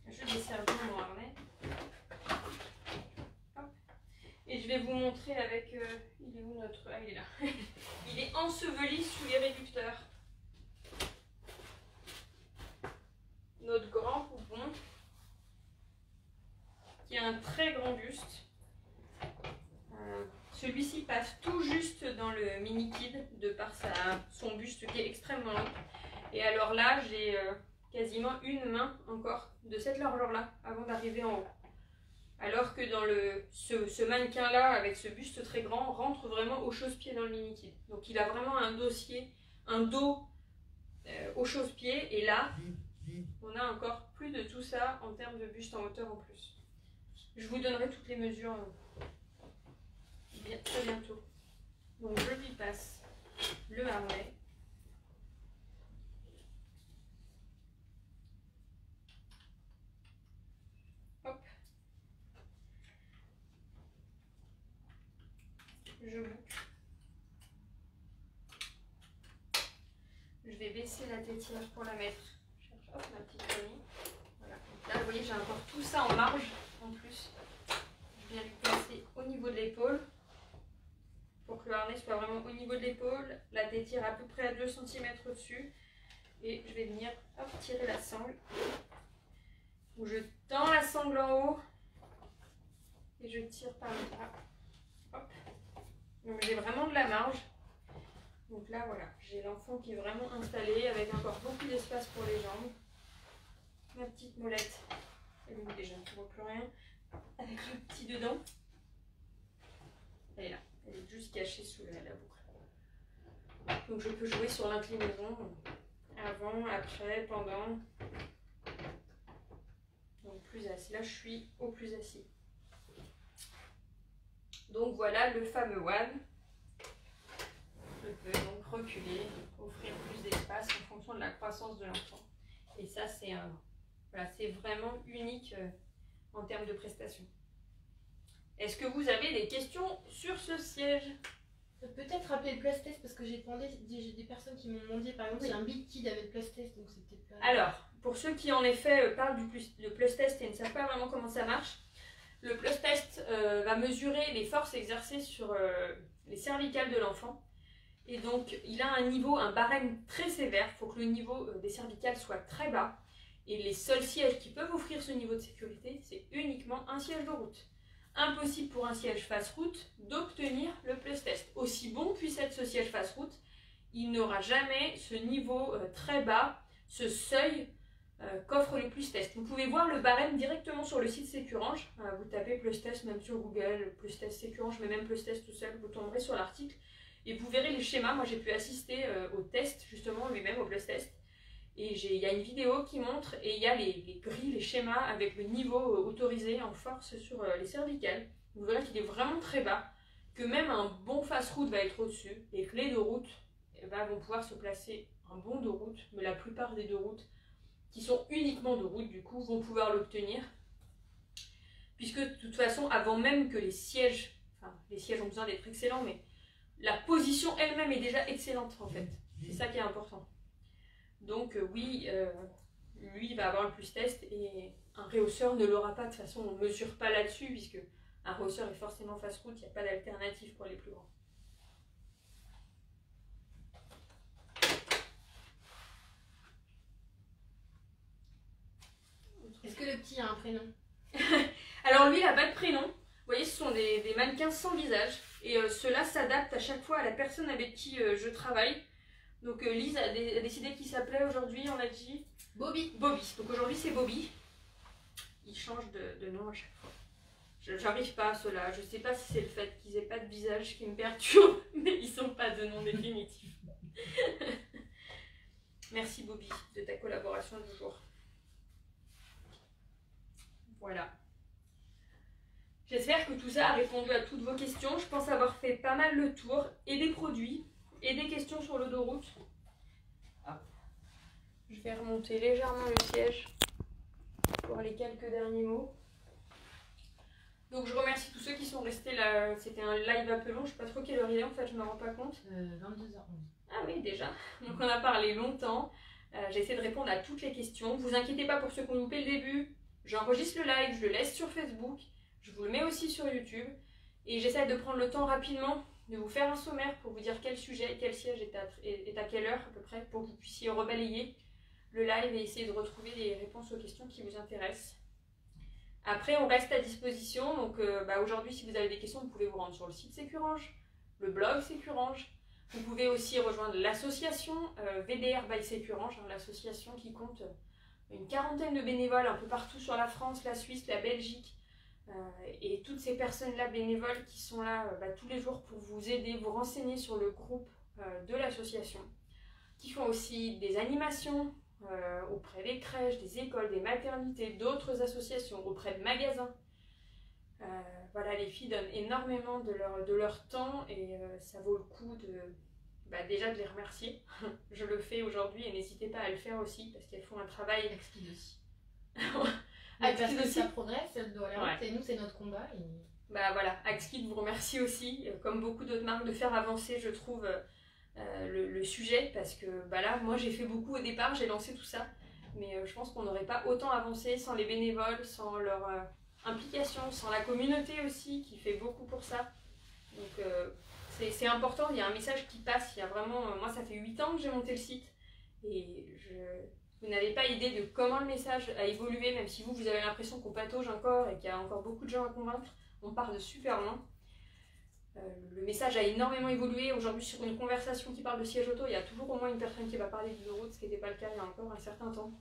Je desserre bien mon harnais. Hop. Et je vais vous montrer avec... il est où notre... Ah, il est là. Il est enseveli sous les réducteurs. Notre grand poupon, qui a un très grand buste. Celui-ci passe tout juste dans le mini kid de par son buste qui est extrêmement long. Et alors là, j'ai quasiment une main encore de cette largeur-là avant d'arriver en haut. Alors que dans ce mannequin-là, avec ce buste très grand, rentre vraiment au chausse-pied dans le mini kid. Donc il a vraiment un dos au chausse-pied. Et là, on a encore plus de tout ça en termes de buste en hauteur en plus. Je vous donnerai toutes les mesures très bientôt. Donc je lui passe le harnais. Hop. Je boucle. Je vais baisser la tétière pour la mettre. Je cherche, hop, ma petite poignée. Voilà. Donc là, vous voyez, j'ai encore tout ça en marge en plus. Je viens lui placer au niveau de l'épaule pour que le harnais soit vraiment au niveau de l'épaule. La tétière à peu près à 2 cm au-dessus. Et je vais venir hop, tirer la sangle. Où je tends la sangle en haut et je tire par le bas. Hop. Donc j'ai vraiment de la marge. Donc là voilà, j'ai l'enfant qui est vraiment installé avec encore beaucoup d'espace pour les jambes. Ma petite molette, elle est où déjà, je ne vois plus rien. Avec le petit dedans. Elle est là, elle est juste cachée sous la boucle. Donc je peux jouer sur l'inclinaison avant, après, pendant. Donc plus assis, là je suis au plus assis. Donc voilà le fameux WAV. Je peux donc reculer, offrir plus d'espace en fonction de la croissance de l'enfant. Et ça c'est voilà, c'est vraiment unique en termes de prestations. Est-ce que vous avez des questions sur ce siège? Peut-être rappeler le plus test parce que j'ai des personnes qui m'ont demandé par exemple si un big kid avait le plus test, donc c'est peut-être pas... Alors, pour ceux qui en effet parlent du plus test et ne savent pas vraiment comment ça marche, le plus test va mesurer les forces exercées sur les cervicales de l'enfant. Et donc, il a un niveau, un barème très sévère. Il faut que le niveau des cervicales soit très bas. Et les seuls sièges qui peuvent offrir ce niveau de sécurité, c'est uniquement un siège de route. Impossible pour un siège face route d'obtenir le plus test. Aussi bon puisse être ce siège face route, il n'aura jamais ce niveau très bas, ce seuil qu'offre le plus test. Vous pouvez voir le barème directement sur le site Sécurange. Vous tapez plus test même sur Google, plus test Sécurange, mais même plus test tout seul, vous tomberez sur l'article et vous verrez les schémas. Moi j'ai pu assister au test justement lui-même au plus test. Et il y a une vidéo qui montre, et il y a les grilles, les schémas avec le niveau autorisé en force sur les cervicales. Vous verrez qu'il est vraiment très bas, que même un bon face-route va être au-dessus, et que les deux routes vont pouvoir se placer un bon deux routes, mais la plupart des deux routes, qui sont uniquement deux routes, du coup, vont pouvoir l'obtenir. Puisque de toute façon, avant même que les sièges ont besoin d'être excellents, mais la position elle-même est déjà excellente en fait. C'est ça qui est important. Donc oui, lui il va avoir le plus test et un rehausseur ne l'aura pas. De toute façon, on ne mesure pas là-dessus puisque un rehausseur est forcément face route, il n'y a pas d'alternative pour les plus grands. Est-ce que le petit a un prénom? Alors lui, il n'a pas de prénom. Vous voyez, ce sont des mannequins sans visage. Et ceux-là s'adaptent à chaque fois à la personne avec qui je travaille. Donc Lise a décidé qu'il s'appelait aujourd'hui, on l'a dit Bobby. Bobby. Donc aujourd'hui c'est Bobby. Il change de nom à chaque fois. J'arrive pas à cela. Je sais pas si c'est le fait qu'ils aient pas de visage qui me perturbe, mais ils sont pas de nom définitif. Merci Bobby de ta collaboration du jour. Voilà. J'espère que tout ça a répondu à toutes vos questions. Je pense avoir fait pas mal le tour et des produits et des questions sur l'autoroute. Je vais remonter légèrement le siège pour les quelques derniers mots. Donc je remercie tous ceux qui sont restés là. C'était un live un peu long. Je sais pas trop quelle heure il est en fait, je me rends pas compte. 22h11. Ah oui, déjà. Donc on a parlé longtemps. J'ai essayé de répondre à toutes les questions. Vous inquiétez pas pour ceux qui ont loupé le début. J'enregistre le live, je le laisse sur Facebook. Je vous le mets aussi sur YouTube. Et j'essaie de prendre le temps rapidement de vous faire un sommaire pour vous dire quel sujet, quel siège est à quelle heure à peu près, pour que vous puissiez rebalayer le live et essayer de retrouver des réponses aux questions qui vous intéressent. Après, on reste à disposition. Donc aujourd'hui, si vous avez des questions, vous pouvez vous rendre sur le site Sécurange, le blog Sécurange. Vous pouvez aussi rejoindre l'association VDR by Sécurange, l'association qui compte une quarantaine de bénévoles un peu partout sur la France, la Suisse, la Belgique. Et toutes ces personnes-là bénévoles qui sont là tous les jours pour vous aider, vous renseigner sur le groupe de l'association, qui font aussi des animations auprès des crèches, des écoles, des maternités, d'autres associations, auprès de magasins. Voilà, les filles donnent énormément de leur temps et ça vaut le coup déjà de les remercier. Je le fais aujourd'hui et n'hésitez pas à le faire aussi parce qu'elles font un travail. Axkid aussi. Parce que ça progresse, elle doit aller ouais. Et nous, c'est notre combat. Et... Voilà, Axkid vous remercie aussi, comme beaucoup d'autres marques, de faire avancer, je trouve, le sujet parce que là, moi j'ai fait beaucoup au départ, j'ai lancé tout ça, mais je pense qu'on n'aurait pas autant avancé sans les bénévoles, sans leur implication, sans la communauté aussi qui fait beaucoup pour ça. Donc c'est important, il y a un message qui passe, il y a vraiment, moi ça fait 8 ans que j'ai monté le site et vous n'avez pas idée de comment le message a évolué, même si vous avez l'impression qu'on patauge encore et qu'il y a encore beaucoup de gens à convaincre, on part de super loin. Le message a énormément évolué. Aujourd'hui, sur une conversation qui parle de siège auto, il y a toujours au moins une personne qui va parler du route, ce qui n'était pas le cas il y a encore un certain temps.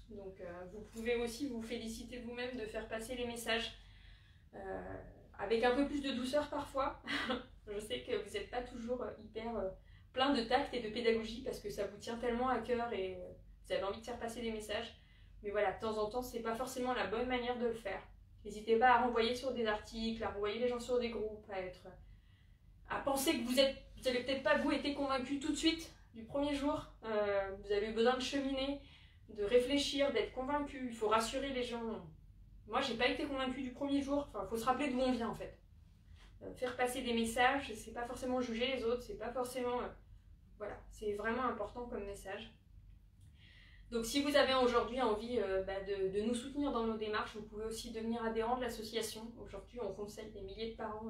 Donc vous pouvez aussi vous féliciter vous-même de faire passer les messages avec un peu plus de douceur parfois. Je sais que vous n'êtes pas toujours hyper plein de tact et de pédagogie parce que ça vous tient tellement à cœur et vous avez envie de faire passer des messages. Mais voilà, de temps en temps, c'est pas forcément la bonne manière de le faire. N'hésitez pas à renvoyer sur des articles, à renvoyer les gens sur des groupes, à penser que vous avez peut-être pas vous été convaincu tout de suite du premier jour. Vous avez besoin de cheminer, de réfléchir, d'être convaincu. Il faut rassurer les gens. Moi, j'ai pas été convaincue du premier jour. Enfin, faut se rappeler d'où on vient en fait. Faire passer des messages, c'est pas forcément juger les autres, c'est pas forcément. Voilà, c'est vraiment important comme message. Donc si vous avez aujourd'hui envie de nous soutenir dans nos démarches, vous pouvez aussi devenir adhérent de l'association. Aujourd'hui, on conseille des milliers de parents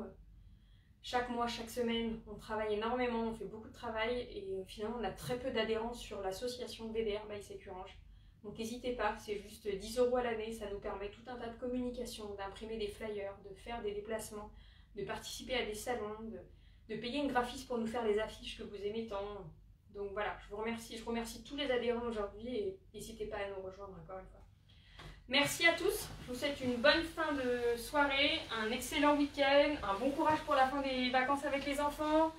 chaque mois, chaque semaine. On travaille énormément, on fait beaucoup de travail et finalement on a très peu d'adhérents sur l'association VDR by Sécurange. Donc n'hésitez pas, c'est juste 10 € à l'année, ça nous permet tout un tas de communication, d'imprimer des flyers, de faire des déplacements, de participer à des salons, de payer une graphiste pour nous faire les affiches que vous aimez tant. Donc voilà, je remercie tous les adhérents aujourd'hui et n'hésitez pas à nous rejoindre encore une fois. Merci à tous, je vous souhaite une bonne fin de soirée, un excellent week-end, un bon courage pour la fin des vacances avec les enfants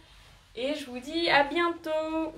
et je vous dis à bientôt.